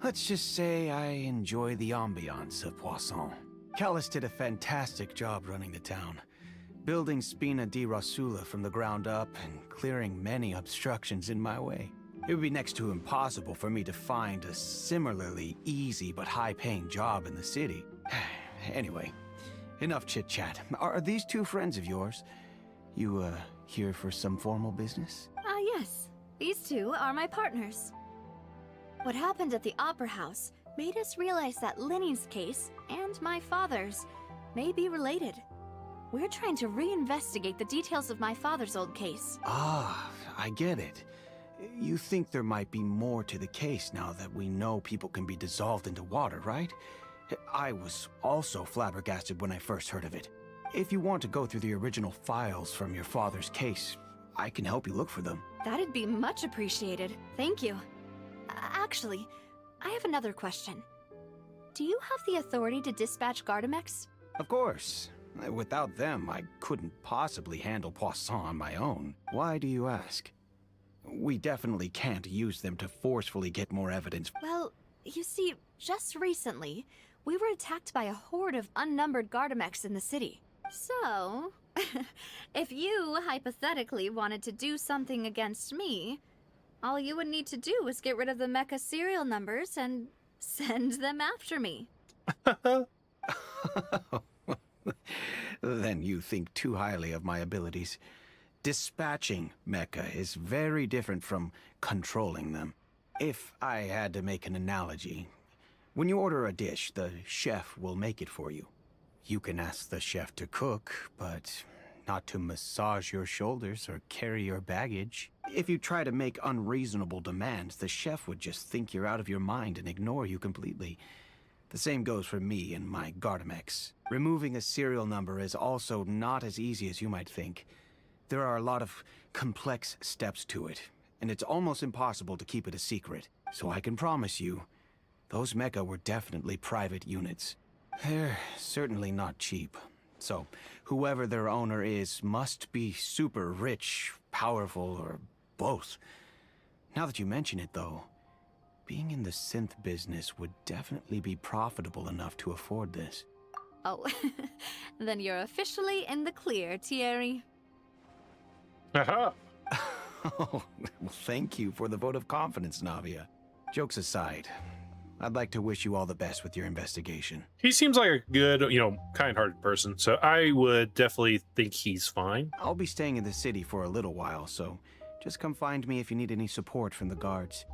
Let's just say I enjoy the ambiance of Poisson. Callus did a fantastic job running the town, building Spina di Rosula from the ground up and clearing many obstructions in my way. It would be next to impossible for me to find a similarly easy but high-paying job in the city. Anyway, enough chit-chat. Are these two friends of yours? You, here for some formal business? Yes. These two are my partners. What happened at the Opera House made us realize that Linny's case and my father's may be related. We're trying to reinvestigate the details of my father's old case. Ah, I get it. You think there might be more to the case now that we know people can be dissolved into water, right? I was also flabbergasted when I first heard of it. If you want to go through the original files from your father's case, I can help you look for them. That'd be much appreciated. Thank you. Actually, I have another question. Do you have the authority to dispatch Gardamex? Of course. Without them, I couldn't possibly handle Poisson on my own. Why do you ask? We definitely can't use them to forcefully get more evidence. Well, you see, just recently, we were attacked by a horde of unnumbered Gardamex in the city. So, if you hypothetically wanted to do something against me, all you would need to do is get rid of the mecha serial numbers and send them after me. Then you think too highly of my abilities. Dispatching mecha is very different from controlling them. If I had to make an analogy, when you order a dish, the chef will make it for you. You can ask the chef to cook, but not to massage your shoulders or carry your baggage. If you try to make unreasonable demands, the chef would just think you're out of your mind and ignore you completely. The same goes for me and my Gardamex. Removing a serial number is also not as easy as you might think. There are a lot of complex steps to it, and it's almost impossible to keep it a secret. So I can promise you, those mecha were definitely private units. They're certainly not cheap. So, whoever their owner is must be super rich, powerful, or both. Now that you mention it, though, being in the synth business would definitely be profitable enough to afford this. Oh, then you're officially in the clear, Thierry. Aha! Oh, well, thank you for the vote of confidence, Navia. Jokes aside, I'd like to wish you all the best with your investigation. He seems like a good, kind-hearted person, so I would definitely think he's fine. I'll be staying in the city for a little while, so just come find me if you need any support from the guards.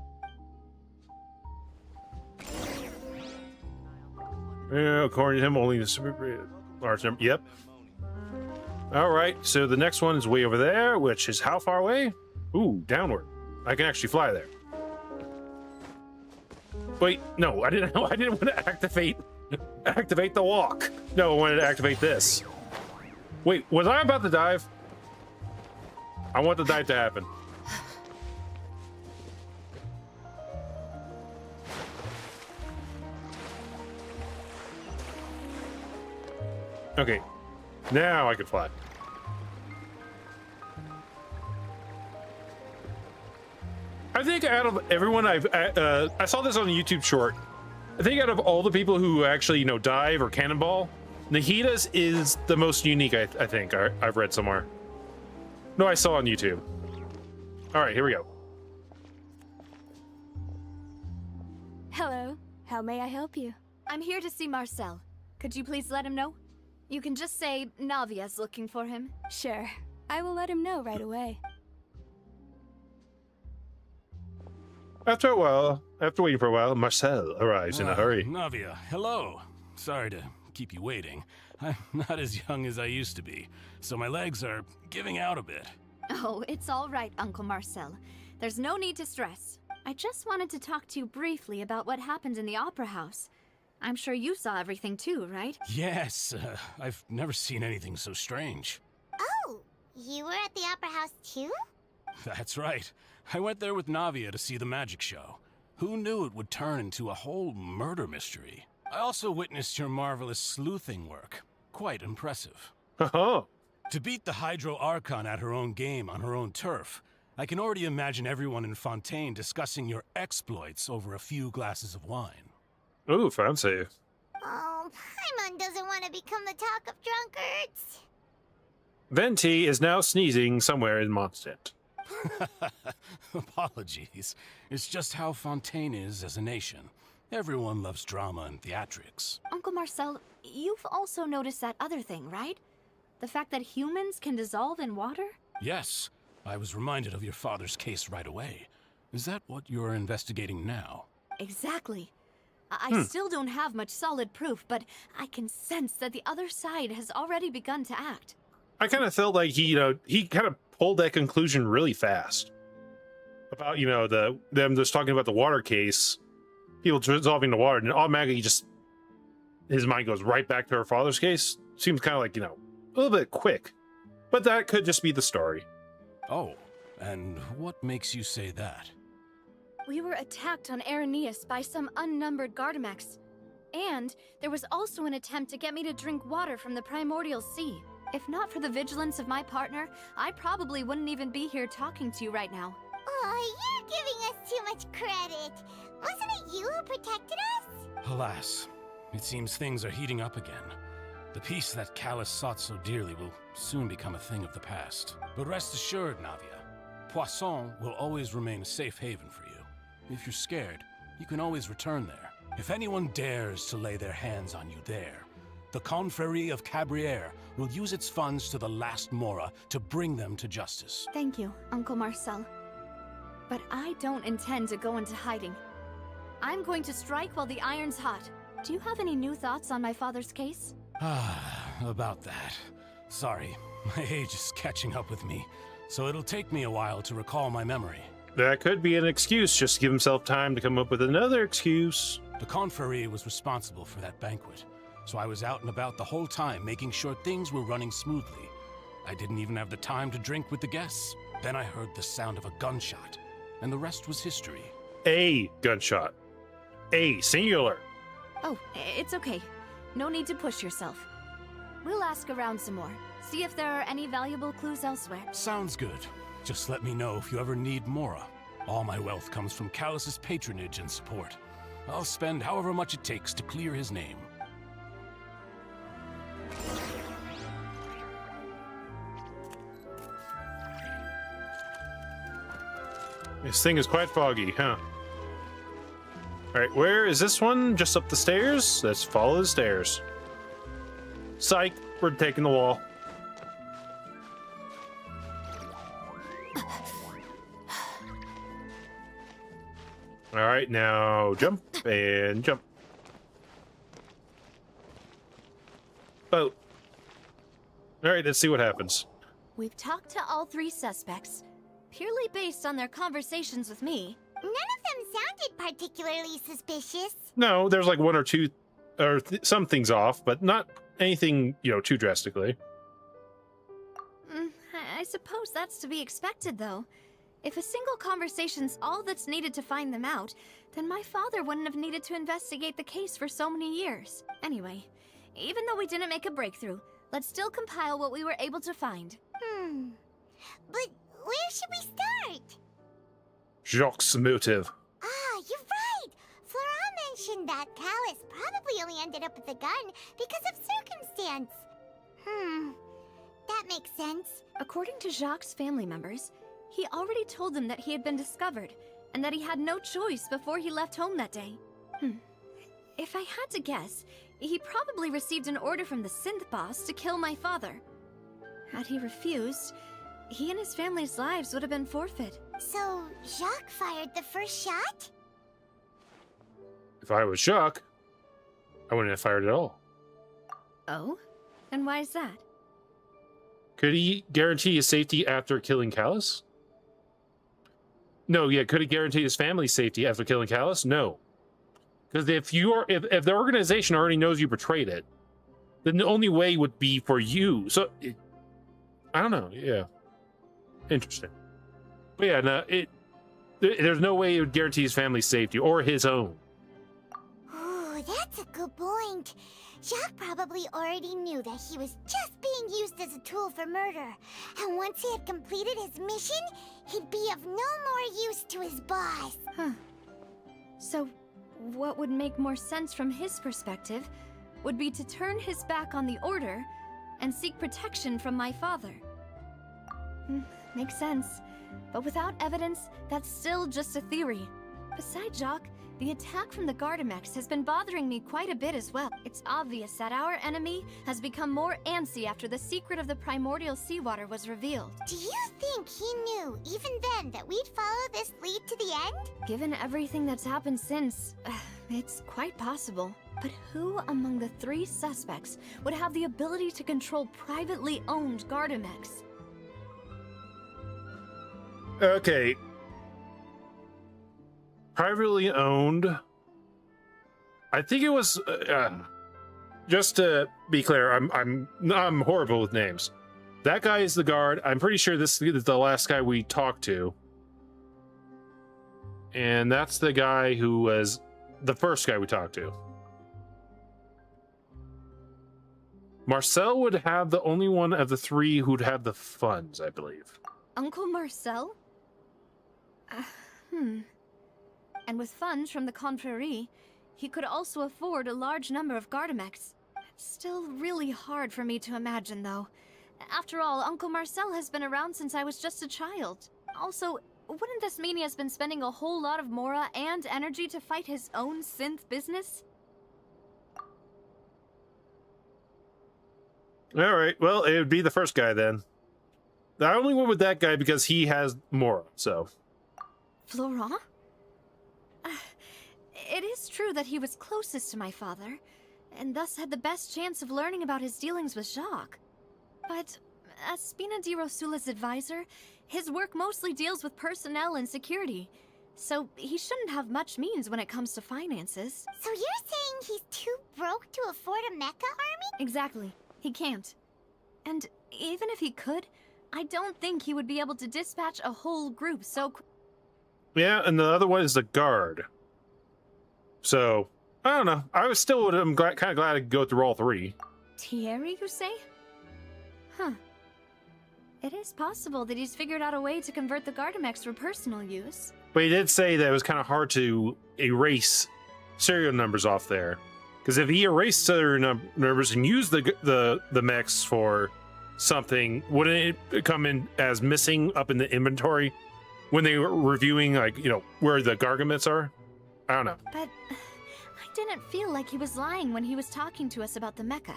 Yeah, according to him, only a super large number. Yep. All right, so the next one is way over there, which is how far away? Ooh, downward. I can actually fly there. Wait, no, I didn't want to activate the walk. No, I wanted to activate this. Wait, was I about to dive? I want the dive to happen. Okay, now I can fly. I think out of everyone I saw this on a YouTube short. I think out of all the people who actually, dive or cannonball, Nahida's is the most unique, I think. I've read somewhere. No, I saw on YouTube. All right, here we go. Hello. How may I help you? I'm here to see Marcel. Could you please let him know? You can just say Navia's looking for him. Sure. I will let him know right away. After waiting for a while, Marcel arrives in a hurry. Navia, hello. Sorry to keep you waiting. I'm not as young as I used to be, so my legs are giving out a bit. Oh, it's all right, Uncle Marcel. There's no need to stress. I just wanted to talk to you briefly about what happened in the Opera House. I'm sure you saw everything too, right? Yes, I've never seen anything so strange. Oh, you were at the Opera House too? That's right. I went there with Navia to see the magic show. Who knew it would turn into a whole murder mystery? I also witnessed your marvelous sleuthing work. Quite impressive. Oh. To beat the Hydro Archon at her own game on her own turf, I can already imagine everyone in Fontaine discussing your exploits over a few glasses of wine. Ooh, fancy. Oh, Paimon doesn't want to become the talk of drunkards. Venti is now sneezing somewhere in Mondstadt. Apologies. It's just how Fontaine is as a nation. Everyone loves drama and theatrics. Uncle Marcel, you've also noticed that other thing, right? The fact that humans can dissolve in water? Yes. I was reminded of your father's case right away. Is that what you're investigating now? Exactly. I still don't have much solid proof, but I can sense that the other side has already begun to act. I kind of felt like he kind of pulled that conclusion really fast. About, them just talking about the water case, people dissolving the water, and automatically his mind goes right back to her father's case. Seems kind of like, a little bit quick. But that could just be the story. Oh, and what makes you say that? We were attacked on Araneus by some unnumbered Gardamex. And there was also an attempt to get me to drink water from the primordial sea. If not for the vigilance of my partner, I probably wouldn't even be here talking to you right now. Oh, you're giving us too much credit. Wasn't it you who protected us? Alas, it seems things are heating up again. The peace that Callus sought so dearly will soon become a thing of the past. But rest assured, Navia, Poisson will always remain a safe haven for you. If you're scared, you can always return there. If anyone dares to lay their hands on you there, the Confrérie of Cabrières will use its funds to the last Mora to bring them to justice. Thank you, Uncle Marcel. But I don't intend to go into hiding. I'm going to strike while the iron's hot. Do you have any new thoughts on my father's case? About that. Sorry, my age is catching up with me, so it'll take me a while to recall my memory. That could be an excuse, just to give himself time to come up with another excuse. The Confrérie was responsible for that banquet, so I was out and about the whole time making sure things were running smoothly. I didn't even have the time to drink with the guests. Then I heard the sound of a gunshot, and the rest was history. A gunshot. A singular. Oh, it's okay. No need to push yourself. We'll ask around some more. See if there are any valuable clues elsewhere. Sounds good. Just let me know if you ever need Mora. All my wealth comes from Callus's patronage and support. I'll spend however much it takes to clear his name. This thing is quite foggy, huh? Alright, where is this one? Just up the stairs? Let's follow the stairs. Psych, we're taking the wall. Alright, now jump and jump. Boat. Alright, let's see what happens. We've talked to all three suspects, purely based on their conversations with me. None of them sounded particularly suspicious. No, there's like one or two, or some things off, but not anything, too drastically. I suppose that's to be expected, though. If a single conversation's all that's needed to find them out, then my father wouldn't have needed to investigate the case for so many years. Anyway, even though we didn't make a breakthrough, let's still compile what we were able to find. But where should we start? Jacques' motive. Ah, you're right! Flora mentioned that Callus probably only ended up with the gun because of circumstance. That makes sense. According to Jacques' family members, he already told them that he had been discovered, and that he had no choice before he left home that day. If I had to guess, he probably received an order from the synth boss to kill my father. Had he refused, he and his family's lives would have been forfeit. So, Jacques fired the first shot? If I was Jacques, I wouldn't have fired at all. Oh? And why is that? Could he guarantee his safety after killing Callus? No, yeah. Could he guarantee his family's safety after killing Callus? No. Because if the organization already knows you betrayed it, then the only way would be for you. So, I don't know. Yeah. Interesting. But yeah, no, there's no way it would guarantee his family's safety or his own. Ooh, that's a good point. Jacques probably already knew that he was just being used as a tool for murder. And once he had completed his mission, he'd be of no more use to his boss. Huh. So, what would make more sense from his perspective would be to turn his back on the Order and seek protection from my father. Makes sense. But without evidence, that's still just a theory. Besides Jacques, the attack from the Gardamex has been bothering me quite a bit as well. It's obvious that our enemy has become more antsy after the secret of the primordial seawater was revealed. Do you think he knew, even then, that we'd follow this lead to the end? Given everything that's happened since, it's quite possible. But who among the 3 suspects would have the ability to control privately owned Gardamex? Okay. Privately owned. I think it was. Just to be clear, I'm horrible with names. That guy is the guard. I'm pretty sure this is the last guy we talked to, and that's the guy who was the first guy we talked to. Marcel would have the only one of the 3 who'd have the funds, I believe. Uncle Marcel? And with funds from the Confrérie, he could also afford a large number of Gardamex. Still really hard for me to imagine, though. After all, Uncle Marcel has been around since I was just a child. Also, wouldn't this mean he has been spending a whole lot of Mora and energy to fight his own synth business? All right, well, it would be the first guy then. I only went with that guy because he has Mora, so. Florent? It is true that he was closest to my father, and thus had the best chance of learning about his dealings with Jacques. But as Spina di Rosula's advisor, his work mostly deals with personnel and security, so he shouldn't have much means when it comes to finances. So you're saying he's too broke to afford a mecha army? Exactly. He can't. And even if he could, I don't think he would be able to dispatch a whole group so quickly. Yeah, and the other one is the guard. So, I don't know. I'm kind of glad I could go through all 3. Thierry, you say? Huh. It is possible that he's figured out a way to convert the Gardamex for personal use. But he did say that it was kind of hard to erase serial numbers off there. Because if he erased serial numbers and used the mechs for something, wouldn't it come in as missing up in the inventory when they were reviewing, like, where the Gargamets are? I don't know. But I didn't feel like he was lying when he was talking to us about the mecha.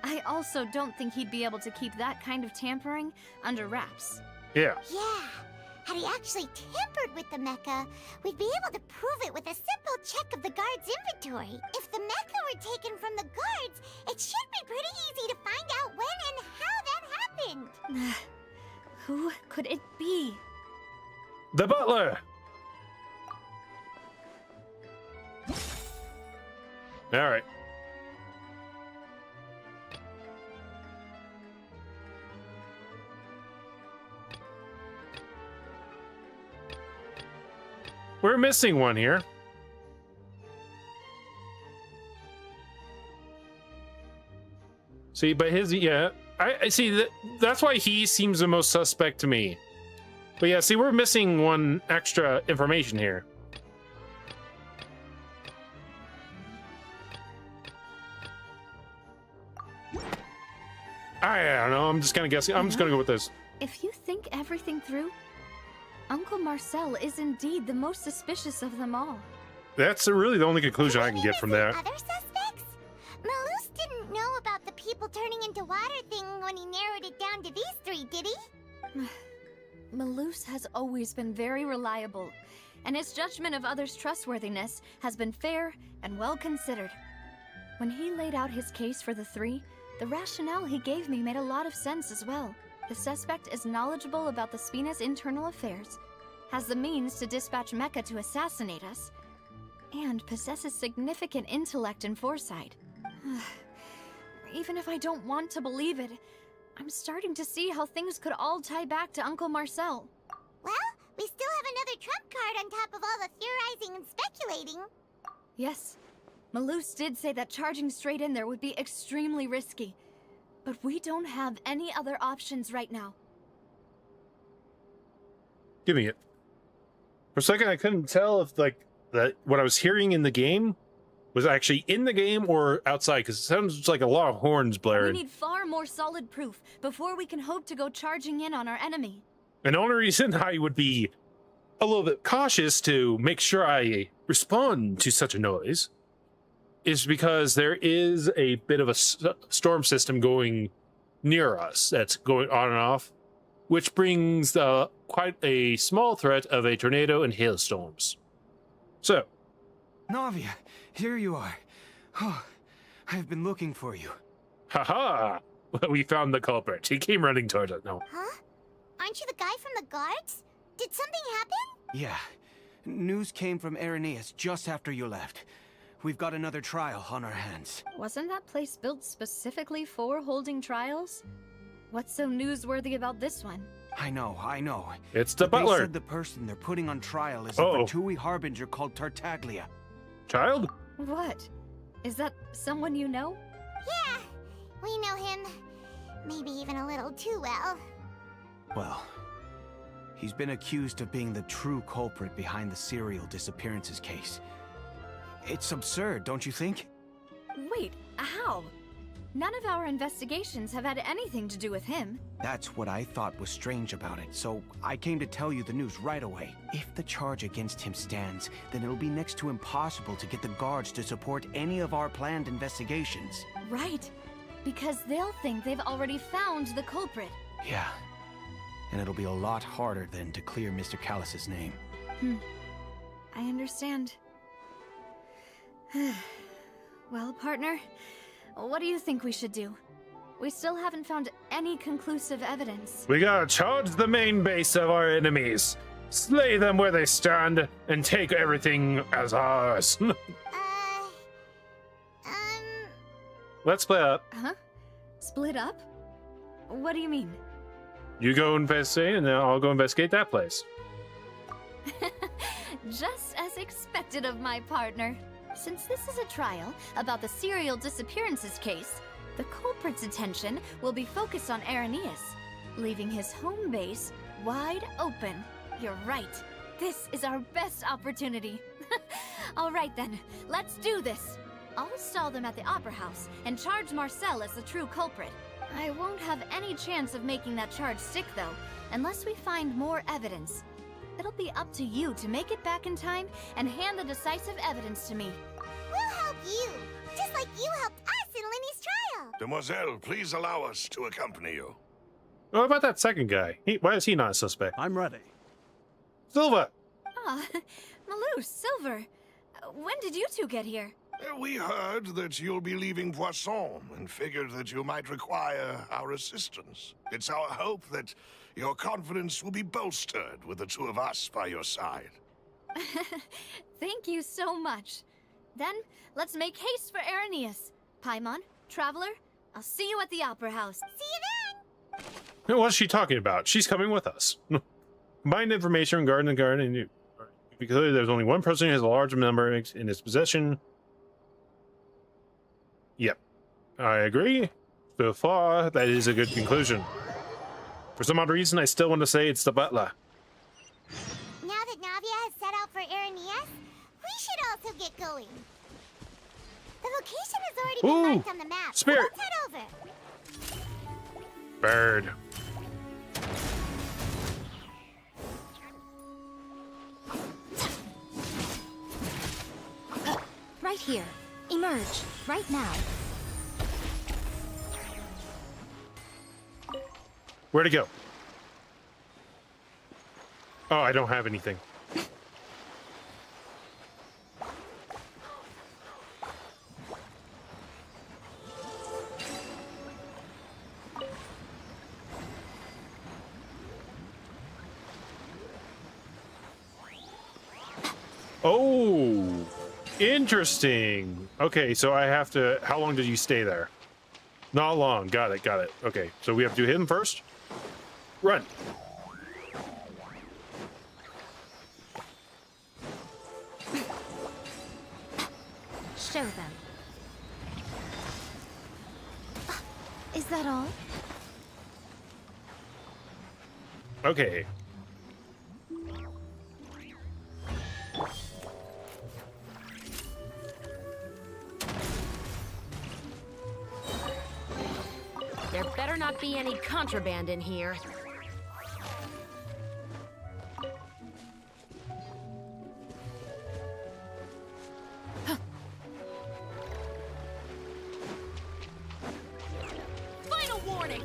I also don't think he'd be able to keep that kind of tampering under wraps. Yeah. Yeah. Had he actually tampered with the mecha, we'd be able to prove it with a simple check of the guard's inventory. If the mecha were taken from the guards, it should be pretty easy to find out when and how that happened. Who could it be? The butler! Alright. We're missing one here. See, but I see that's why he seems the most suspect to me. But yeah, see, we're missing one extra information here. I don't know. I'm just kind of guessing. I'm just going to go with this. If you think everything through, Uncle Marcel is indeed the most suspicious of them all. That's really the only conclusion I can get from that. Other suspects? Malus didn't know about the people turning into water thing when he narrowed it down to these 3, did he? Malus has always been very reliable, and his judgment of others' trustworthiness has been fair and well considered. When he laid out his case for the three, the rationale he gave me made a lot of sense as well. The suspect is knowledgeable about the Spina's internal affairs, has the means to dispatch Mecha to assassinate us, and possesses significant intellect and foresight. Even if I don't want to believe it, I'm starting to see how things could all tie back to Uncle Marcel. Well, we still have another trump card on top of all the theorizing and speculating. Yes, Malus did say that charging straight in there would be extremely risky, but we don't have any other options right now. Give me it. For a second, I couldn't tell if like that what I was hearing in the game was actually in the game or outside, because it sounds like a lot of horns We blaring. need far more solid proof before we can hope to go charging in on our enemy. And the only reason I would be a little bit cautious to make sure I respond to such a noise is because there is a bit of a storm system going near us that's going on and off, which brings quite a small threat of a tornado and hailstorms. So, Navia, here you are. Oh, I've been looking for you. haha! We found the culprit. He came running towards us. No. Huh? Aren't you the guy from the guards? Did something happen? Yeah. News came from Irenaeus just after you left. We've got another trial on our hands. Wasn't that place built specifically for holding trials? What's so newsworthy about this one? I know. It's the But butler. They said the person they're putting on trial is Uh-oh. a Fatui Harbinger called Tartaglia. Child? What? Is that someone you know? Yeah, we know him. Maybe even a little too well. Well, he's been accused of being the true culprit behind the serial disappearances case. It's absurd, don't you think? Wait, how? None of our investigations have had anything to do with him. That's what I thought was strange about it, so I came to tell you the news right away. If the charge against him stands, then it'll be next to impossible to get the guards to support any of our planned investigations. Right, because they'll think they've already found the culprit. Yeah, and it'll be a lot harder then to clear Mr. Callus's name. I understand. Well, partner, what do you think we should do? We still haven't found any conclusive evidence. We gotta charge the main base of our enemies, slay them where they stand, and take everything as ours. Let's split up. Huh? Split up? What do you mean? You go investigate, and then I'll go investigate that place. Just as expected of my partner. Since this is a trial about the serial disappearances case, the culprit's attention will be focused on Irenaeus, leaving his home base wide open. You're right. This is our best opportunity. All right then, let's do this. I'll stall them at the Opera House and charge Marcel as the true culprit. I won't have any chance of making that charge stick though, unless we find more evidence. It'll be up to you to make it back in time and hand the decisive evidence to me. We'll help you, just like you helped us in Lenny's trial. Demoiselle, please allow us to accompany you. What about that second guy? Why is he not a suspect? I'm ready. Silva! Ah, Malus, Silver. When did you two get here? We heard that you'll be leaving Poisson and figured that you might require our assistance. It's our hope that your confidence will be bolstered with the two of us by your side. Thank you so much. Then, let's make haste for Irenaeus. Paimon, Traveler, I'll see you at the Opera House. See you then. What's she talking about? She's coming with us. Combined information regarding the garden and you. Because there's only one person who has a large number in his possession. Yep. I agree. So far, that is a good conclusion. For some odd reason, I still want to say it's the butler. Now that Navia has set out for Irenaeus, we should also get going. The location has already been marked on the map. Spirit. Let's head over. Bird. Right here. Emerge. Right now. Where to go? Oh, I don't have anything. Oh, interesting. Okay, so I have to. How long did you stay there? Not long. Got it. Got it. Okay, so we have to do him first. Run. Show them. Is that all? Okay. There better not be any contraband in here. Final warning!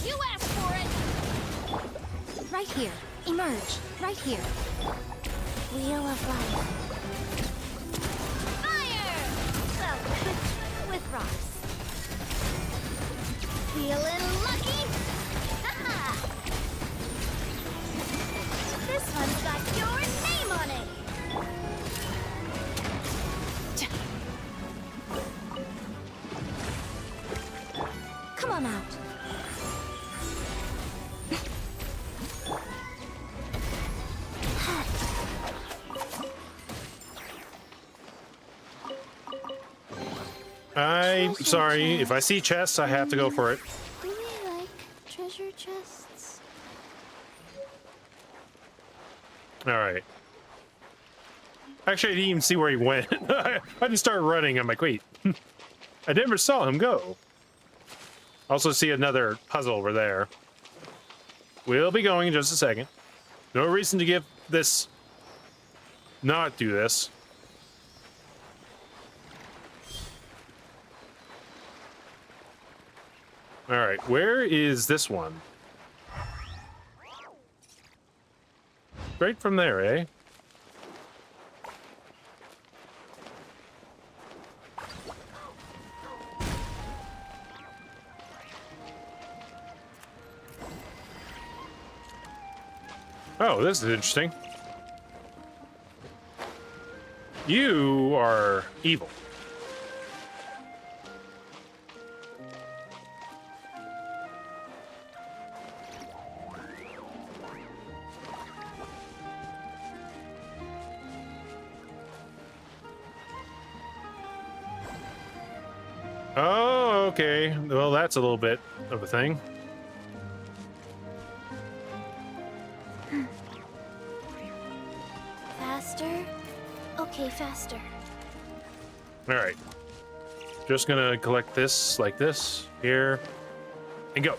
You asked for it! Right here. Emerge. Right here. Wheel of life. Fire! Well, with rocks. Feeling lucky? Haha! This one's got your name on it! Come on out. I'm sorry. If I see chests, I have to go for it. Do we like treasure chests? All right. Actually, I didn't even see where he went. I just started running. I'm like, wait. I never saw him go. Also see another puzzle over there. We'll be going in just a second. No reason to give this... not do this. All right, where is this one? Right from there, eh? Oh, this is interesting. You are evil. Oh, okay. Well, that's a little bit of a thing. Faster? Okay, faster. All right. Just gonna collect this like this here and go.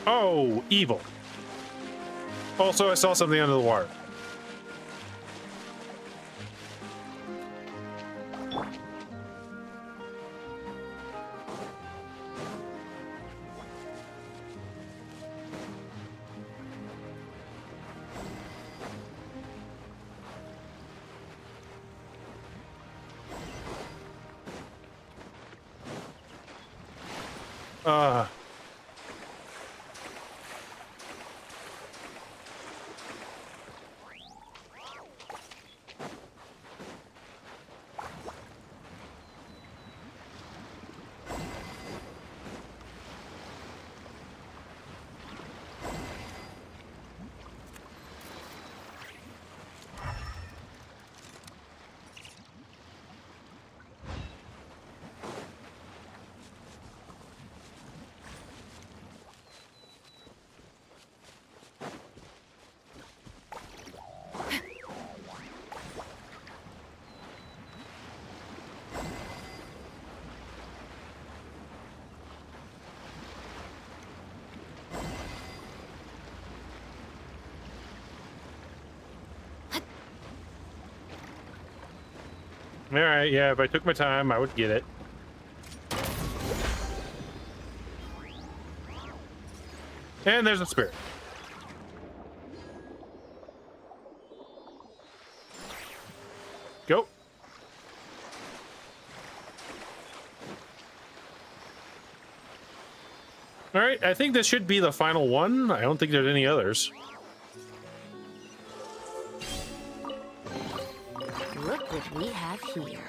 Oh, evil. Also, I saw something under the water. All right, yeah, if I took my time, I would get it. And there's a spirit. Go. All right, I think this should be the final one. I don't think there's any others. Look what we have here.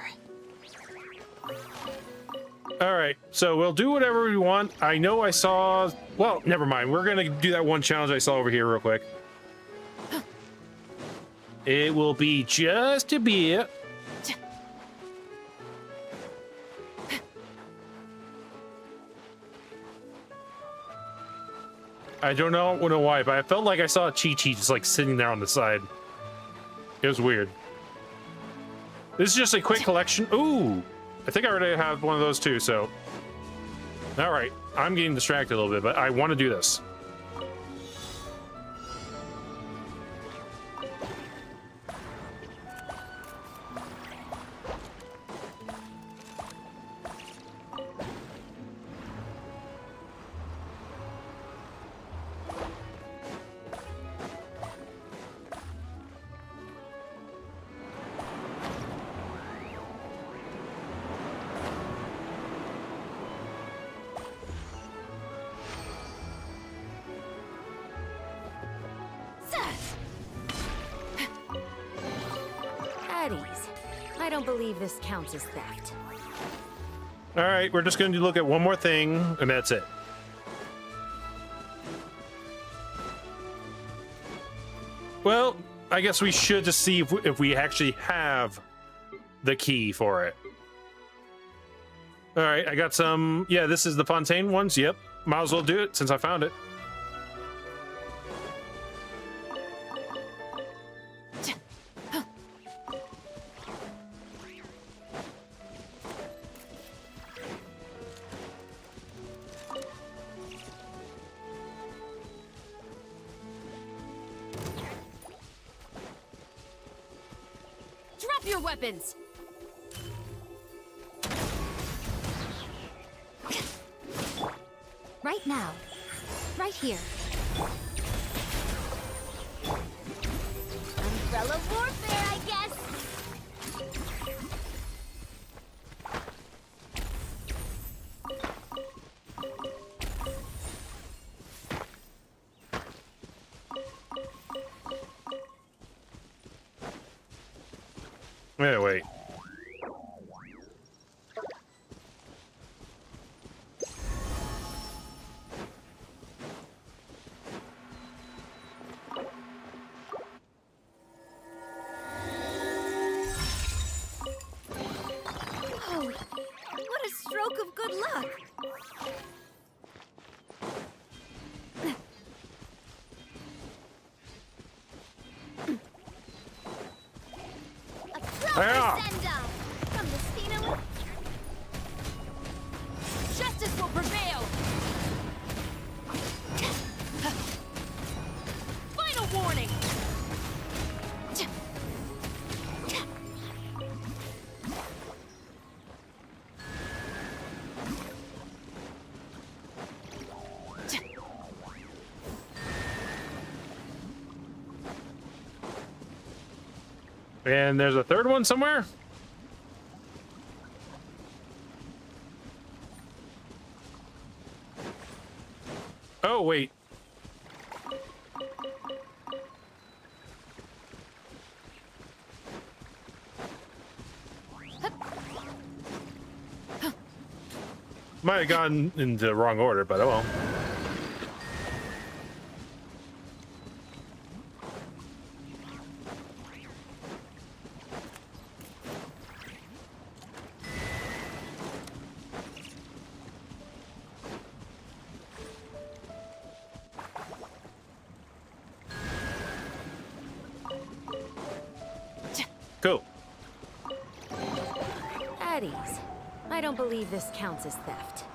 All right, so we'll do whatever we want. I know I saw... Well, never mind. We're going to do that one challenge I saw over here real quick. It will be just a bit. I don't know why, but I felt like I saw a Chi-Chi just like sitting there on the side. It was weird. This is just a quick collection. Ooh, I think I already have one of those too, so. All right, I'm getting distracted a little bit, but I want to do this. I don't believe this counts as theft. All right, we're just going to look at one more thing, and that's it. Well, I guess we should just see if we actually have the key for it. All right, I got some... Yeah, this is the Fontaine ones. Yep, might as well do it since I found it. Drop your weapons! Right now. Right here. Umbrella warfare, I guess. Wait. Oh, what a stroke of good luck. Yeah. From the Spina. Justice will prevail! Final warning! And there's a third one somewhere? Oh, wait. Might have gone in the wrong order, but oh well. Cool. At ease. I don't believe this counts as theft.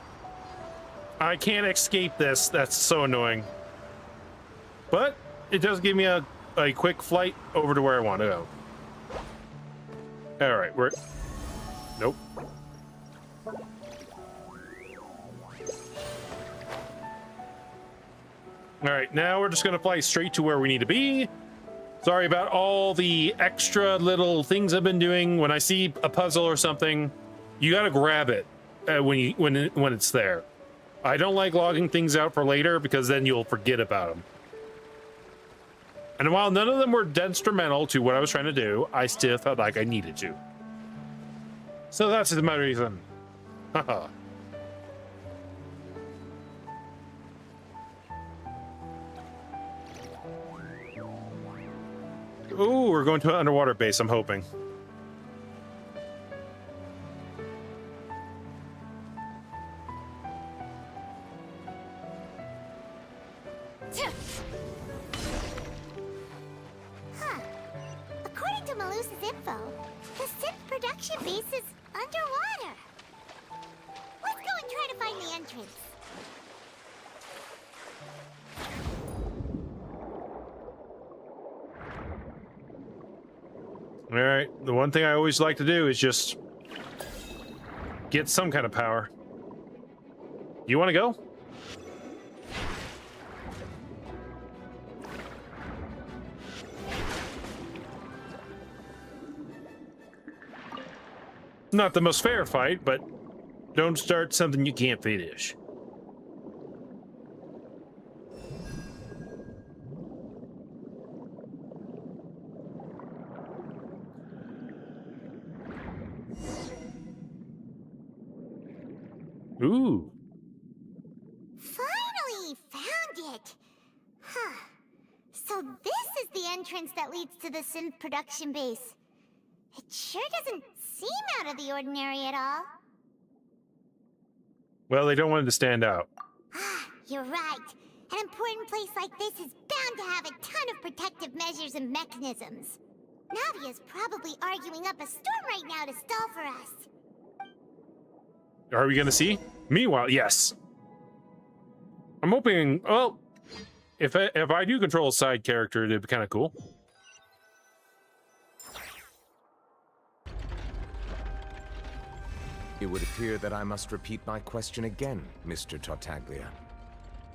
I can't escape this. That's so annoying. But it does give me a quick flight over to where I want to go. All right, Nope. Alright, now we're just gonna fly straight to where we need to be. Sorry about all the extra little things I've been doing. When I see a puzzle or something, you gotta grab it when it's there. I don't like logging things out for later because then you'll forget about them. And while none of them were detrimental to what I was trying to do, I still felt like I needed to. So that's my reason. Haha. Ooh, we're going to an underwater base, I'm hoping. Huh. According to Malus's info, the Synth production base is underwater. Let's go and try to find the entrance. All right, the one thing I always like to do is just get some kind of power. You want to go? Not the most fair fight, but don't start something you can't finish. Ooh. Finally found it. Huh. So this is the entrance that leads to the Synth production base. It sure doesn't seem out of the ordinary at all. Well, they don't want it to stand out. You're right. An important place like this is bound to have a ton of protective measures and mechanisms. Navia's probably arguing up a storm right now to stall for us. Are we gonna see? Meanwhile, yes. I'm hoping. Well, if I do control a side character, it'd be kind of cool. It would appear that I must repeat my question again, Mr. Tartaglia.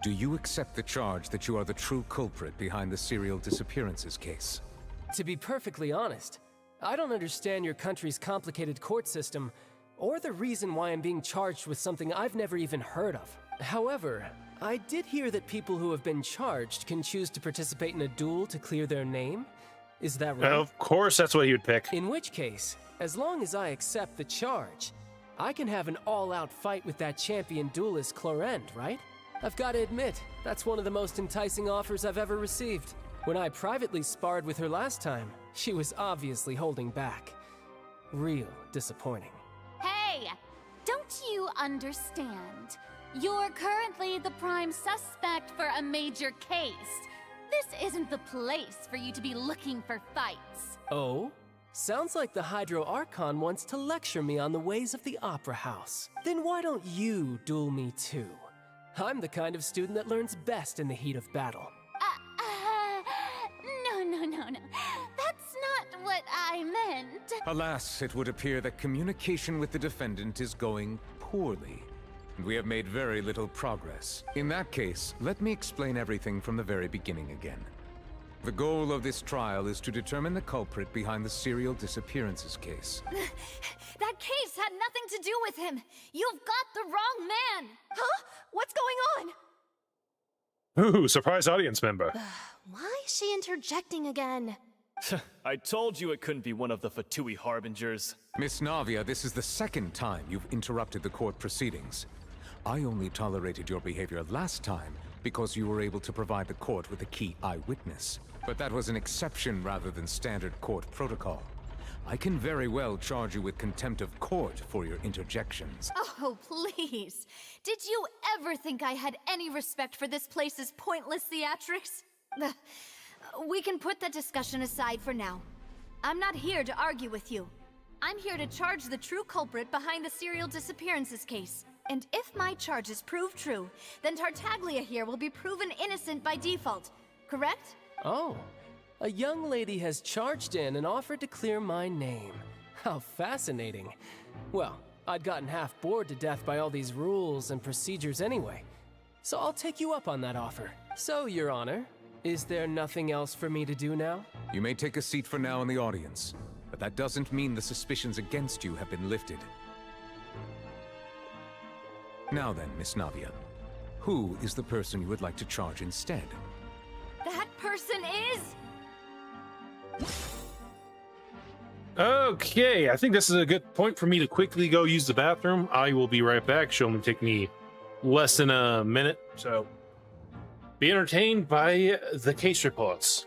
Do you accept the charge that you are the true culprit behind the serial disappearances case? To be perfectly honest, I don't understand your country's complicated court system, or the reason why I'm being charged with something I've never even heard of. However, I did hear that people who have been charged can choose to participate in a duel to clear their name. Is that right? Of course, that's what he would pick. In which case, as long as I accept the charge, I can have an all-out fight with that champion duelist Clorend, right? I've got to admit, that's one of the most enticing offers I've ever received. When I privately sparred with her last time, she was obviously holding back. Real disappointing. Hey! Don't you understand? You're currently the prime suspect for a major case. This isn't the place for you to be looking for fights. Oh? Sounds like the Hydro Archon wants to lecture me on the ways of the Opera House. Then why don't you duel me too? I'm the kind of student that learns best in the heat of battle. No. That's not what I meant. Alas, it would appear that communication with the defendant is going poorly, and we have made very little progress. In that case, let me explain everything from the very beginning again. The goal of this trial is to determine the culprit behind the serial disappearances case. That case had nothing to do with him. You've got the wrong man. Huh? What's going on? Ooh, surprise audience member. Why is she interjecting again? I told you it couldn't be one of the Fatui Harbingers. Miss Navia, this is the second time you've interrupted the court proceedings. I only tolerated your behavior last time because you were able to provide the court with a key eyewitness. But that was an exception rather than standard court protocol. I can very well charge you with contempt of court for your interjections. Oh, please. Did you ever think I had any respect for this place's pointless theatrics? We can put that discussion aside for now. I'm not here to argue with you. I'm here to charge the true culprit behind the serial disappearances case. And if my charges prove true, then Tartaglia here will be proven innocent by default, correct? Oh, a young lady has charged in and offered to clear my name. How fascinating. Well, I'd gotten half bored to death by all these rules and procedures anyway. So I'll take you up on that offer. So, Your Honor, is there nothing else for me to do now? You may take a seat for now in the audience, but that doesn't mean the suspicions against you have been lifted. Now then, Miss Navia, who is the person you would like to charge instead? That person is... Okay, I think this is a good point for me to quickly go use the bathroom. I will be right back. Should only take me less than a minute, so be entertained by the case reports.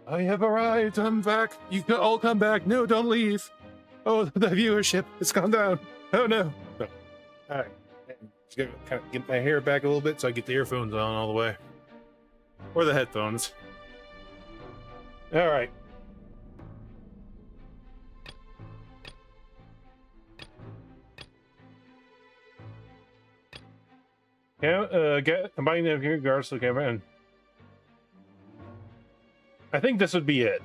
I have arrived. I'm back. You can all come back. No, don't leave. Oh, the viewership has gone down. Oh no. No. All right. Just gotta kind of get my hair back a little bit so I get the earphones on all the way, or the headphones. All right. Get combining the regards to the camera, and I think this would be it.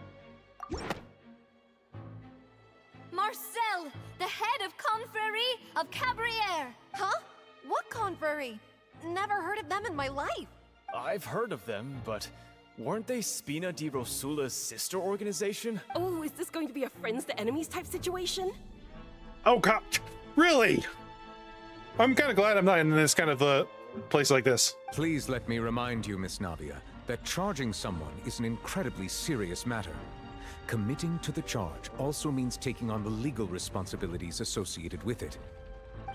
Marcel, the head of Confrérie of Cabrières. Huh? What confrérie? Never heard of them in my life. I've heard of them, but weren't they Spina di Rosula's sister organization? Oh, is this going to be a friends to enemies type situation? Oh God, really? I'm kind of glad I'm not in this kind of place like this. Please let me remind you, Miss Navia, that charging someone is an incredibly serious matter. Committing to the charge also means taking on the legal responsibilities associated with it.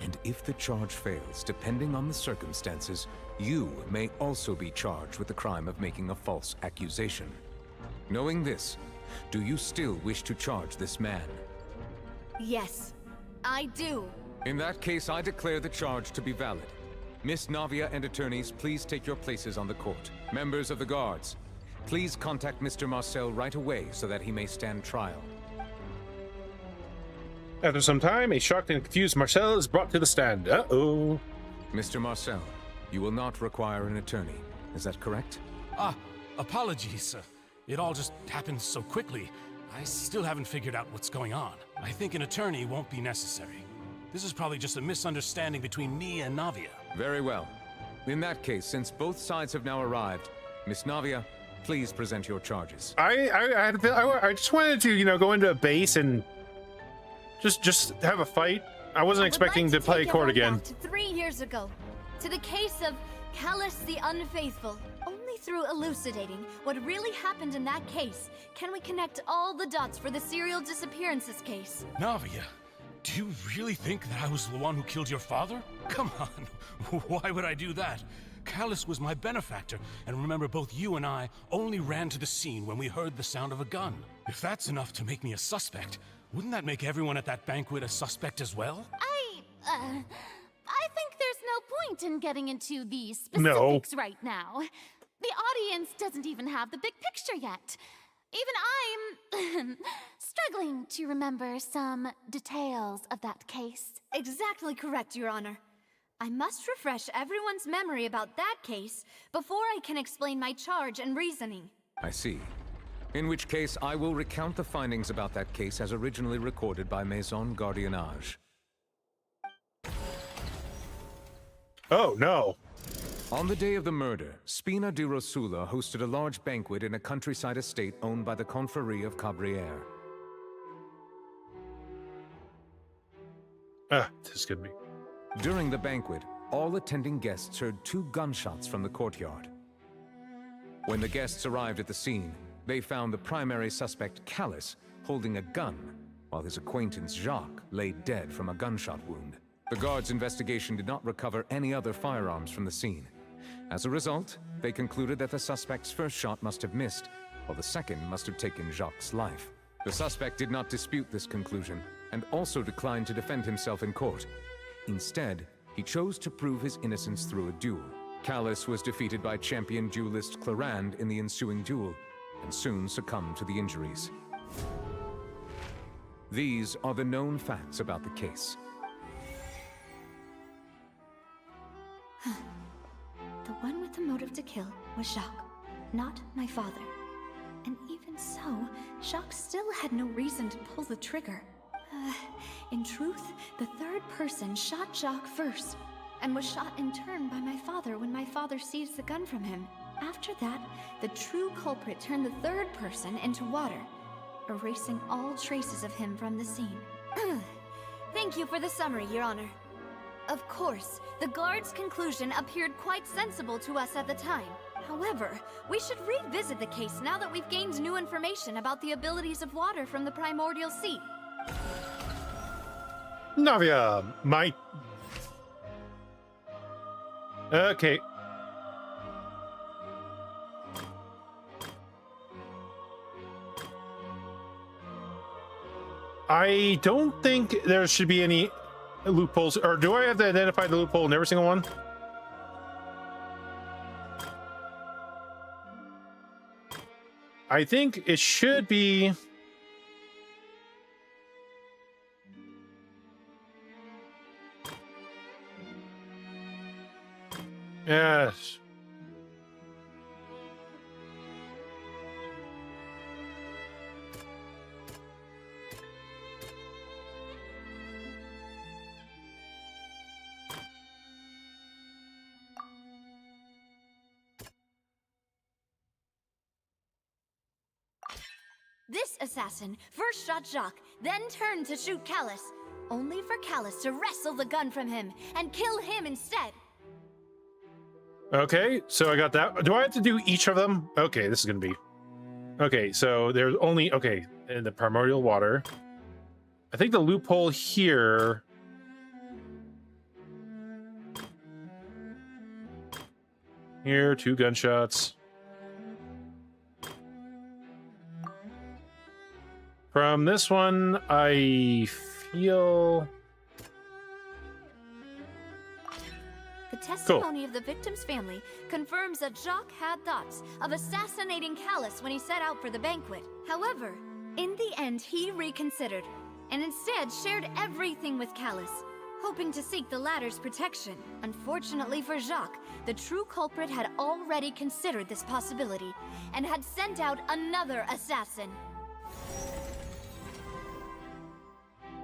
And if the charge fails, depending on the circumstances, you may also be charged with the crime of making a false accusation. Knowing this, do you still wish to charge this man? Yes, I do. In that case, I declare the charge to be valid. Miss Navia and attorneys, please take your places on the court. Members of the guards, please contact Mr. Marcel right away so that he may stand trial. After some time, a shocked and confused Marcel is brought to the stand. Uh-oh. Mr. Marcel, you will not require an attorney. Is that correct? Apologies. It all just happened so quickly. I still haven't figured out what's going on. I think an attorney won't be necessary. This is probably just a misunderstanding between me and Navia. Very well. In that case, since both sides have now arrived, Miss Navia, please present your charges. I just wanted to, go into a base and just have a fight. I wasn't expecting to play court again. Back to 3 years ago, to the case of Callus the Unfaithful. Only through elucidating what really happened in that case can we connect all the dots for the serial disappearances case. Navia, do you really think that I was the one who killed your father? Come on, why would I do that? Callus was my benefactor, and remember, both you and I only ran to the scene when we heard the sound of a gun. If that's enough to make me a suspect, wouldn't that make everyone at that banquet a suspect as well? I think there's no point in getting into the specifics right now. The audience doesn't even have the big picture yet. Even I'm struggling to remember some details of that case. Exactly correct, Your Honor. I must refresh everyone's memory about that case before I can explain my charge and reasoning. I see. In which case, I will recount the findings about that case as originally recorded by Maison Gardiennage. Oh, no. On the day of the murder, Spina di Rosula hosted a large banquet in a countryside estate owned by the Confrérie of Cabrières. This could be. During the banquet, all attending guests heard 2 gunshots from the courtyard. When the guests arrived at the scene, they found the primary suspect, Callus, holding a gun, while his acquaintance, Jacques, lay dead from a gunshot wound. The guards' investigation did not recover any other firearms from the scene. As a result, they concluded that the suspect's first shot must have missed, while the second must have taken Jacques' life. The suspect did not dispute this conclusion, and also declined to defend himself in court. Instead, he chose to prove his innocence through a duel. Callus was defeated by champion duelist Clorinde in the ensuing duel, and soon succumbed to the injuries. These are the known facts about the case. The one with the motive to kill was Jacques, not my father. And even so, Jacques still had no reason to pull the trigger. In truth, the third person shot Jacques first, and was shot in turn by my father when my father seized the gun from him. After that, the true culprit turned the third person into water, erasing all traces of him from the scene. Thank you for the summary, Your Honor. Of course, the guard's conclusion appeared quite sensible to us at the time. However, we should revisit the case now that we've gained new information about the abilities of water from the primordial sea. Navia, Okay. I don't think there should be any loopholes, or do I have to identify the loophole in every single one? I think it should be... Yes. This assassin first shot Jacques, then turned to shoot Callus, only for Callus to wrestle the gun from him and kill him instead. Okay, so I got that. Do I have to do each of them? Okay, this is gonna be... Okay, so there's only... Okay, in the primordial water. I think the loophole here... Here, 2 gunshots. From this one, I heal. The testimony of the victim's family confirms that Jacques had thoughts of assassinating Callus when he set out for the banquet. However, in the end, he reconsidered and instead shared everything with Callus, hoping to seek the latter's protection. Unfortunately for Jacques, the true culprit had already considered this possibility and had sent out another assassin.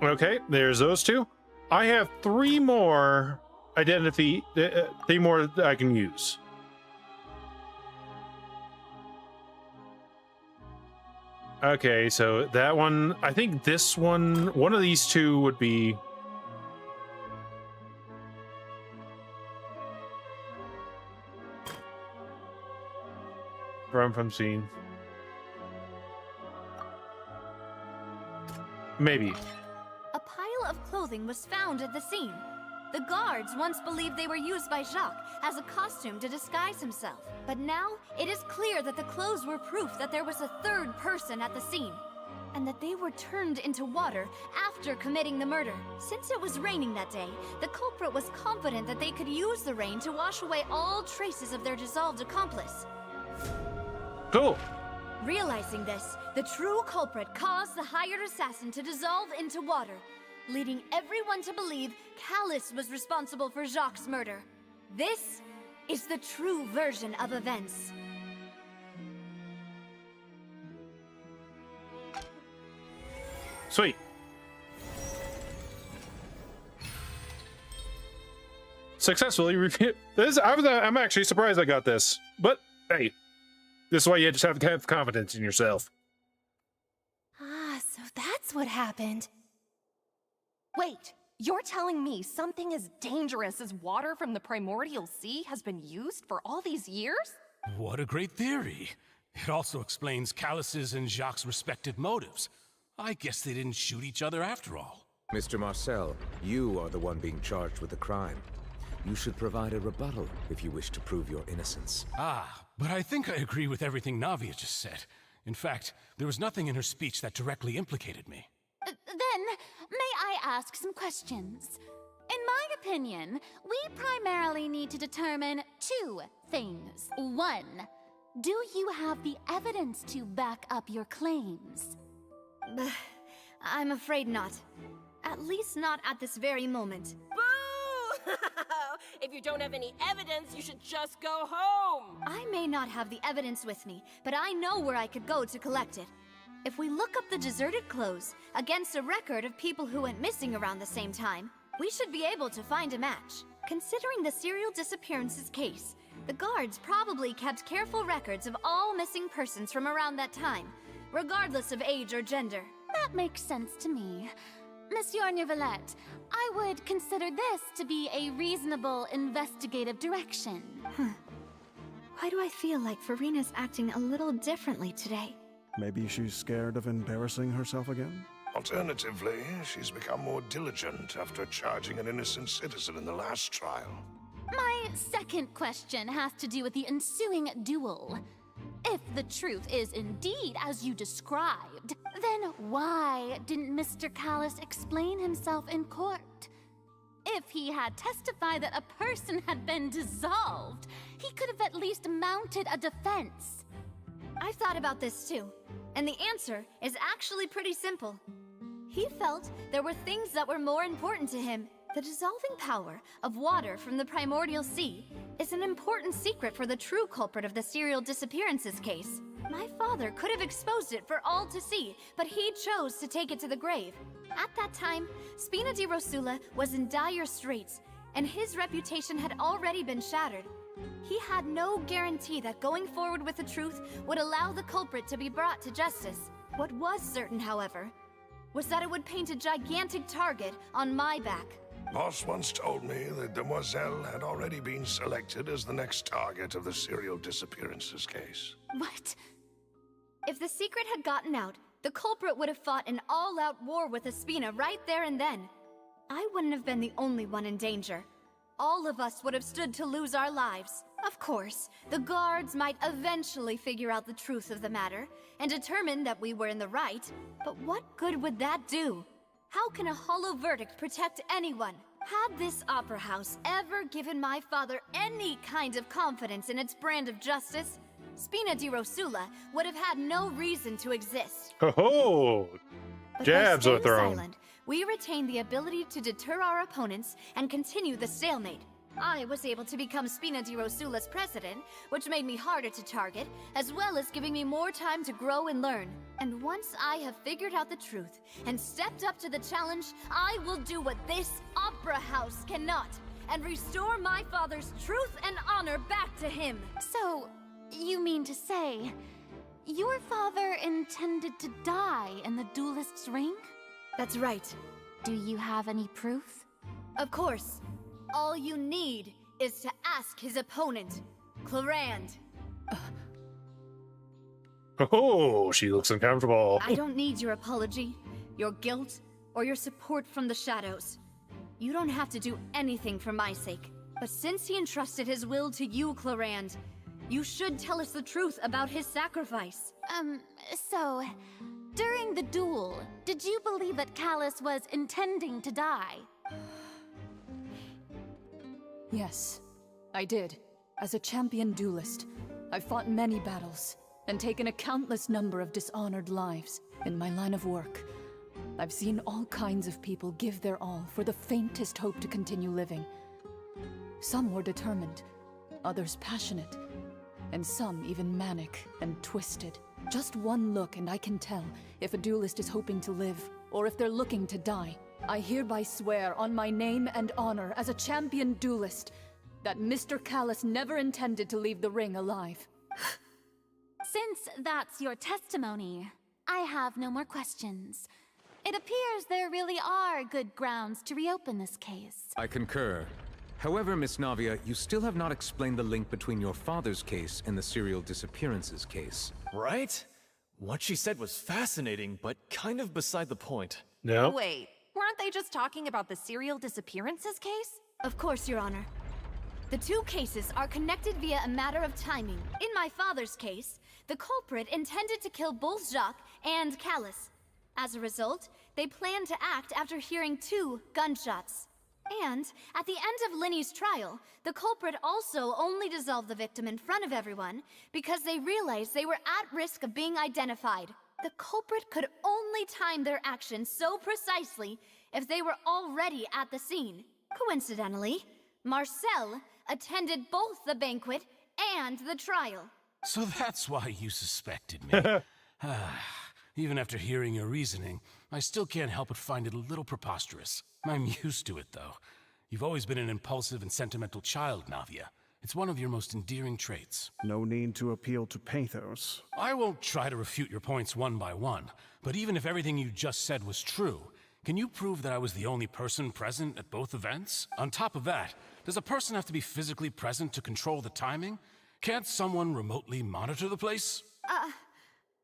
Okay, there's those two. I have three more identity, three more that I can use. Okay, so that one, I think this one of these two would be... from scene. Maybe. A pile of clothing was found at the scene. The guards once believed they were used by Jacques as a costume to disguise himself. But now, it is clear that the clothes were proof that there was a third person at the scene, and that they were turned into water after committing the murder. Since it was raining that day, the culprit was confident that they could use the rain to wash away all traces of their dissolved accomplice. Cool. Realizing this, the true culprit caused the hired assassin to dissolve into water, leading everyone to believe Callus was responsible for Jacques' murder. This is the true version of events. Sweet. Successfully repeat this. I'm actually surprised I got this, but hey, this is why you just have to have confidence in yourself. Ah, so that's what happened. Wait, you're telling me something as dangerous as water from the primordial sea has been used for all these years? What a great theory. It also explains Callus's and Jacques' respective motives. I guess they didn't shoot each other after all. Mr. Marcel, you are the one being charged with the crime. You should provide a rebuttal if you wish to prove your innocence. Ah, but I think I agree with everything Navia just said. In fact, there was nothing in her speech that directly implicated me. Then, may I ask some questions? In my opinion, we primarily need to determine two things. One, do you have the evidence to back up your claims? I'm afraid not. At least not at this very moment. Boo! If you don't have any evidence, you should just go home! I may not have the evidence with me, but I know where I could go to collect it. If we look up the deserted clothes against a record of people who went missing around the same time, we should be able to find a match. Considering the serial disappearances case, the guards probably kept careful records of all missing persons from around that time, regardless of age or gender. That makes sense to me. Monsieur Neuvillette, I would consider this to be a reasonable investigative direction. Why do I feel like Farina's acting a little differently today? Maybe she's scared of embarrassing herself again? Alternatively, she's become more diligent after charging an innocent citizen in the last trial. My second question has to do with the ensuing duel. If the truth is indeed as you described, then why didn't Mr. Callus explain himself in court? If he had testified that a person had been dissolved, he could have at least mounted a defense. I've thought about this too, and the answer is actually pretty simple. He felt there were things that were more important to him. The dissolving power of water from the primordial sea is an important secret for the true culprit of the serial disappearances case. My father could have exposed it for all to see, but he chose to take it to the grave. At that time, Spina di Rosula was in dire straits, and his reputation had already been shattered. He had no guarantee that going forward with the truth would allow the culprit to be brought to justice. What was certain, however, was that it would paint a gigantic target on my back. Boss once told me that Demoiselle had already been selected as the next target of the serial disappearances case. What? If the secret had gotten out, the culprit would have fought an all-out war with Espina right there and then. I wouldn't have been the only one in danger. All of us would have stood to lose our lives. Of course, the guards might eventually figure out the truth of the matter and determine that we were in the right, but what good would that do? How can a hollow verdict protect anyone? Had this opera house ever given my father any kind of confidence in its brand of justice, Spina di Rosula would have had no reason to exist. Oh, But jabs by are staying thrown. silent, we retain the ability to deter our opponents and continue the stalemate. I was able to become Spina di Rosula's president, which made me harder to target, as well as giving me more time to grow and learn. And once I have figured out the truth and stepped up to the challenge, I will do what this opera house cannot, and restore my father's truth and honor back to him. So, you mean to say, your father intended to die in the duelist's ring? That's right. Do you have any proof? Of course. All you need is to ask his opponent, Clorand. Oh, she looks uncomfortable. I don't need your apology, your guilt, or your support from the shadows. You don't have to do anything for my sake. But since he entrusted his will to you, Clorand, you should tell us the truth about his sacrifice. So, during the duel, did you believe that Callus was intending to die? Yes, I did. As a champion duelist, I've fought many battles and taken a countless number of dishonored lives. In my line of work, I've seen all kinds of people give their all for the faintest hope to continue living. Some were determined, others passionate, and some even manic and twisted. Just one look and I can tell if a duelist is hoping to live or if they're looking to die. I hereby swear on my name and honor as a champion duelist that Mr. Callus never intended to leave the ring alive. Since that's your testimony, I have no more questions. It appears there really are good grounds to reopen this case. I concur. However, Miss Navia, you still have not explained the link between your father's case and the serial disappearances case. Right? What she said was fascinating, but kind of beside the point. No. Wait, weren't they just talking about the serial disappearances case? Of course, Your Honor. The two cases are connected via a matter of timing. In my father's case, the culprit intended to kill both Jacques and Callus. As a result, they planned to act after hearing 2 gunshots. And at the end of Linny's trial, the culprit also only dissolved the victim in front of everyone because they realized they were at risk of being identified. The culprit could only time their actions so precisely if they were already at the scene. Coincidentally, Marcel attended both the banquet and the trial. So that's why you suspected me. Even after hearing your reasoning, I still can't help but find it a little preposterous. I'm used to it, though. You've always been an impulsive and sentimental child, Navia. It's one of your most endearing traits. No need to appeal to pathos. I won't try to refute your points one by one, but even if everything you just said was true, can you prove that I was the only person present at both events? On top of that, does a person have to be physically present to control the timing? Can't someone remotely monitor the place?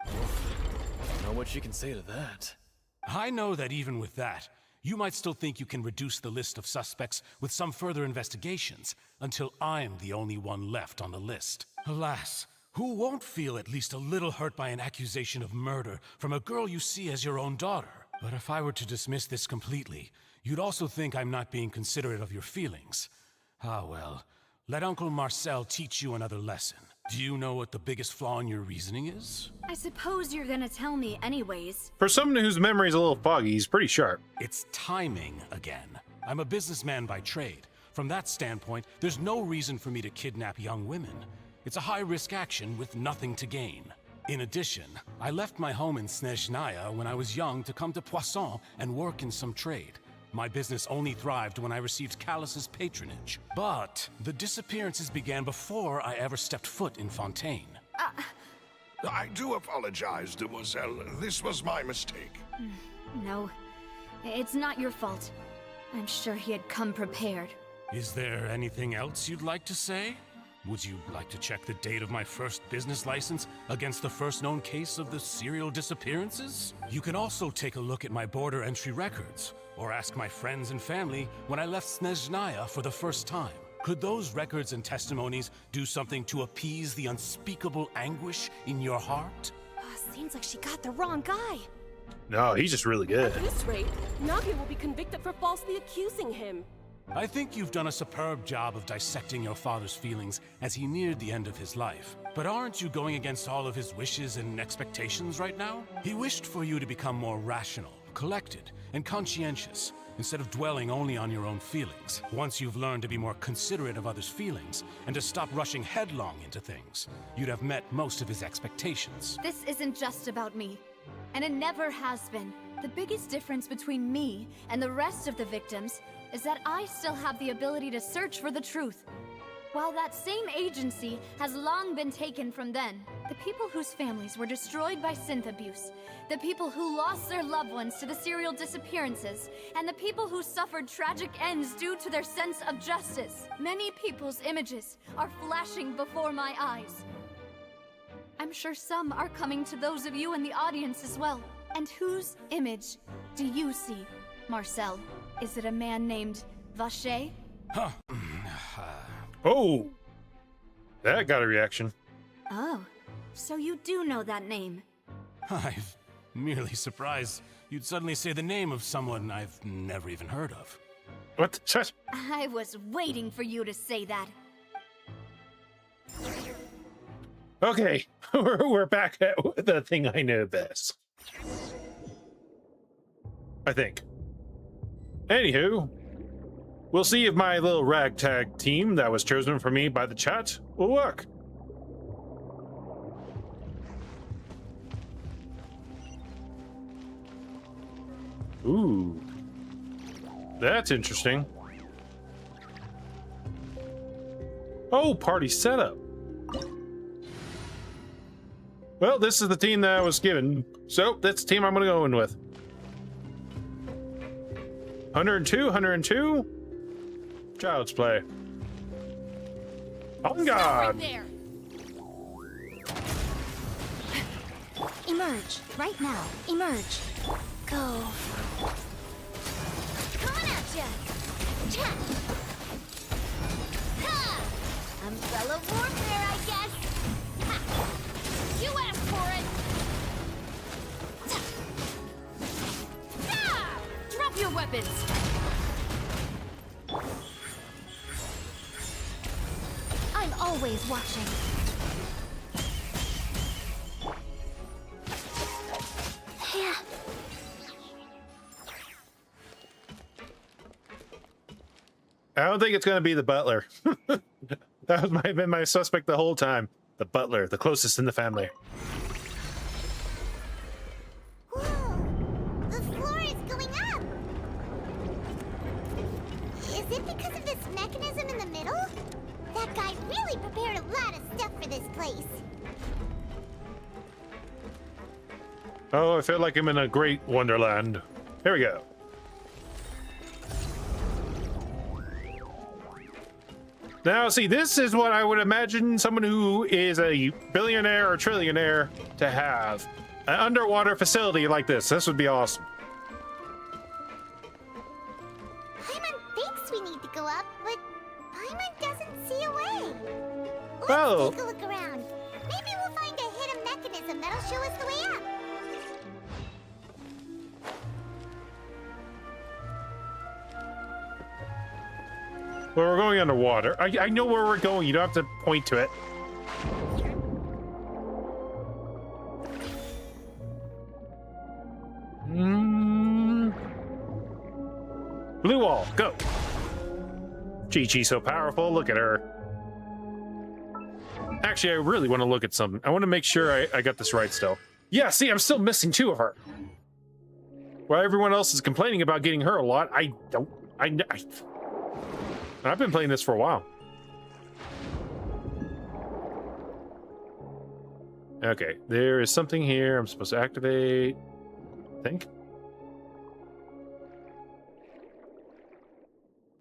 Don't know what she can say to that. I know that even with that, you might still think you can reduce the list of suspects with some further investigations, until I'm the only one left on the list. Alas, who won't feel at least a little hurt by an accusation of murder from a girl you see as your own daughter? But if I were to dismiss this completely, you'd also think I'm not being considerate of your feelings. Ah well, let Uncle Marcel teach you another lesson. Do you know what the biggest flaw in your reasoning is? I suppose you're gonna tell me anyways. For someone whose memory's a little foggy, he's pretty sharp. It's timing again. I'm a businessman by trade. From that standpoint, there's no reason for me to kidnap young women. It's a high-risk action with nothing to gain. In addition, I left my home in Snezhnaya when I was young to come to Poisson and work in some trade. My business only thrived when I received Callus's patronage. But the disappearances began before I ever stepped foot in Fontaine. I do apologize, demoiselle. This was my mistake. No, it's not your fault. I'm sure he had come prepared. Is there anything else you'd like to say? Would you like to check the date of my first business license against the first known case of the serial disappearances? You can also take a look at my border entry records, or ask my friends and family when I left Snezhnaya for the first time. Could those records and testimonies do something to appease the unspeakable anguish in your heart? Seems like she got the wrong guy. No, he's just really good. At this rate, Navia will be convicted for falsely accusing him. I think you've done a superb job of dissecting your father's feelings as he neared the end of his life. But aren't you going against all of his wishes and expectations right now? He wished for you to become more rational, collected, and conscientious, instead of dwelling only on your own feelings. Once you've learned to be more considerate of others' feelings, and to stop rushing headlong into things, you'd have met most of his expectations. This isn't just about me, and it never has been. The biggest difference between me and the rest of the victims is that I still have the ability to search for the truth. While that same agency has long been taken from them, the people whose families were destroyed by synth abuse, the people who lost their loved ones to the serial disappearances, and the people who suffered tragic ends due to their sense of justice. Many people's images are flashing before my eyes. I'm sure some are coming to those of you in the audience as well. And whose image do you see, Marcel? Is it a man named Vacher? Huh. Oh! That got a reaction. Oh, so you do know that name. I'm merely surprised you'd suddenly say the name of someone I've never even heard of. What? Shut. I was waiting for you to say that. Okay, we're back at the thing I know best. I think. Anywho, we'll see if my little ragtag team that was chosen for me by the chat will work. Ooh. That's interesting. Oh, party setup. Well, this is the team that I was given, so that's the team I'm going to go in with. 102, 102. Child's play. On guard. Right there. Emerge, right now. Emerge. Go. Coming at ya. Cha. Ha. Umbrella warfare, I guess. Ha. You asked for it. Ah! Drop your weapons. I'm always watching. Yeah. I don't think it's going to be the butler. That might have been my suspect the whole time. The butler, the closest in the family. Whoa! The floor is going up! Is it because of this mechanism in the middle? That guy really prepared a lot of stuff for this place. Oh, I feel like I'm in a great wonderland. Here we go. Now, see, this is what I would imagine someone who is a billionaire or trillionaire to have. An underwater facility like this. This would be awesome. Paimon thinks we need to go up, but Paimon doesn't see a way. Let's Oh. take a look around. Maybe we'll find a hidden mechanism that'll show us the way up. Well, we're going underwater. I know where we're going. You don't have to point to it. Blue wall, go. Chi-Chi's so powerful. Look at her. Actually, I really want to look at something. I want to make sure I got this right still. Yeah, see, I'm still missing two of her. While everyone else is complaining about getting her a lot, I don't. I've been playing this for a while. Okay, there is something here I'm supposed to activate. I think.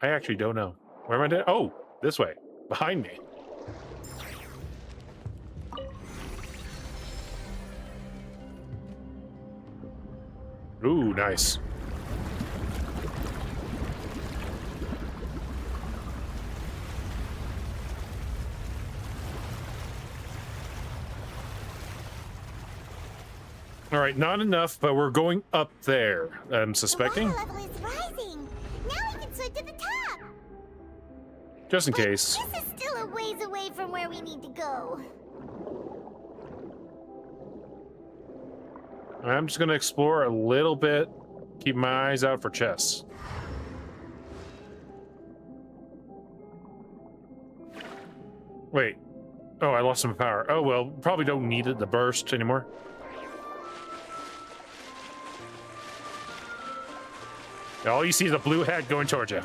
I actually don't know. Where am I doing? Oh, this way. Behind me. Ooh, nice. All right, not enough, but we're going up there. I'm suspecting. The water level is rising. Now we can swim to the top. Just in case. This is still a ways away from where we need to go. I'm just gonna explore a little bit. Keep my eyes out for chests. Wait. Oh, I lost some power. Oh, well, probably don't need it, the burst anymore. All you see is a blue hat going towards you.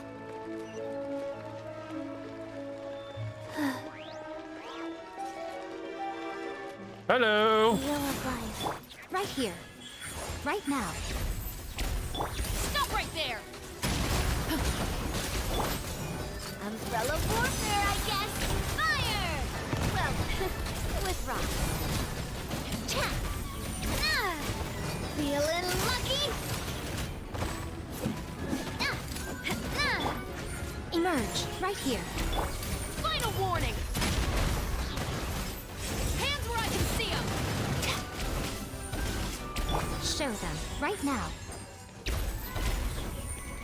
Hello. Wheel of life. Right here. Right now. Stop right there! Umbrella warfare, I guess. Fire! Well, with rock. Cha! Ah! Feeling lucky? Emerge. Right here. Final warning! Hands where I can see them! Show them. Right now.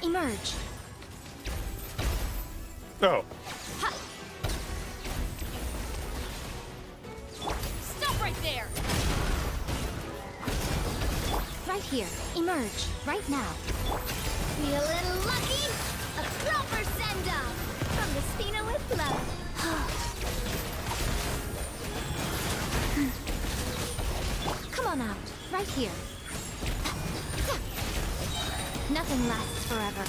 Emerge. Oh. Stop right there! Right here. Emerge. Right now. Feeling lucky? A proper send-off from the Spina with love. Come on out. Right here. Nothing lasts forever.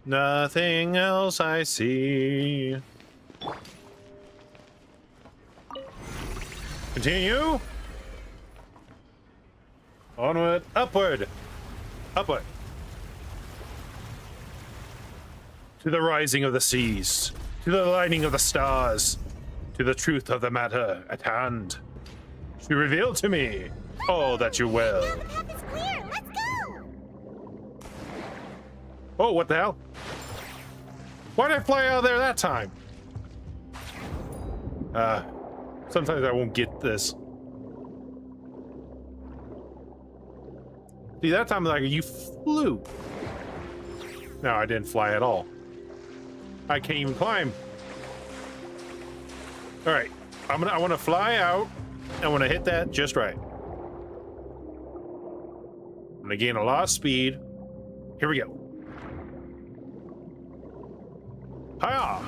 Nothing else I see. Continue. Onward, upward, upward. To the rising of the seas, to the lighting of the stars, to the truth of the matter at hand. She revealed to me all that you will. Now the path is clear. Let's go. Oh, what the hell? Why did I fly out of there that time? Sometimes I won't get this. See, that time, like, you flew. No, I didn't fly at all. I can't even climb. All right, I want to fly out. I want to hit that just right. I'm gonna gain a lot of speed. Here we go. Hiya!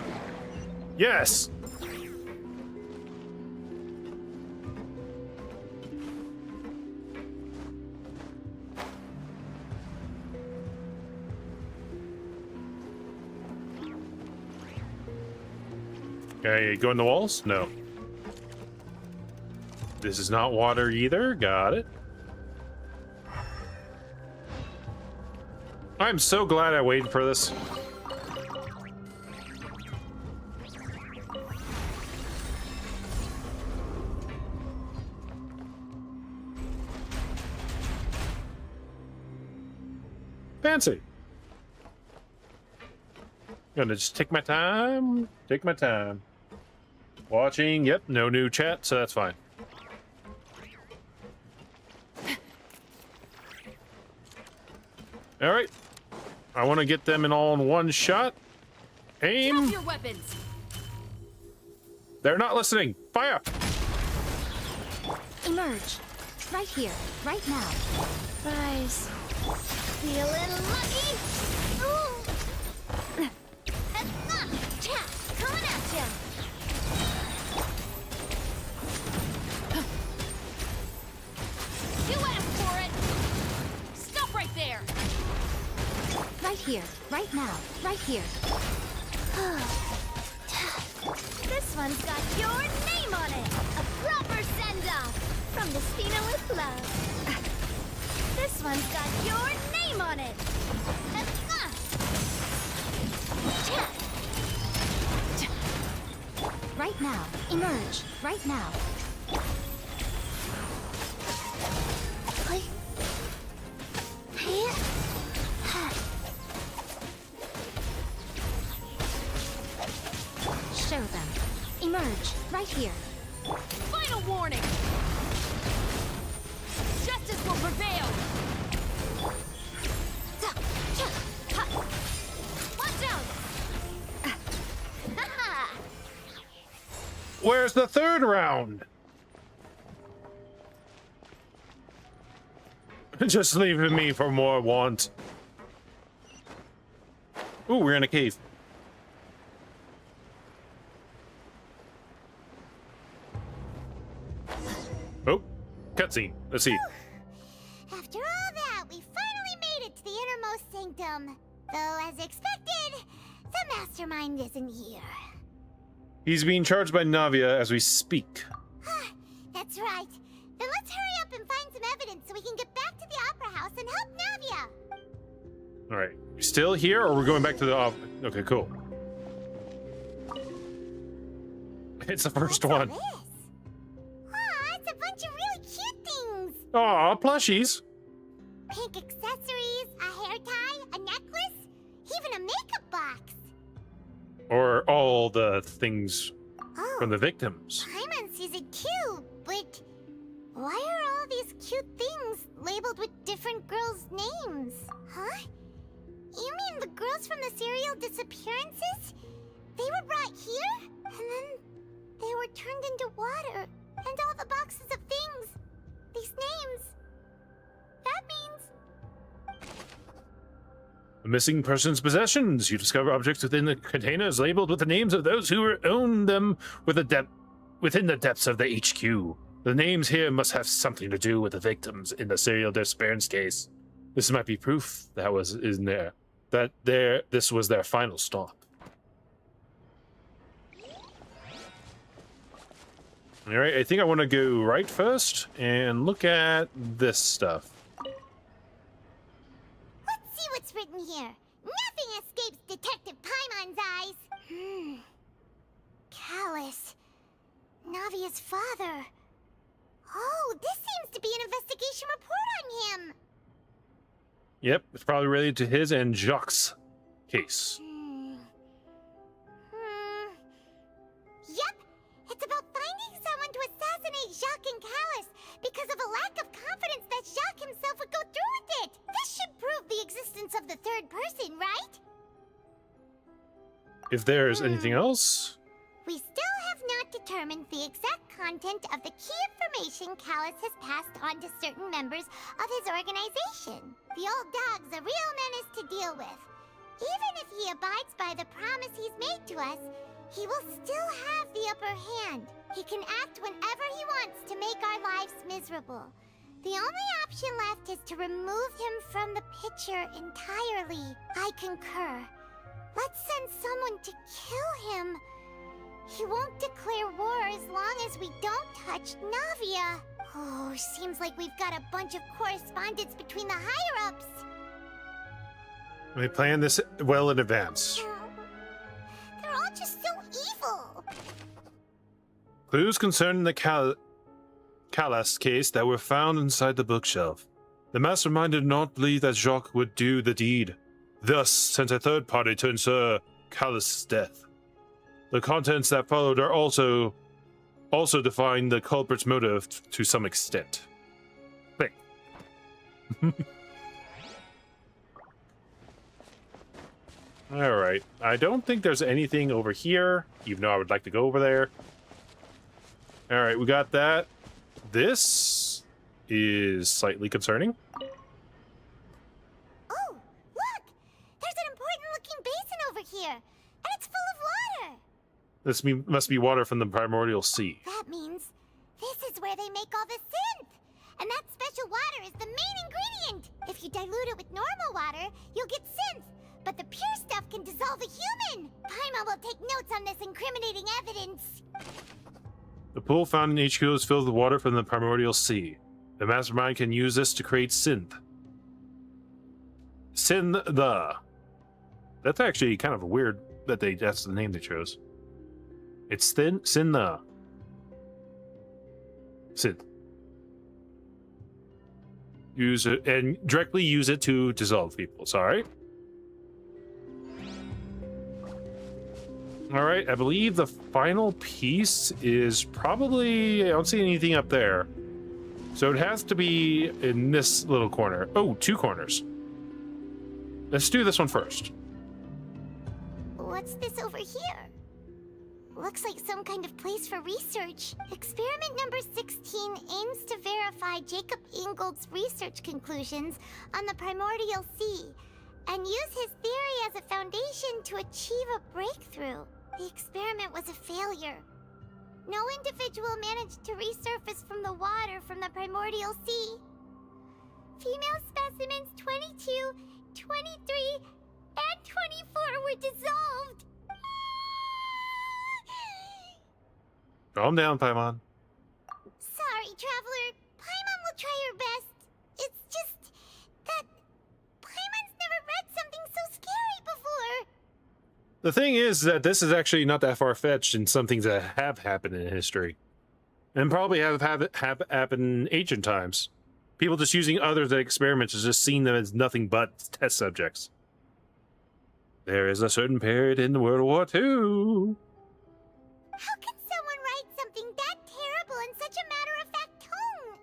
Yes! Okay, go in the walls? No. This is not water either. Got it. I'm so glad I waited for this. Fancy. Gonna just take my time. Take my time. Watching. Yep, no new chat, so that's fine. All right. I want to get them in all in one shot. Aim. Drop your weapons. They're not listening. Fire. Emerge. Right here. Right now. Rise. Feeling lucky? Ooh. Cha! Coming at ya! You asked for it! Stop right there! Right here. Right now. Right here. This one's got your name on it! A proper send-off from the Spina with love. This one's got your name on it! Right now. Emerge. Right now. Here. Final warning! Justice will prevail! Watch out! Where's the third round? Just leaving me for more want. Ooh, we're in a cave. Oh, cutscene. Let's see. After all that, we finally made it to the innermost sanctum. Though, as expected, the mastermind isn't here. He's being charged by Navia as we speak. That's right. Then let's hurry up and find some evidence so we can get back to the Opera House and help Navia. All right, we still here, or we're going back to the off? Okay, cool. It's the first one. Aw, it's a bunch of really cute things. Aw, plushies. Pink accessories, a hair tie, a necklace, even a makeup box. Or all the things from the victims. Paimon sees it too, but why are all these cute things labeled with different girls' names? Huh? You mean the girls from the serial disappearances? They were brought here, and then they were turned into water, and all the boxes of things, these names. That means A missing person's possessions. You discover objects within the containers labeled with the names of those who own them within the depths of the HQ. The names here must have something to do with the victims in the serial disappearance case. This might be proof that this was their final stop. All right, I think I want to go right first and look at this stuff. let's see what's written here. Nothing escapes Detective Paimon's eyes. Callus, Navia's father. Oh, this seems to be an investigation report on him. Yep, it's probably related to his and Jacques' case. Yep, it's about finding someone to assassinate Jacques and Callus because of a lack of confidence that Jacques himself would go through with it. This should prove the existence of the third person, right? If there's anything else... We still have not determined the exact content of the key information Callus has passed on to certain members of his organization. The old dog's a real menace to deal with. Even if he abides by the promise he's made to us, he will still have the upper hand. He can act whenever he wants to make our lives miserable. The only option left is to remove him from the picture entirely. I concur. Let's send someone to kill him. He won't declare war as long as we don't touch Navia. Oh, seems like we've got a bunch of correspondence between the higher-ups. We planned this well in advance. They're all just so evil. Clues concerning the Callus case that were found inside the bookshelf. The mastermind did not believe that Jacques would do the deed, thus sent a third party to ensure Callus' death. The contents that followed are also define the culprit's motive to some extent. Think. All right. I don't think there's anything over here, even though I would like to go over there. All right, we got that. This is slightly concerning. Oh, look! There's an important-looking basin over here, and it's full of water. This must be water from the primordial sea. That means this is where they make all the synth. And that special water is the main ingredient. If you dilute it with normal water, you'll get synth. But the pure stuff can dissolve a human. Paimon will take notes on this incriminating evidence. The pool found in HQ is filled with water from the primordial sea. The mastermind can use this to create synth. That's actually kind of weird that that's the name they chose. It's Synth. Use it and directly use it to dissolve people. Sorry. All right, I believe the final piece is probably... I don't see anything up there. So it has to be in this little corner. Oh, 2 corners. Let's do this one first. What's this over here? Looks like some kind of place for research. Experiment number 16 aims to verify Jacob Ingold's research conclusions on the primordial sea and use his theory as a foundation to achieve a breakthrough. The experiment was a failure. No individual managed to resurface from the water from the primordial sea. Female specimens 22, 23, and 24 were dissolved. Calm down, Paimon. Sorry, Traveler. Paimon will try her best. It's just that Paimon's never read something so scary before. The thing is that this is actually not that far-fetched in some things that have happened in history. And probably have happened in ancient times. People just using others as experiments has just seen them as nothing but test subjects. There is a certain period in World War II. How can someone write something that terrible in such a matter-of-fact tone?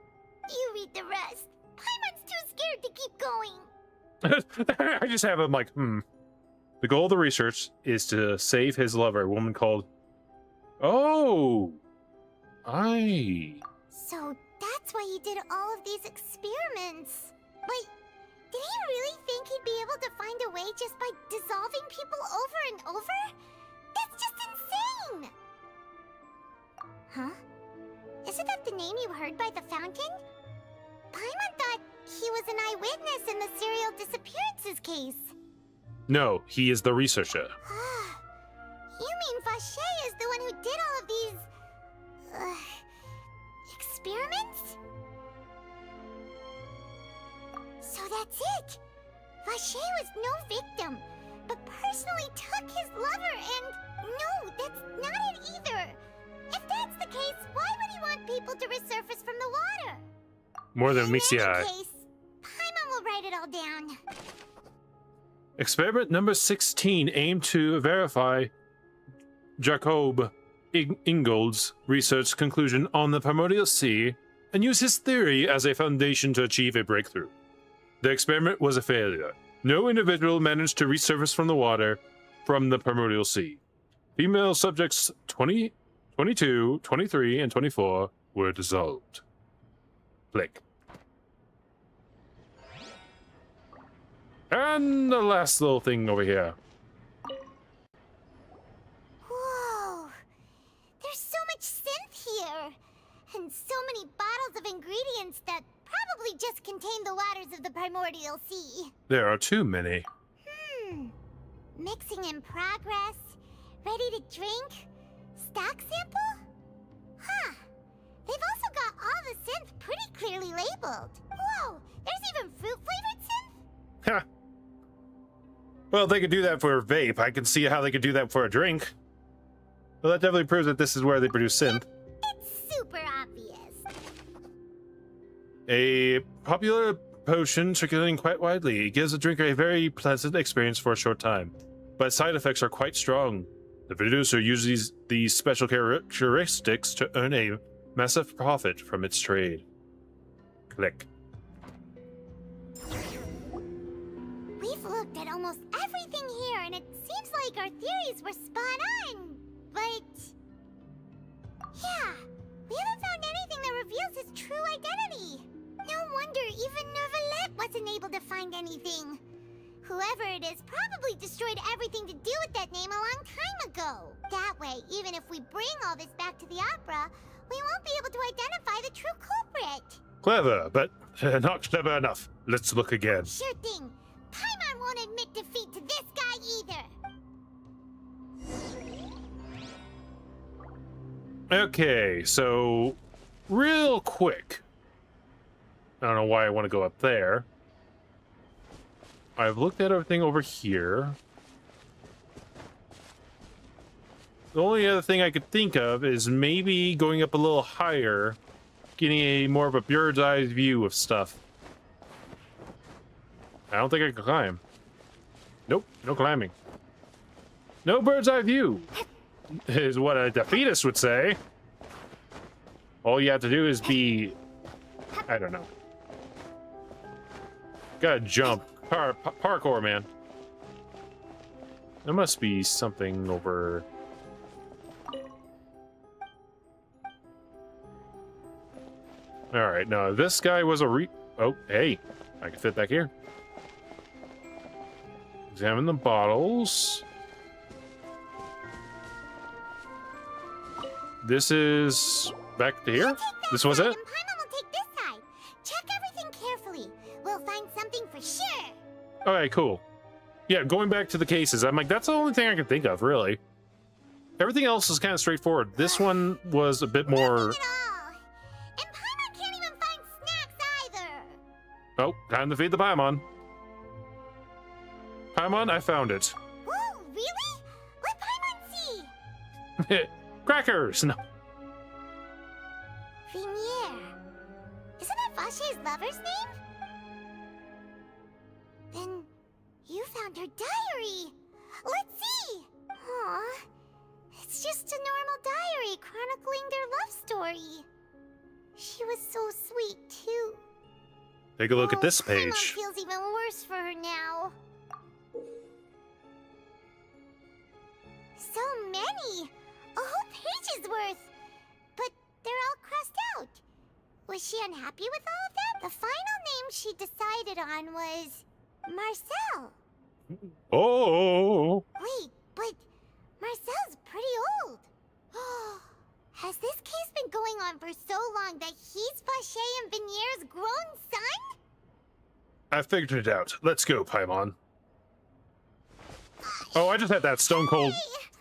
You read the rest. Paimon's too scared to keep going. I just have him like, The goal of the research is to save his lover, a woman called... Oh! So that's why he did all of these experiments. Wait, did he really think he'd be able to find a way just by dissolving people over and over? That's just insane! Huh? Isn't that the name you heard by the fountain? Paimon thought he was an eyewitness in the serial disappearances case. No, he is the researcher. You mean Vacher is the one who did all of these... experiments? So that's it! Vacher was no victim, but personally took his lover and... No, that's not it either! If that's the case, why would he want people to resurface from the water? More than meets the eye. In any case, Paimon will write it all down. Experiment number 16 aimed to verify Jacob Ingold's research conclusion on the primordial sea and use his theory as a foundation to achieve a breakthrough. The experiment was a failure. No individual managed to resurface from the water from the primordial sea. Female subjects 20, 22, 23, and 24 were dissolved. Click. And the last little thing over here. Whoa! There's so much synth here! And so many bottles of ingredients that probably just contain the waters of the primordial sea. There are too many. Mixing in progress. Ready to drink? Stock sample? Huh. They've also got all the synth pretty clearly labeled. Whoa! There's even fruit-flavored synth? Ha! Well, they could do that for a vape. I can see how they could do that for a drink. Well, that definitely proves that this is where they produce synth. It's super obvious. A popular potion circulating quite widely. It gives the drinker a very pleasant experience for a short time, but side effects are quite strong. The producer uses these special characteristics to earn a massive profit from its trade. Click. We've looked at almost everything here, and it seems like our theories were spot on. But... yeah, we haven't found anything that reveals his true identity. No wonder even Neuvillette wasn't able to find anything. Whoever it is probably destroyed everything to do with that name a long time ago. That way, even if we bring all this back to the opera, we won't be able to identify the true culprit. Clever, but not clever enough. Let's look again. Sure thing. Paimon won't admit defeat to this guy either. Okay, so real quick. I don't know why I want to go up there. I've looked at everything over here. The only other thing I could think of is maybe going up a little higher, getting a more of a bird's eye view of stuff. I don't think I can climb. Nope, no climbing. No bird's eye view. is what a defeatist would say. All you have to do is be, I don't know. Gotta jump. Parkour, man. There must be something over... Alright, no, this guy was a Oh, hey. I can fit back here. Examine the bottles. This is... back to here? This was it? And Paimon will take this side. Check everything carefully. We'll find something for sure. Okay, cool. Yeah, going back to the cases, I'm like, that's the only thing I can think of, really. Everything else is kind of straightforward. This one was a bit more... Oh, time to feed the Paimon. Paimon, I found it. Whoa, really? Let Paimon see. Crackers! No. Venier. Isn't that Vache's lover's name? Then you found her diary. Let's see. Aw. It's just a normal diary chronicling their love story. She was so sweet, too. Take a look at this Paimon page. feels even worse for her now. So many! A whole page's worth! But they're all crossed out. Was she unhappy with all of them? The final name she decided on was... Marcel. Oh! Wait, but Marcel's pretty old. Has this case been going on for so long that he's Vache and Venier's grown son? I figured it out. Let's go, Paimon. Oh, I just had that stone cold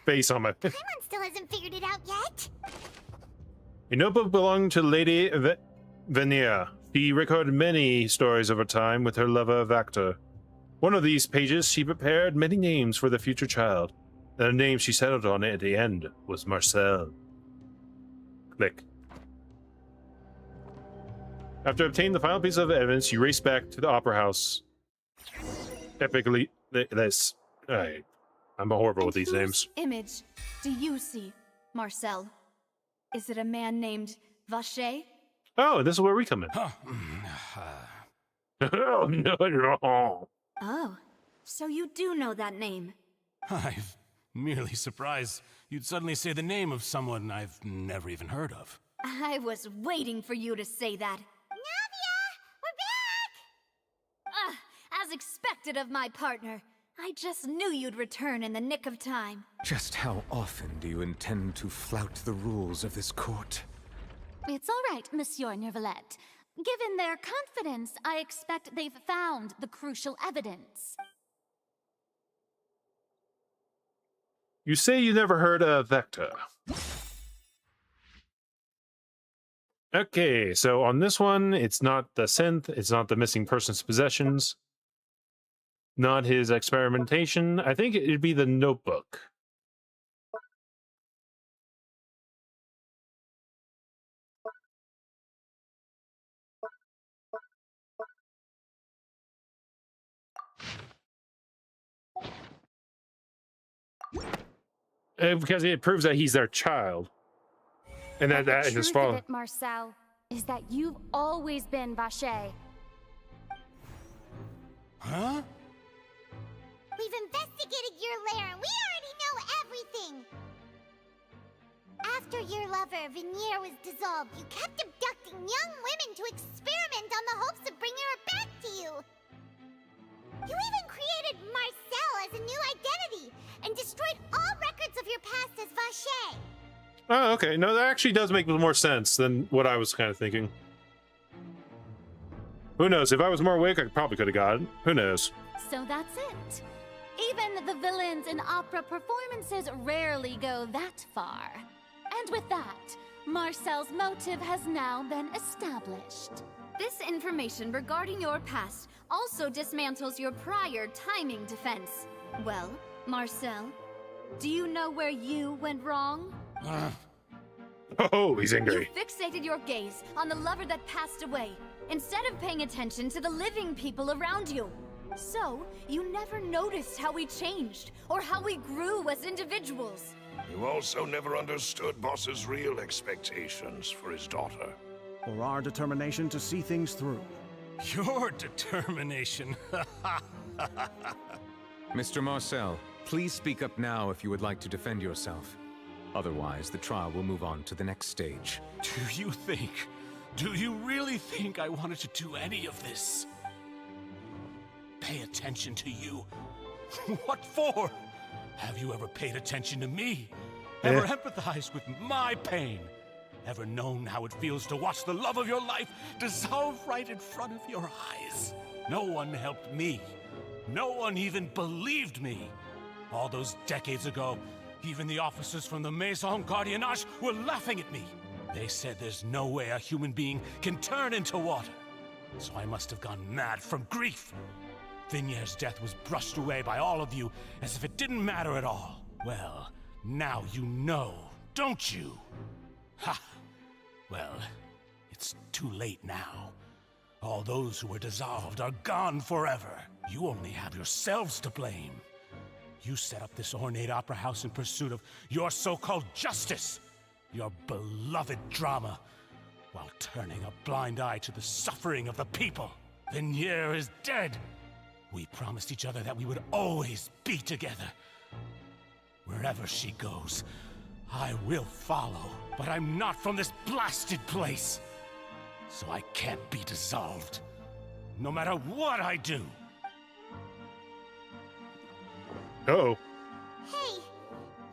face on my... Paimon still hasn't figured it out yet. A notebook belonged to Lady Venier. She recorded many stories of her time with her lover, Vactor. One of these pages, she prepared many names for the future child. And the name she settled on at the end was Marcel. Click. After obtaining the final piece of evidence, you race back to the Opera House. Epically... I'm horrible with these names. Image do you see, Marcel? Is it a man named Vache? Oh, this is where we come in. Oh, no. Oh, so you do know that name. I'm merely surprised you'd suddenly say the name of someone I've never even heard of. I was waiting for you to say that. Navia! We're back! As expected of my partner. I just knew you'd return in the nick of time. Just how often do you intend to flout the rules of this court? It's all right, Monsieur Neuvillette. Given their confidence, I expect they've found the crucial evidence. You say you never heard of Vector. Okay, so on this one, it's not the synth, it's not the missing person's possessions, not his experimentation. I think it'd be the notebook. Because it proves that he's their child. And that is his The truth father. of it, Marcel, is that you've always been Vache. Huh? We've investigated your lair and we already know everything! After your lover, Venier, was dissolved, you kept abducting young women to experiment on the hopes of bringing her back to you! You even created Marcel as a new identity and destroyed all records of your past as Vache! Oh, okay. No, that actually does make more sense than what I was kind of thinking. Who knows? If I was more awake, I probably could have got it. Who knows? So that's it. Even the villains in opera performances rarely go that far. And with that, Marcel's motive has now been established. This information regarding your past also dismantles your prior timing defense. Well, Marcel, do you know where you went wrong? Oh, he's angry. You fixated your gaze on the lover that passed away, instead of paying attention to the living people around you. So, you never noticed how we changed, or how we grew as individuals. You also never understood Boss's real expectations for his daughter. Or our determination to see things through. Your determination. Mr. Marcel, please speak up now if you would like to defend yourself. Otherwise, the trial will move on to the next stage. Do you really think I wanted to do any of this? Pay attention to you? What for? Have you ever paid attention to me? Ever empathized with my pain? Ever known how it feels to watch the love of your life dissolve right in front of your eyes? No one helped me. No one even believed me. All those decades ago, even the officers from the Maison Gardiennage were laughing at me. They said there's no way a human being can turn into water. So I must have gone mad from grief. Vignier's death was brushed away by all of you as if it didn't matter at all. Well, now you know, don't you? Ha! Well, it's too late now. All those who were dissolved are gone forever. You only have yourselves to blame. You set up this ornate opera house in pursuit of your so-called justice, your beloved drama, while turning a blind eye to the suffering of the people. Vignier is dead. We promised each other that we would always be together. Wherever she goes, I will follow. But I'm not from this blasted place, so I can't be dissolved, no matter what I do. Oh. Hey,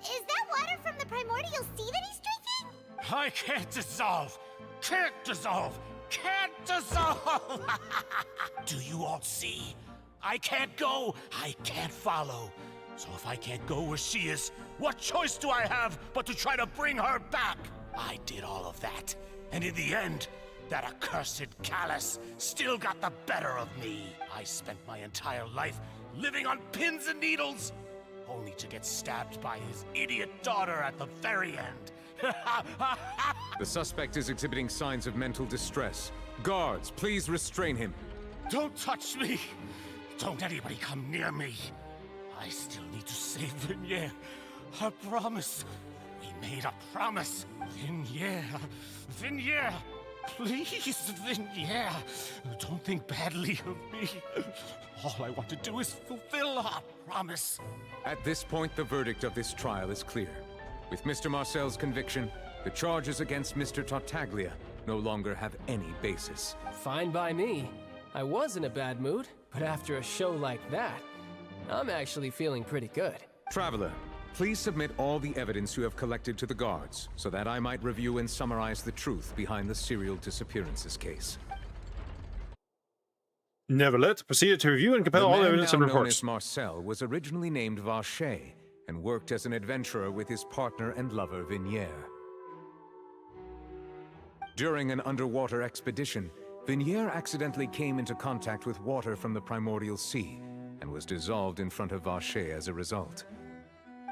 is that water from the primordial sea that he's drinking? I can't dissolve! Can't dissolve! Can't dissolve! Do you all see? I can't go, I can't follow. So if I can't go where she is, what choice do I have but to try to bring her back? I did all of that, and in the end, that accursed Callus still got the better of me. I spent my entire life living on pins and needles, only to get stabbed by his idiot daughter at the very end. The suspect is exhibiting signs of mental distress. Guards, please restrain him. Don't touch me! Don't anybody come near me! I still need to save Vignier. A promise. We made a promise. Vignier. Vignier. Please, Vignier. Don't think badly of me. All I want to do is fulfill our promise. At this point, the verdict of this trial is clear. With Mr. Marcel's conviction, the charges against Mr. Tartaglia no longer have any basis. Fine by me. I was in a bad mood, but after a show like that, I'm actually feeling pretty good. Traveler, please submit all the evidence you have collected to the guards, so that I might review and summarize the truth behind the serial disappearances case. Neverlet proceeded to review and compile all evidence and The man now known reports. as Marcel was originally named Vacher and worked as an adventurer with his partner and lover Vignier. During an underwater expedition, Vignier accidentally came into contact with water from the primordial sea and was dissolved in front of Vacher as a result.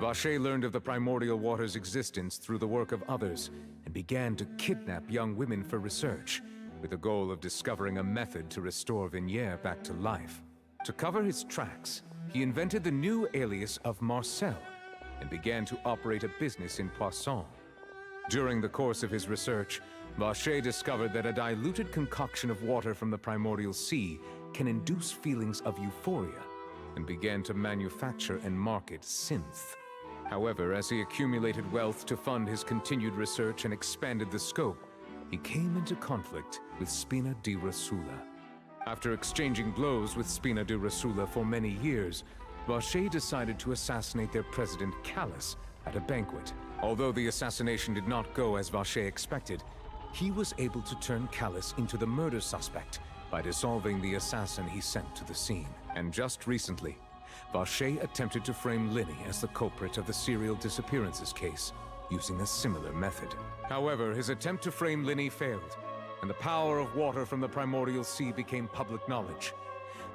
Vacher learned of the primordial water's existence through the work of others and began to kidnap young women for research, with the goal of discovering a method to restore Vignier back to life. To cover his tracks, he invented the new alias of Marcel and began to operate a business in Poisson. During the course of his research, Vacher discovered that a diluted concoction of water from the primordial sea can induce feelings of euphoria, and began to manufacture and market synth. However, as he accumulated wealth to fund his continued research and expanded the scope, he came into conflict with Spina di Rosula. After exchanging blows with Spina di Rosula for many years, Vacher decided to assassinate their president Callus at a banquet. Although the assassination did not go as Vacher expected, he was able to turn Callus into the murder suspect by dissolving the assassin he sent to the scene. And just recently, Vacher attempted to frame Linny as the culprit of the serial disappearances case, using a similar method. However, his attempt to frame Linny failed, and the power of water from the primordial sea became public knowledge.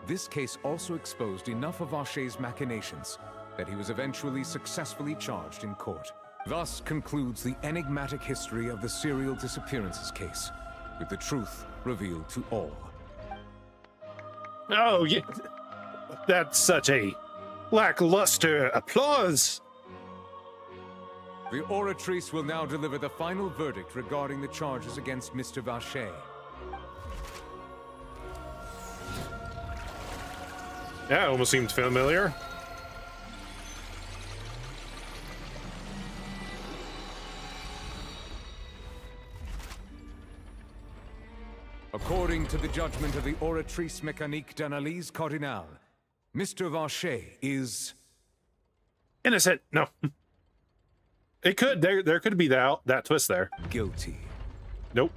This case also exposed enough of Vacher's machinations that he was eventually successfully charged in court. Thus concludes the enigmatic history of the serial disappearances case, with the truth revealed to all. Oh, yeah. That's such a lackluster applause. The Oratrice will now deliver the final verdict regarding the charges against Mr. Vacher. Yeah, it almost seemed familiar. According to the judgment of the Oratrice Mécanique d'Analyse Cardinal, Mr. Vacher is... innocent. No. It could. There could be that twist there. Guilty. Nope.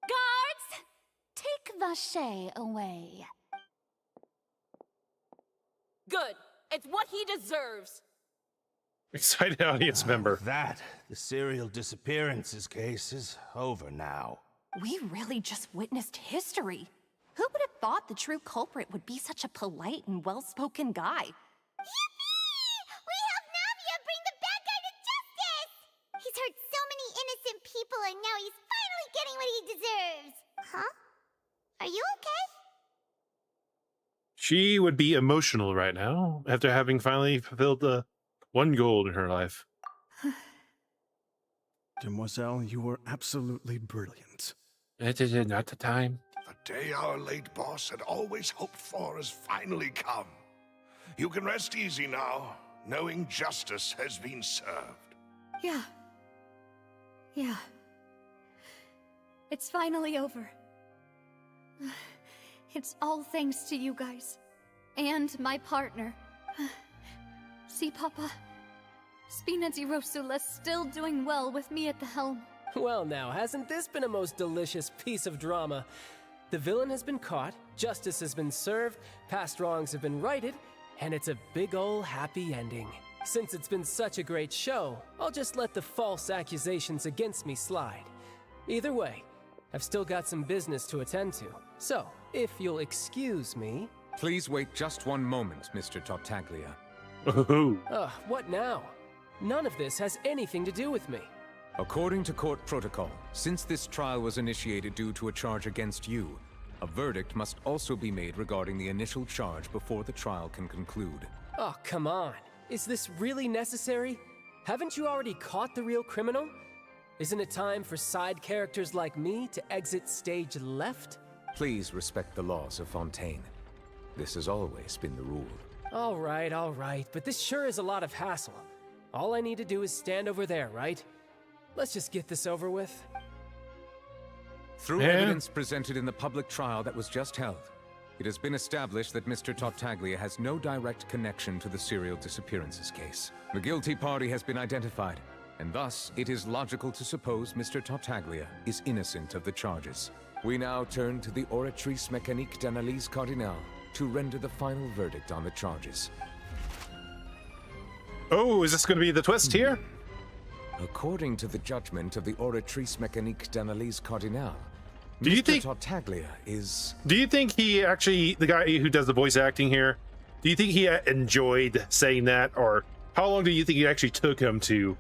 Guards! Take Vacher away. Good. It's what he deserves. Excited audience member. The serial disappearances case is over now. We really just witnessed history. Who would have thought the true culprit would be such a polite and well-spoken guy? Yippee! We helped Navia bring the bad guy to justice! He's hurt so many innocent people and now he's finally getting what he deserves. Huh? Are you okay? She would be emotional right now after having finally fulfilled the one goal in her life. Demoiselle, you were absolutely brilliant. It is not the time. The day our late boss had always hoped for has finally come. You can rest easy now, knowing justice has been served. Yeah. Yeah. It's finally over. It's all thanks to you guys. And my partner. See, Papa? Spina di Rosula's still doing well with me at the helm. Well now, hasn't this been a most delicious piece of drama? The villain has been caught, justice has been served, past wrongs have been righted, and it's a big ol' happy ending. Since it's been such a great show, I'll just let the false accusations against me slide. Either way, I've still got some business to attend to. So, if you'll excuse me... Please wait just one moment, Mr. Tartaglia. What now? None of this has anything to do with me. According to court protocol, since this trial was initiated due to a charge against you, a verdict must also be made regarding the initial charge before the trial can conclude. Oh, come on. Is this really necessary? Haven't you already caught the real criminal? Isn't it time for side characters like me to exit stage left? Please respect the laws of Fontaine. This has always been the rule. All right, but this sure is a lot of hassle. All I need to do is stand over there, right? Let's just get this over with. Through evidence presented in the public trial that was just held, it has been established that Mr. Tartaglia has no direct connection to the serial disappearances case. The guilty party has been identified, and thus it is logical to suppose Mr. Tartaglia is innocent of the charges. We now turn to the Oratrice Mécanique d'Analyse Cardinal to render the final verdict on the charges. Oh, is this going to be the twist here? According to the judgment of the Oratrice Mécanique d'Analyse Cardinal, do you Mr. think Tartaglia is... Do you think he actually, the guy who does the voice acting here, do you think he enjoyed saying that? Or how long do you think it actually took him to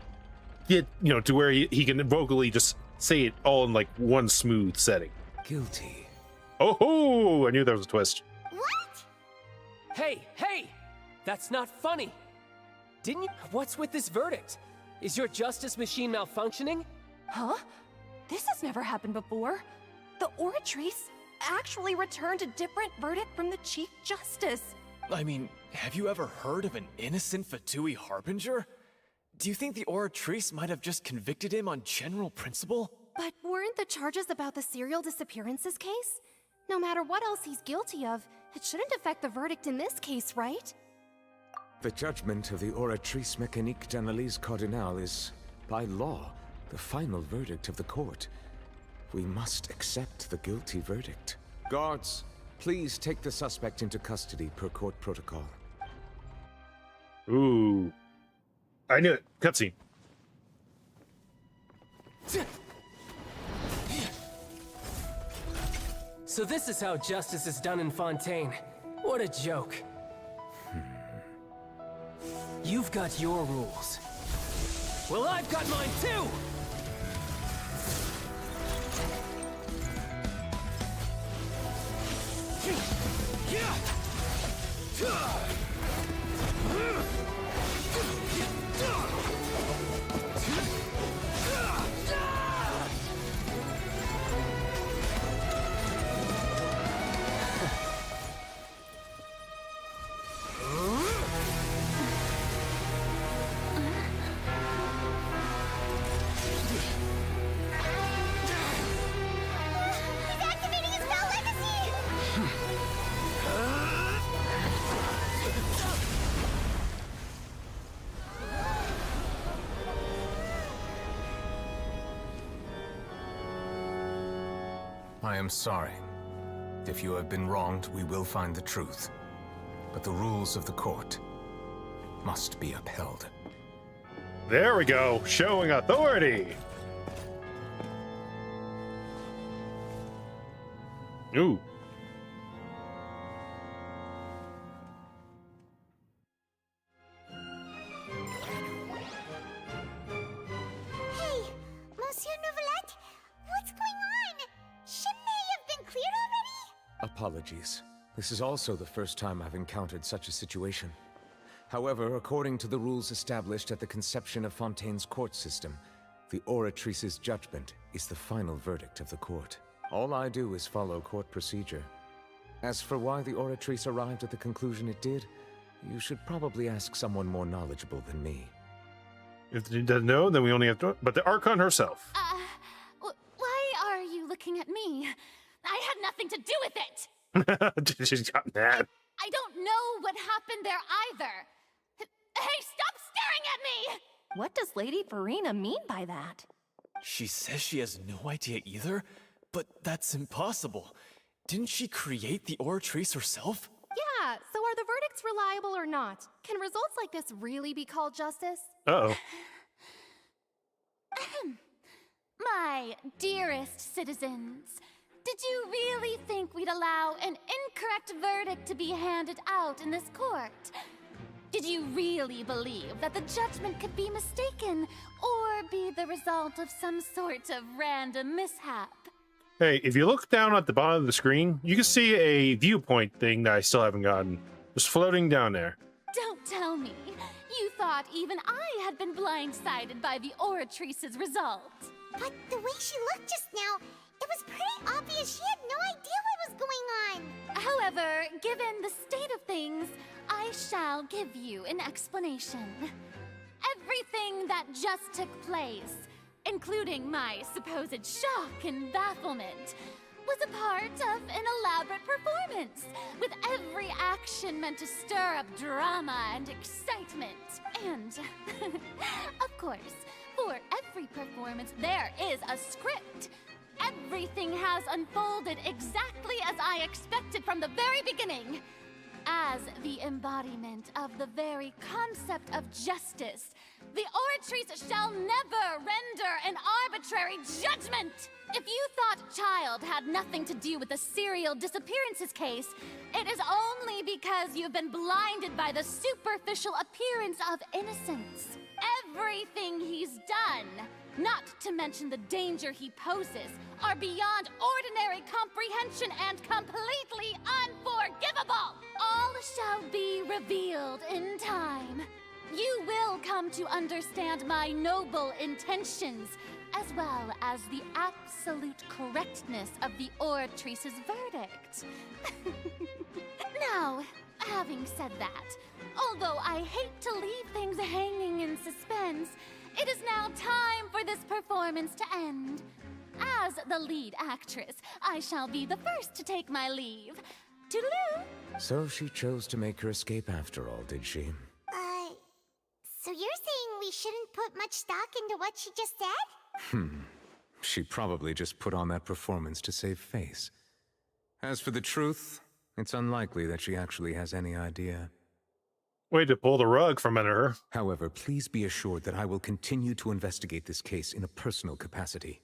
get, to where he can vocally just say it all in like one smooth setting? Guilty. Oh, I knew there was a twist. What? Hey! That's not funny! Didn't you... What's with this verdict? Is your justice machine malfunctioning? Huh? This has never happened before. The Oratrice actually returned a different verdict from the Chief Justice. I mean, have you ever heard of an innocent Fatui Harbinger? Do you think the Oratrice might have just convicted him on general principle? But weren't the charges about the serial disappearances case? No matter what else he's guilty of, it shouldn't affect the verdict in this case, right? The judgment of the Oratrice Mécanique d'Analyse Cardinal is, by law, the final verdict of the court. We must accept the guilty verdict. Guards, please take the suspect into custody per court protocol. Ooh. I knew it. Cutscene. So this is how justice is done in Fontaine. What a joke. You've got your rules. Well, I've got mine too! am sorry. If you have been wronged, we will find the truth. But the rules of the court must be upheld. There we go, showing authority. Ooh. Hey, Monsieur Novelette, what's going on? Shouldn't they have been cleared already? Apologies. This is also the first time I've encountered such a situation. However, according to the rules established at the conception of Fontaine's court system, the Oratrice's judgment is the final verdict of the court. All I do is follow court procedure. As for why the Oratrice arrived at the conclusion it did, you should probably ask someone more knowledgeable than me. If he doesn't know, then we only have to... But the Archon herself. Why are you looking at me? I had nothing to do with it! She's got mad. I don't know what happened there either. Hey, stop staring at me! What does Lady Farina mean by that? She says she has no idea either, but that's impossible. Didn't she create the Oratrice herself? Yeah, so are the verdicts reliable or not? Can results like this really be called justice? Uh-oh. My dearest citizens, did you really think we'd allow an incorrect verdict to be handed out in this court? Did you really believe that the judgment could be mistaken or be the result of some sort of random mishap? Hey, if you look down at the bottom of the screen, you can see a viewpoint thing that I still haven't gotten. Just floating down there. Don't tell me. You thought even I had been blindsided by the Oratrice's result. But the way she looked just now, it was pretty obvious she had no idea what was going on. However, given the state of things, I shall give you an explanation. Everything that just took place, including my supposed shock and bafflement, was a part of an elaborate performance, with every action meant to stir up drama and excitement. And, of course, for every performance, there is a script. Everything has unfolded exactly as I expected from the very beginning. As the embodiment of the very concept of justice, the Oratrice shall never render an arbitrary judgment! If you thought Child had nothing to do with the serial disappearances case, it is only because you've been blinded by the superficial appearance of innocence. Everything he's done, not to mention the danger he poses, are beyond ordinary comprehension and completely unforgivable! All shall be revealed in time. You will come to understand my noble intentions, as well as the absolute correctness of the Oratrice's verdict. Now, having said that, although I hate to leave things hanging in suspense, it is now time for this performance to end. As the lead actress, I shall be the first to take my leave. Toodaloo! So she chose to make her escape after all, did she? So you're saying we shouldn't put much stock into what she just said? She probably just put on that performance to save face. As for the truth, it's unlikely that she actually has any idea. Way to pull the rug from under her. However, please be assured that I will continue to investigate this case in a personal capacity.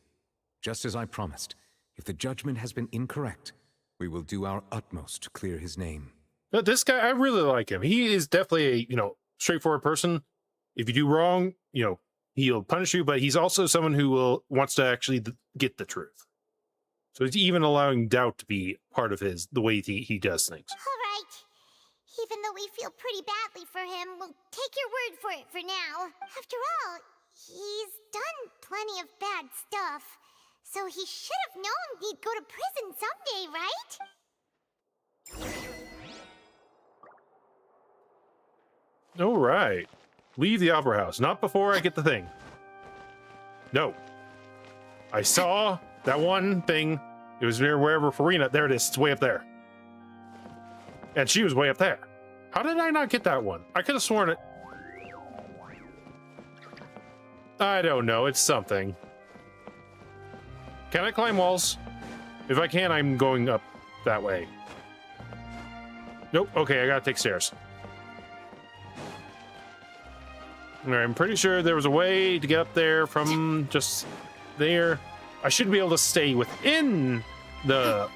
Just as I promised, if the judgment has been incorrect, we will do our utmost to clear his name. But this guy, I really like him. He is definitely a, straightforward person. If you do wrong, he'll punish you, but he's also someone who wants to actually get the truth. So he's even allowing doubt to be part of the way he does things. All right. Even though we feel pretty badly for him, we'll take your word for it for now. After all, he's done plenty of bad stuff. So he should have known he'd go to prison someday, right? All right. Leave the opera house. Not before I get the thing. No. I saw that one thing. It was near wherever Farina. There it is. It's way up there. And she was way up there. How did I not get that one? I could have sworn it. I don't know. It's something. Can I climb walls? If I can, I'm going up that way. Nope. Okay, I gotta take stairs. All right, I'm pretty sure there was a way to get up there from just there. I should be able to stay within the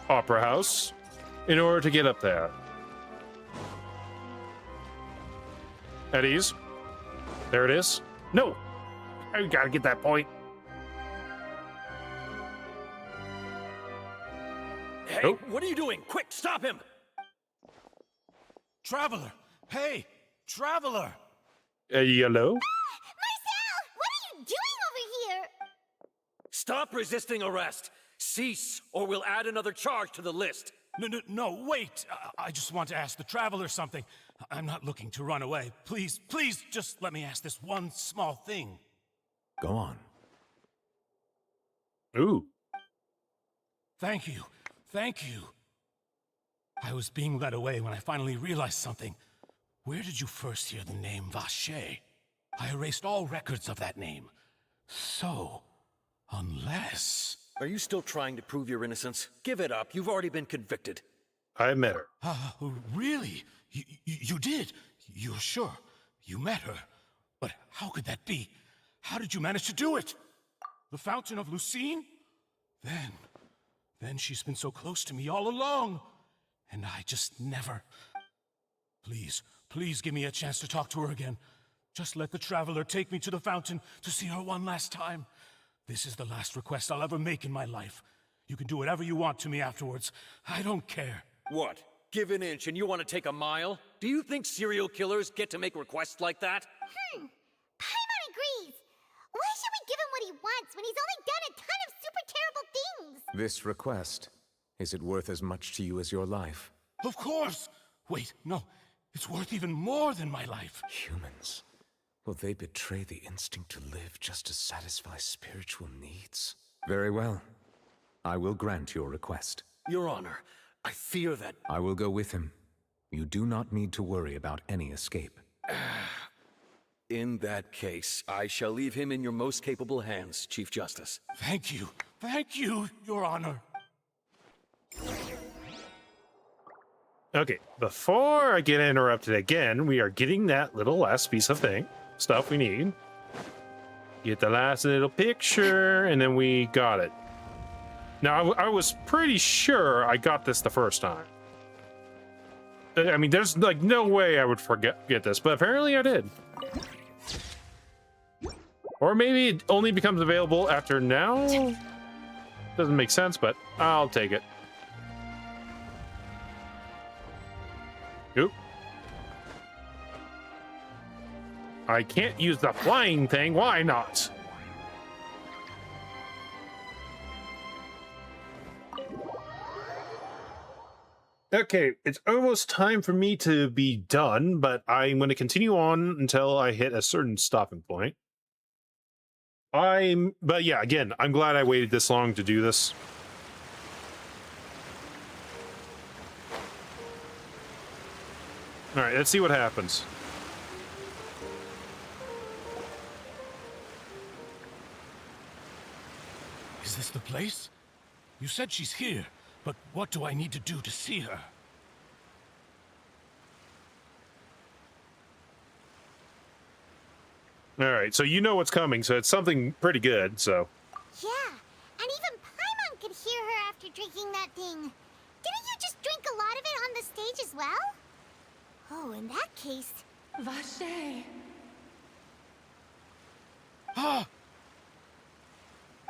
opera house in order to get up there. At ease. There it is. No! I gotta get that point. Hey, Oh. what are you doing? Quick, stop him! Traveler! Hey! Traveler! Hello? Marcel! What are you doing over here? Stop resisting arrest! Cease, or we'll add another charge to the list. No, wait! I just want to ask the Traveler something. I'm not looking to run away. Please, just let me ask this one small thing. Go on. Ooh. Thank you. I was being led away when I finally realized something. Where did you first hear the name Vacher? I erased all records of that name. So, unless... Are you still trying to prove your innocence? Give it up. You've already been convicted. I met her. Really? You did? You're sure? You met her? But how could that be? How did you manage to do it? The Fountain of Lucine? Then she's been so close to me all along. And I just never... Please give me a chance to talk to her again. Just let the Traveler take me to the fountain to see her one last time. This is the last request I'll ever make in my life. You can do whatever you want to me afterwards. I don't care. What? Give an inch and you want to take a mile? Do you think serial killers get to make requests like that? Paimon agrees. Why should we give him what he wants when he's only done a ton of super terrible things? This request, is it worth as much to you as your life? Of course! Wait, no. It's worth even more than my life. Humans. Will they betray the instinct to live just to satisfy spiritual needs? Very well. I will grant your request. Your Honor, I fear that... I will go with him. You do not need to worry about any escape. In that case, I shall leave him in your most capable hands, Chief Justice. Thank you, Your Honor. Okay, before I get interrupted again, we are getting that little last piece of stuff we need. Get the last little picture, and then we got it. Now, I was pretty sure I got this the first time. I mean, there's like no way I would get this, but apparently I did. Or maybe it only becomes available after now? Doesn't make sense, but I'll take it. Oop. I can't use the flying thing. Why not? Okay, it's almost time for me to be done, but I'm going to continue on until I hit a certain stopping point. But yeah, again, I'm glad I waited this long to do this. All right, let's see what happens. Is this the place? You said she's here, but what do I need to do to see her? All right, so you know what's coming, so it's something pretty good, so. Yeah, and even Paimon could hear her after drinking that thing. Didn't you just drink a lot of it on the stage as well? Oh, in that case... Vacher! Ah!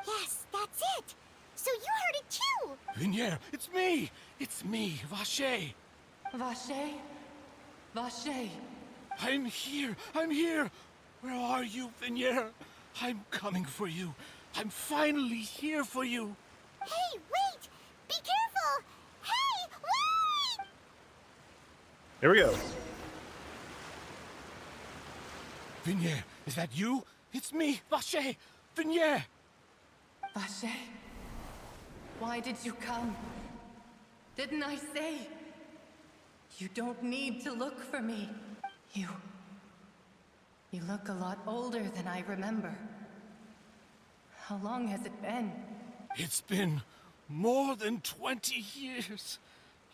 Yes, that's it! So you heard it too! Vignere, it's me! It's me, Vacher! Vacher? Vacher! I'm here! I'm here! Where are you, Vignere? I'm coming for you. I'm finally here for you. Hey, wait! Be careful! Hey, wait! Here we go. Vignere, is that you? It's me, Vacher! Vignere! Vacher? Why did you come? Didn't I say? You don't need to look for me. You look a lot older than I remember. How long has it been? It's been More than 20 years.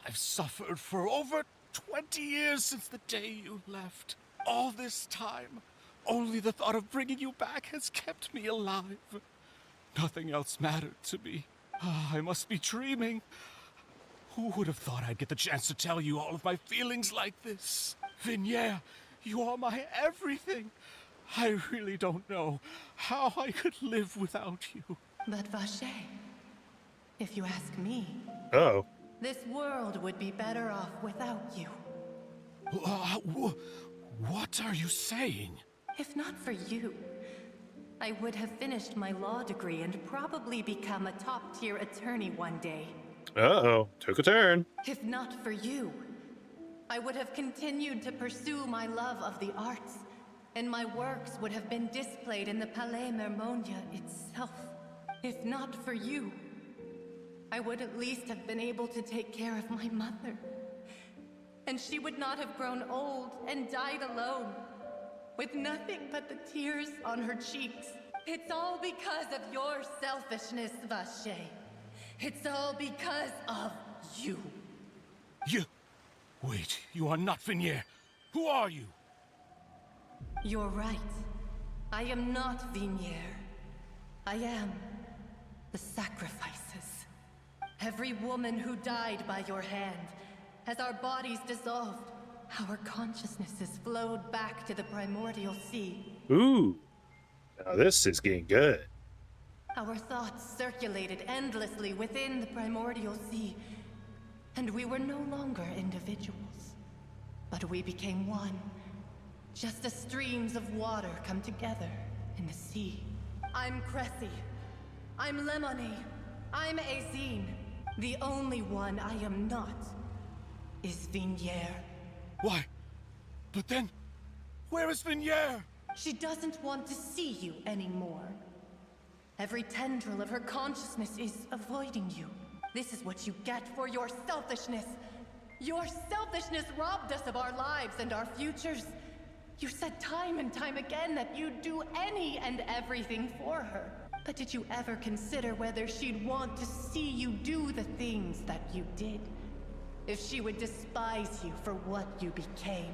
I've suffered for over 20 years since the day you left. All this time, only the thought of bringing you back has kept me alive. Nothing else mattered to me. I must be dreaming. Who would have thought I'd get the chance to tell you all of my feelings like this? Vignere, you are my everything. I really don't know how I could live without you. But Vache, if you ask me, Oh. this world would be better off without you. What are you saying? If not for you, I would have finished my law degree and probably become a top-tier attorney one day. Uh-oh. Took a turn. If not for you, I would have continued to pursue my love of the arts, and my works would have been displayed in the Palais Mermonia itself. If not for you, I would at least have been able to take care of my mother. And she would not have grown old and died alone, with nothing but the tears on her cheeks. It's all because of your selfishness, Vache. It's all because of you. You... Wait, you are not Vignere. Who are you? You're right. I am not Vignere. I am the sacrifices. Every woman who died by your hand, as our bodies dissolved, our consciousnesses flowed back to the primordial sea. Ooh. Now this is getting good. Our thoughts circulated endlessly within the primordial sea, and we were no longer individuals, but we became one, just as streams of water come together in the sea. I'm Cressy. I'm Lemony. I'm Azine. The only one I am not is Vignere. Why? But then, where is Vignere? She doesn't want to see you anymore. Every tendril of her consciousness is avoiding you. This is what you get for your selfishness. Your selfishness robbed us of our lives and our futures. You said time and time again that you'd do any and everything for her. But did you ever consider whether she'd want to see you do the things that you did? If she would despise you for what you became?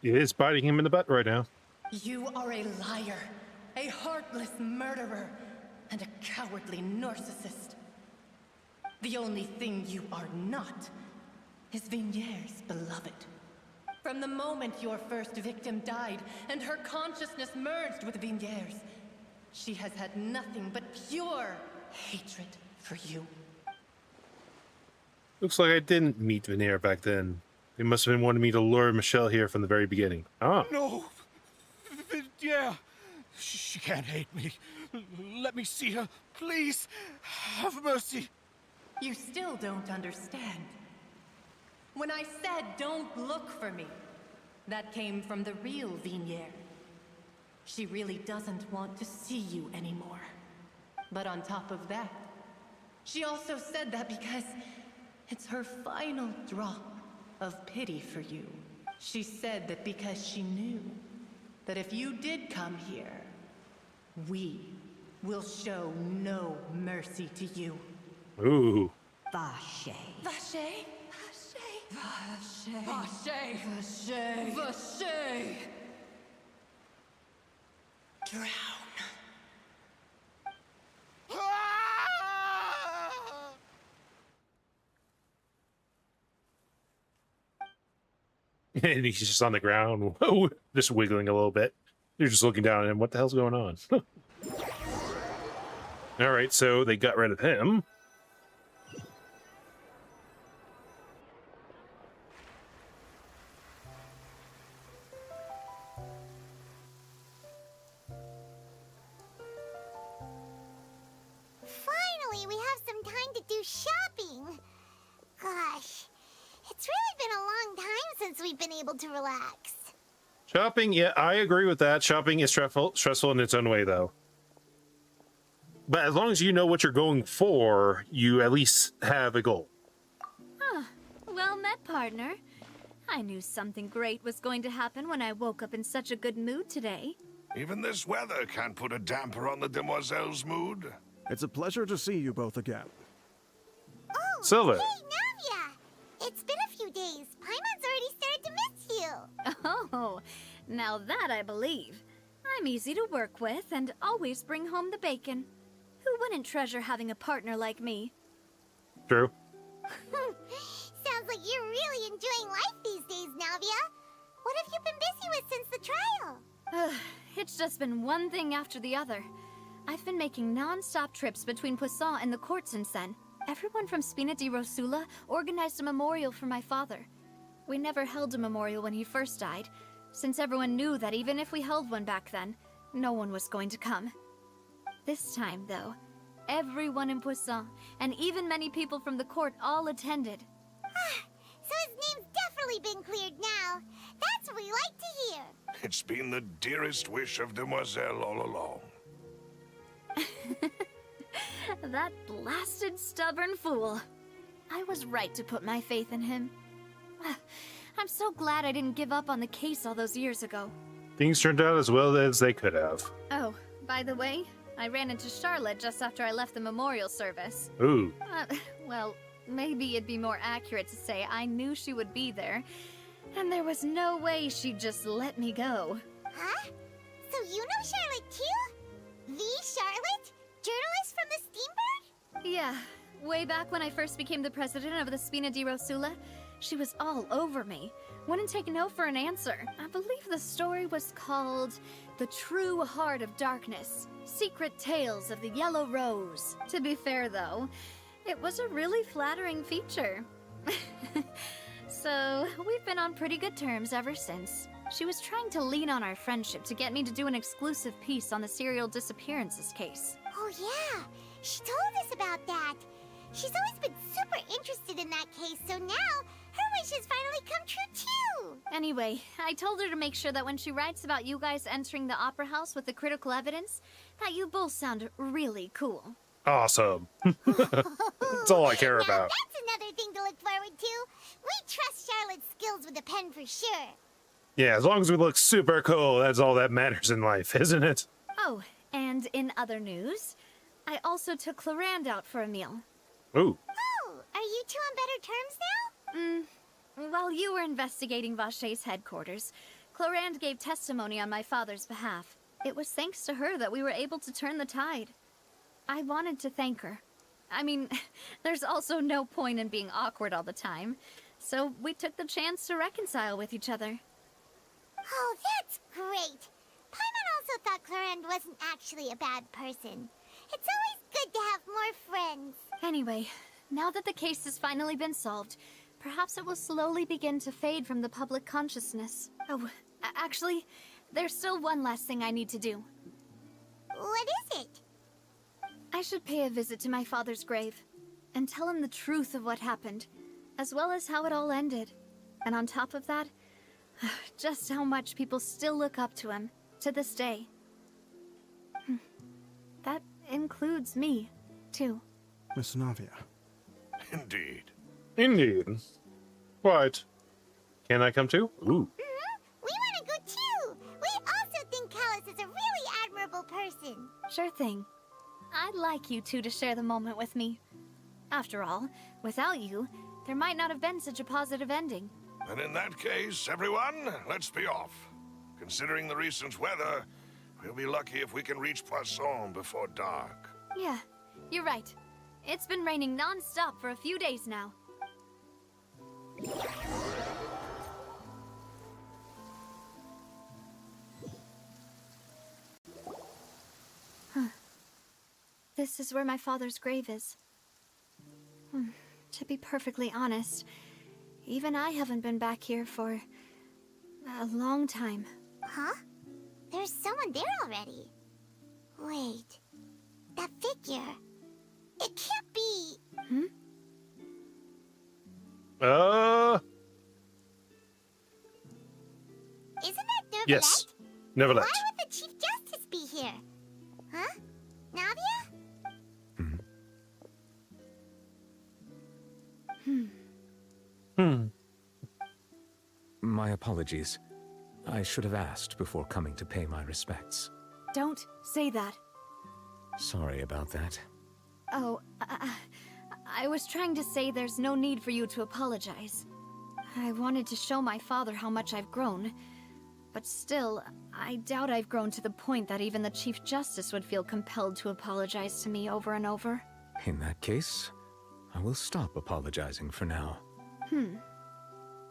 It is biting him in the butt right now. You are a liar, a heartless murderer, and a cowardly narcissist. The only thing you are not is Vignere's beloved. From the moment your first victim died and her consciousness merged with Vignere's, she has had nothing but pure hatred for you. Looks like I didn't meet Vignere back then. They must have been wanting me to lure Michelle here from the very beginning. Ah. No! Yeah, she can't hate me. Let me see her, please. Have mercy. You still don't understand. When I said don't look for me, that came from the real Vignere. She really doesn't want to see you anymore. But on top of that, she also said that because it's her final drop of pity for you. She said that because she knew that if you did come here, we will show no mercy to you. Ooh. Vache. Vache? Vache. Vache. Vache. Vache. Drown. And he's just on the ground, just wiggling a little bit. You're just looking down at him. What the hell's going on? All right, so they got rid of him. Finally, we have some time to do shopping. Gosh, it's really been a long time since we've been able to relax. Shopping, yeah, I agree with that. Shopping is stressful in its own way, though. But as long as you know what you're going for, you at least have a goal. Huh. Well met, partner. I knew something great was going to happen when I woke up in such a good mood today. Even this weather can't put a damper on the demoiselle's mood. It's a pleasure to see you both again. Oh, Silver. Hey, Navia! It's been a few days. Paimon's already started to miss you. Oh, now that I believe. I'm easy to work with and always bring home the bacon. Who wouldn't treasure having a partner like me? True. Sounds like you're really enjoying life these days, Navia. What have you been busy with since the trial? It's just been one thing after the other. I've been making non-stop trips between Poisson and the courts in Sen. Everyone from Spina di Rosula organized a memorial for my father. We never held a memorial when he first died, since everyone knew that even if we held one back then, no one was going to come. This time, though, everyone in Poisson, and even many people from the court, all attended. So his name's definitely been cleared now. That's what we like to hear. It's been the dearest wish of Demoiselle all along. That blasted stubborn fool. I was right to put my faith in him. I'm so glad I didn't give up on the case all those years ago. Things turned out as well as they could have. Oh, by the way, I ran into Charlotte just after I left the memorial service. Ooh. Well, maybe it'd be more accurate to say I knew she would be there, and there was no way she'd just let me go. Huh? So you know Charlotte too? The Charlotte? Journalist from the Steambird? Yeah, way back when I first became the president of the Spina di Rosula, she was all over me. Wouldn't take no for an answer. I believe the story was called The True Heart of Darkness, Secret Tales of the Yellow Rose. To be fair, though, it was a really flattering feature. So, we've been on pretty good terms ever since. She was trying to lean on our friendship to get me to do an exclusive piece on the serial disappearances case. Oh yeah, she told us about that. She's always been super interested in that case, so now her wish has finally come true too. Anyway, I told her to make sure that when she writes about you guys entering the opera house with the critical evidence, that you both sound really cool. Awesome. That's all I care Now about. that's another thing to look forward to. We trust Charlotte's skills with a pen for sure. Yeah, as long as we look super cool, that's all that matters in life, isn't it? Oh, and in other news, I also took Clorand out for a meal. Ooh. Oh, are you two on better terms now? While you were investigating Vaché's headquarters, Clorand gave testimony on my father's behalf. It was thanks to her that we were able to turn the tide. I wanted to thank her. I mean, there's also no point in being awkward all the time, so we took the chance to reconcile with each other. Oh, that's great. Paimon also thought Clorand wasn't actually a bad person. It's always good to have more friends. Anyway, now that the case has finally been solved, perhaps it will slowly begin to fade from the public consciousness. Oh, actually, there's still one last thing I need to do. What is it? I should pay a visit to my father's grave and tell him the truth of what happened, as well as how it all ended. And on top of that, just how much people still look up to him to this day. That includes me, too. Miss Navia. Indeed. Indeed. What? Can I come too? Ooh. We want to go too. We also think Callus is a really admirable person. Sure thing. I'd like you two to share the moment with me. After all, without you, there might not have been such a positive ending. And in that case, everyone, let's be off. Considering the recent weather, we'll be lucky if we can reach Poisson before dark. Yeah, you're right. It's been raining non-stop for a few days now. Huh. This is where my father's grave is. To be perfectly honest, even I haven't been back here for a long time. Huh? There's someone there already. Wait. That figure. It can't be. Isn't that Neuvillette? Yes. Neuvillette. Why would the Chief Justice be here? Huh? Navia? My apologies. I should have asked before coming to pay my respects. Don't say that. Sorry about that. Oh, I was trying to say there's no need for you to apologize. I wanted to show my father how much I've grown. But still, I doubt I've grown to the point that even the Chief Justice would feel compelled to apologize to me over and over. In that case, I will stop apologizing for now.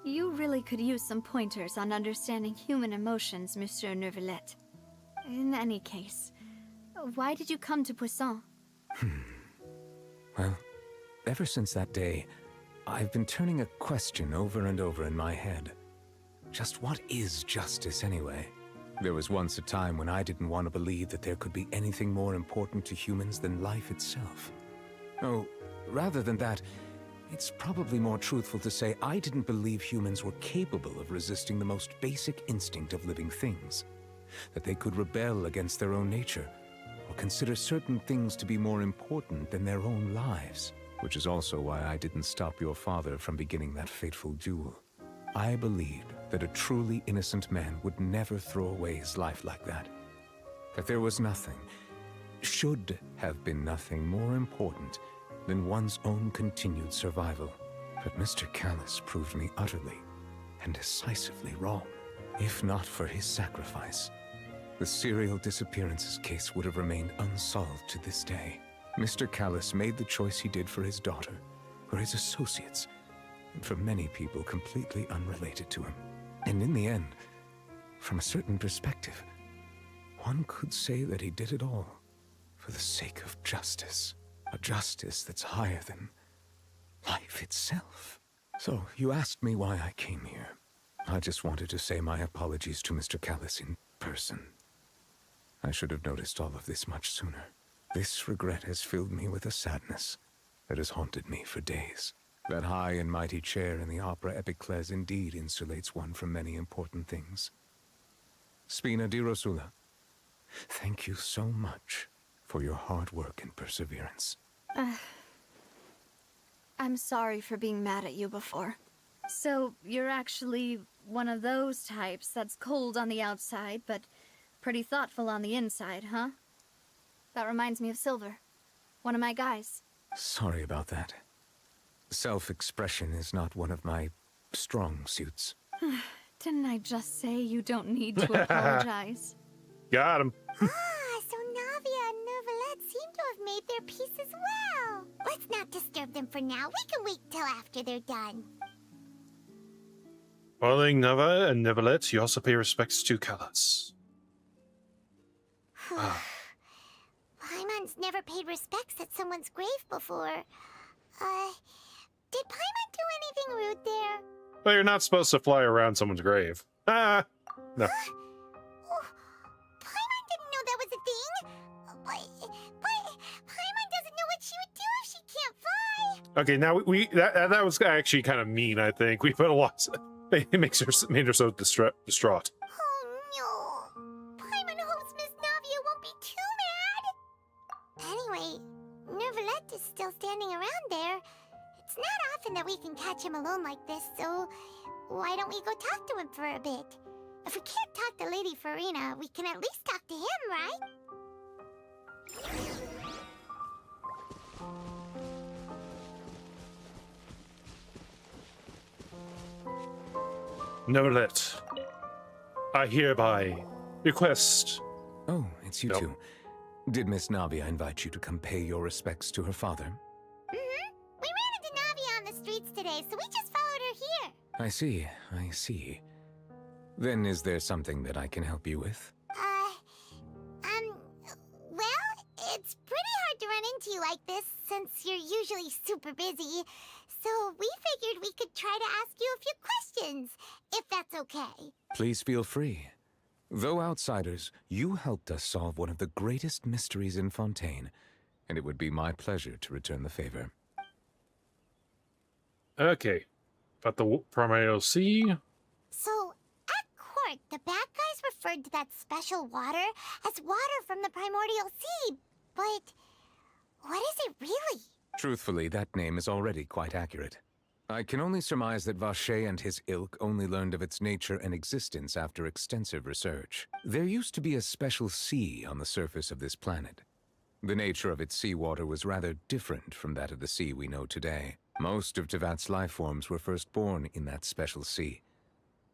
You really could use some pointers on understanding human emotions, Monsieur Neuvillette. In any case, why did you come to Poisson? Well, ever since that day, I've been turning a question over and over in my head. Just what is justice anyway? There was once a time when I didn't want to believe that there could be anything more important to humans than life itself. Oh, rather than that, it's probably more truthful to say I didn't believe humans were capable of resisting the most basic instinct of living things. That they could rebel against their own nature, or consider certain things to be more important than their own lives. Which is also why I didn't stop your father from beginning that fateful duel. I believed that a truly innocent man would never throw away his life like that. That there was nothing, should have been nothing more important than one's own continued survival. But Mr. Callus proved me utterly and decisively wrong. If not for his sacrifice, the serial disappearances case would have remained unsolved to this day. Mr. Callus made the choice he did for his daughter, for his associates, and for many people completely unrelated to him. And in the end, from a certain perspective, one could say that he did it all for the sake of justice. A justice that's higher than life itself. So, you asked me why I came here. I just wanted to say my apologies to Mr. Callus in person. I should have noticed all of this much sooner. This regret has filled me with a sadness that has haunted me for days. That high and mighty chair in the Opera Epiclese indeed insulates one from many important things. Spina di Rosula, thank you so much for your hard work and perseverance. I'm sorry for being mad at you before. So, you're actually one of those types that's cold on the outside, but pretty thoughtful on the inside, huh? That reminds me of Silver, one of my guys. Sorry about that. Self-expression is not one of my strong suits. Didn't I just say you don't need to apologize? Got him. So Navia and Neuvillette seem to have made their peace as well. Let's not disturb them for now. We can wait till after they're done. Following Nava and Neuvillette, you also pay respects to Callus. Paimon's never paid respects at someone's grave before. Did Paimon do anything rude there? Well, you're not supposed to fly around someone's grave. No. Paimon didn't know that was a thing. But Paimon doesn't know what she would do if she can't fly. Okay, now that was actually kind of mean, I think. We put a lot... It made her so distraught. Oh no. Paimon hopes Miss Navia won't be too mad. Anyway, Neuvillette is still standing around there. It's not often that we can catch him alone like this, so why don't we go talk to him for a bit? If we can't talk to Lady Furina, we can at least talk to him, right? Neuvillette, I hereby request... Oh, it's you two. Did Miss Navia invite you to come pay your respects to her father? Mm-hmm. We ran into Navia on the streets today, so we just followed her here. I see. Then is there something that I can help you with? Well, it's pretty hard to run into you like this, since you're usually super busy. So we figured we could try to ask you a few questions, if that's okay. Please feel free. Though outsiders, you helped us solve one of the greatest mysteries in Fontaine, and it would be my pleasure to return the favor. Okay. About the Primordial Sea. So, at court, the bad guys referred to that special water as water from the Primordial Sea, but what is it really? Truthfully, that name is already quite accurate. I can only surmise that Vacher and his ilk only learned of its nature and existence after extensive research. There used to be a special sea on the surface of this planet. The nature of its seawater was rather different from that of the sea we know today. Most of Tevat's life forms were first born in that special sea.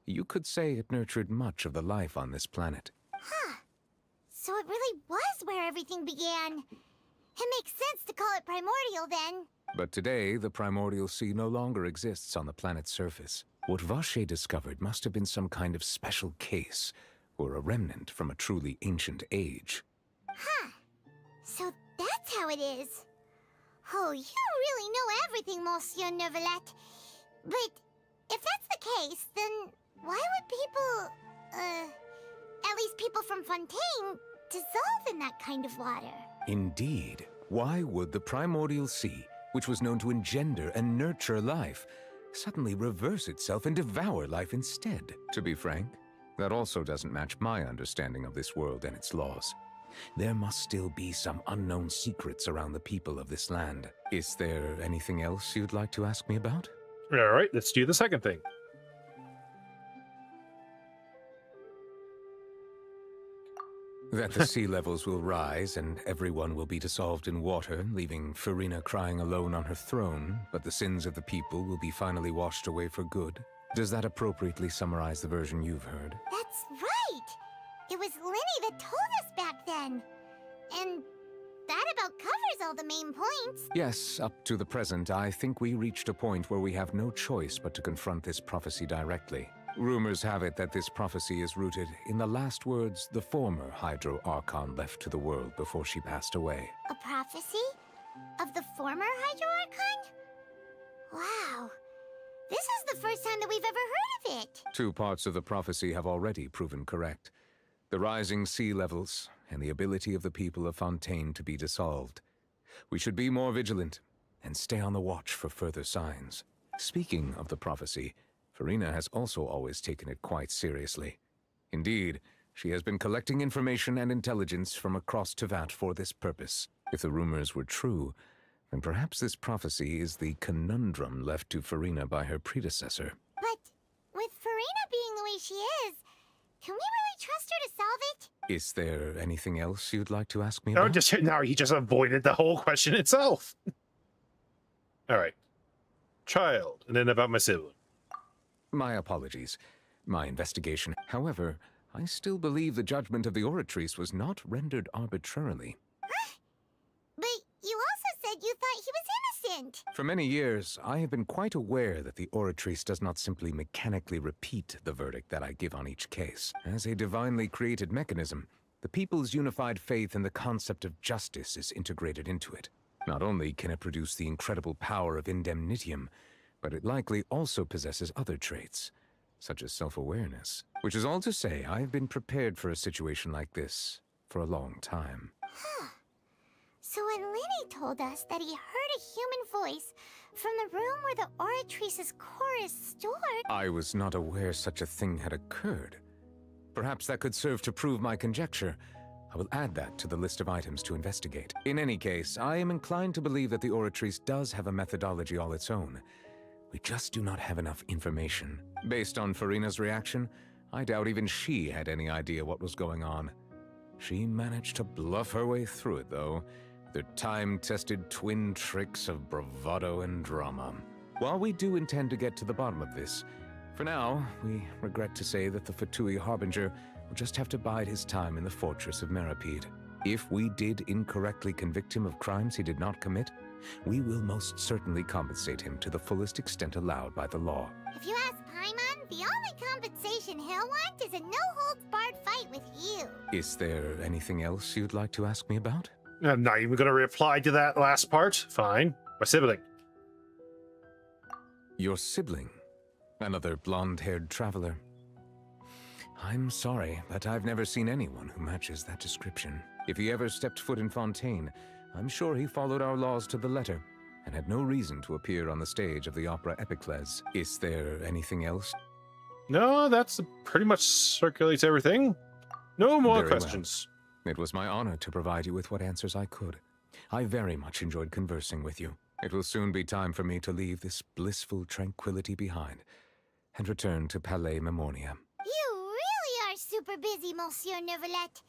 You could say it nurtured much of the life on this planet. Huh. So it really was where everything began. It makes sense to call it primordial then. But today, the primordial sea no longer exists on the planet's surface. What Vacher discovered must have been some kind of special case, or a remnant from a truly ancient age. Huh. So that's how it is. Oh, you really know everything, Monsieur Neuvillette. But if that's the case, then why would people, at least people from Fontaine, dissolve in that kind of water? Indeed. Why would the primordial sea, which was known to engender and nurture life, suddenly reverse itself and devour life instead? To be frank, that also doesn't match my understanding of this world and its laws. There must still be some unknown secrets around the people of this land. Is there anything else you'd like to ask me about? All right, let's do the second thing. That the sea levels will rise and everyone will be dissolved in water, leaving Furina crying alone on her throne, but the sins of the people will be finally washed away for good. Does that appropriately summarize the version you've heard? That's right! It was Linny that told us back then. And that about covers all the main points. Yes, up to the present, I think we reached a point where we have no choice but to confront this prophecy directly. Rumors have it that this prophecy is rooted in the last words the former Hydro Archon left to the world before she passed away. A prophecy? Of the former Hydro Archon? Wow. This is the first time that we've ever heard of it. Two parts of the prophecy have already proven correct. The rising sea levels and the ability of the people of Fontaine to be dissolved. We should be more vigilant and stay on the watch for further signs. Speaking of the prophecy, Furina has also always taken it quite seriously. Indeed, she has been collecting information and intelligence from across Tevat for this purpose. If the rumors were true, then perhaps this prophecy is the conundrum left to Furina by her predecessor. But with Furina being the way she is, can we really trust her to solve it? Is there anything else you'd like to ask me No, about? now he just avoided the whole question itself. All right. Child, and then about my sibling. My apologies. My investigation. However, I still believe the judgment of the Oratrice was not rendered arbitrarily. But you also said you thought he was innocent. For many years, I have been quite aware that the Oratrice does not simply mechanically repeat the verdict that I give on each case. As a divinely created mechanism, the people's unified faith in the concept of justice is integrated into it. Not only can it produce the incredible power of indemnitium, but it likely also possesses other traits, such as self-awareness. Which is all to say, I have been prepared for a situation like this for a long time. Huh. So when Linny told us that he heard a human voice from the room where the Oratrice's core is stored... I was not aware such a thing had occurred. Perhaps that could serve to prove my conjecture. I will add that to the list of items to investigate. In any case, I am inclined to believe that the Oratrice does have a methodology all its own. We just do not have enough information. Based on Furina's reaction, I doubt even she had any idea what was going on. She managed to bluff her way through it, though, with her time-tested twin tricks of bravado and drama. While we do intend to get to the bottom of this, for now, we regret to say that the Fatui Harbinger will just have to bide his time in the fortress of Meripede. If we did incorrectly convict him of crimes he did not commit, we will most certainly compensate him to the fullest extent allowed by the law. If you ask Paimon, the only compensation he'll want is a no-holds-barred fight with you. Is there anything else you'd like to ask me about? I'm not even going to reply to that last part. Fine. My sibling. Your sibling? Another blonde-haired traveler? I'm sorry, but I've never seen anyone who matches that description. If he ever stepped foot in Fontaine, I'm sure he followed our laws to the letter, and had no reason to appear on the stage of the opera Epicles. Is there anything else? No, that's pretty much circulates everything. No more Very questions. Well. It was my honor to provide you with what answers I could. I very much enjoyed conversing with you. It will soon be time for me to leave this blissful tranquility behind and return to Palais Memornia. You really are super busy, Monsieur Neuvillette.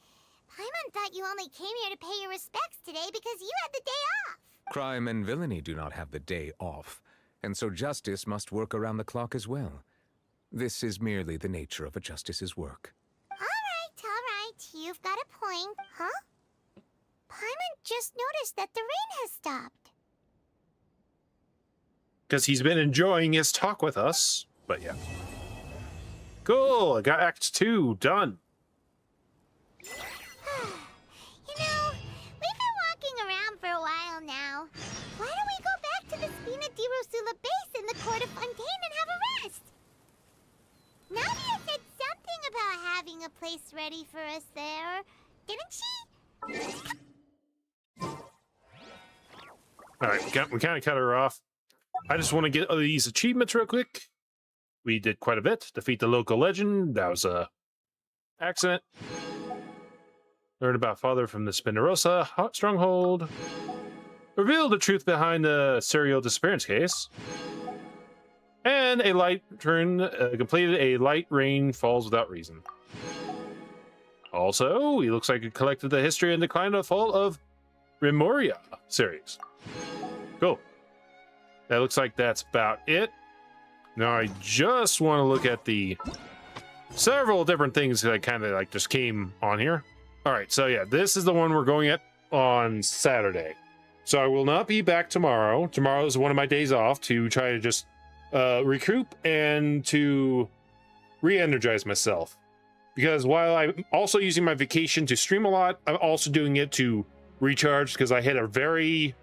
Paimon thought you only came here to pay your respects today because you had the day off. Crime and villainy do not have the day off, and so justice must work around the clock as well. This is merely the nature of a justice's work. All right. You've got a point. Huh? Paimon just noticed that the rain has stopped. Because he's been enjoying his talk with us. But yeah. Cool, I got Act 2 done. You know, we've been walking around for a while now. Why don't we go back to the Spina di Rosula base in the Court of Fontaine and have a rest? Nadia said something about having a place ready for us there, didn't she? Alright, we kind of cut her off. I just want to get these achievements real quick. We did quite a bit. Defeat the local legend. That was a accident. Learn about Father from the Spinarosa hot stronghold. Reveal the truth behind the serial disappearance case. And a light turn completed. A light rain falls without reason. Also, he looks like he collected the history and decline and fall of Remoria series. Cool. That looks like that's about it. Now I just want to look at the several different things that kind of like just came on here. All right, so yeah, this is the one we're going at on Saturday. So I will not be back tomorrow. Tomorrow is one of my days off to try to just recoup and to re-energize myself. Because while I'm also using my vacation to stream a lot, I'm also doing it to recharge because I hit a very...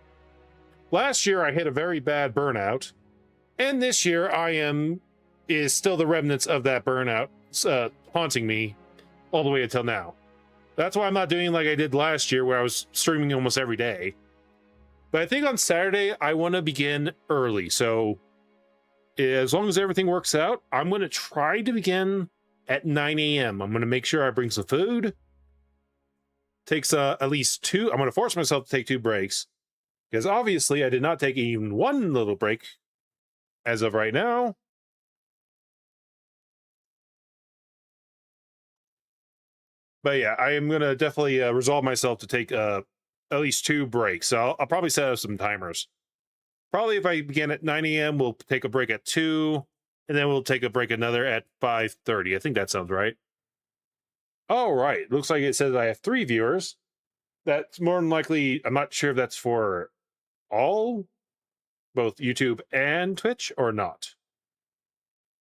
Last year I hit a very bad burnout. And this year is still the remnants of that burnout haunting me all the way until now. That's why I'm not doing like I did last year where I was streaming almost every day. But I think on Saturday, I want to begin early. So as long as everything works out, I'm going to try to begin at 9 a.m. I'm going to make sure I bring some food. Takes at least 2. I'm going to force myself to take 2 breaks. Because obviously I did not take even one little break as of right now. But yeah, I am going to definitely resolve myself to take at least 2 breaks. So I'll probably set up some timers. Probably if I begin at 9 a.m., we'll take a break at 2, and then we'll take a break another at 5:30. I think that sounds right. All right. Looks like it says I have 3 viewers. That's more than likely, I'm not sure if that's for all, both YouTube and Twitch, or not.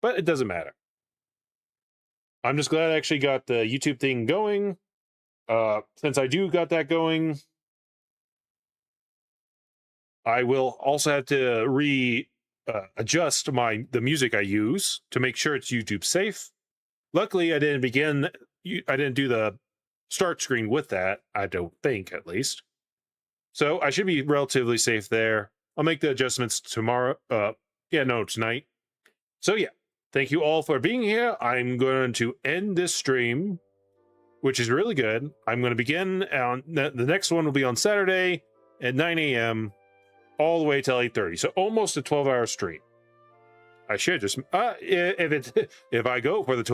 But it doesn't matter. I'm just glad I actually got the YouTube thing going. Since I do got that going, I will also have to adjust the music I use to make sure it's YouTube safe. Luckily, I didn't do the start screen with that, I don't think, at least. So I should be relatively safe there. I'll make the adjustments tomorrow. Tonight. So yeah, thank you all for being here. I'm going to end this stream, which is really good. I'm going to begin on the next one will be on Saturday at 9 a.m. all the way till 8:30. So almost a 12-hour stream. I should just if I go for the 12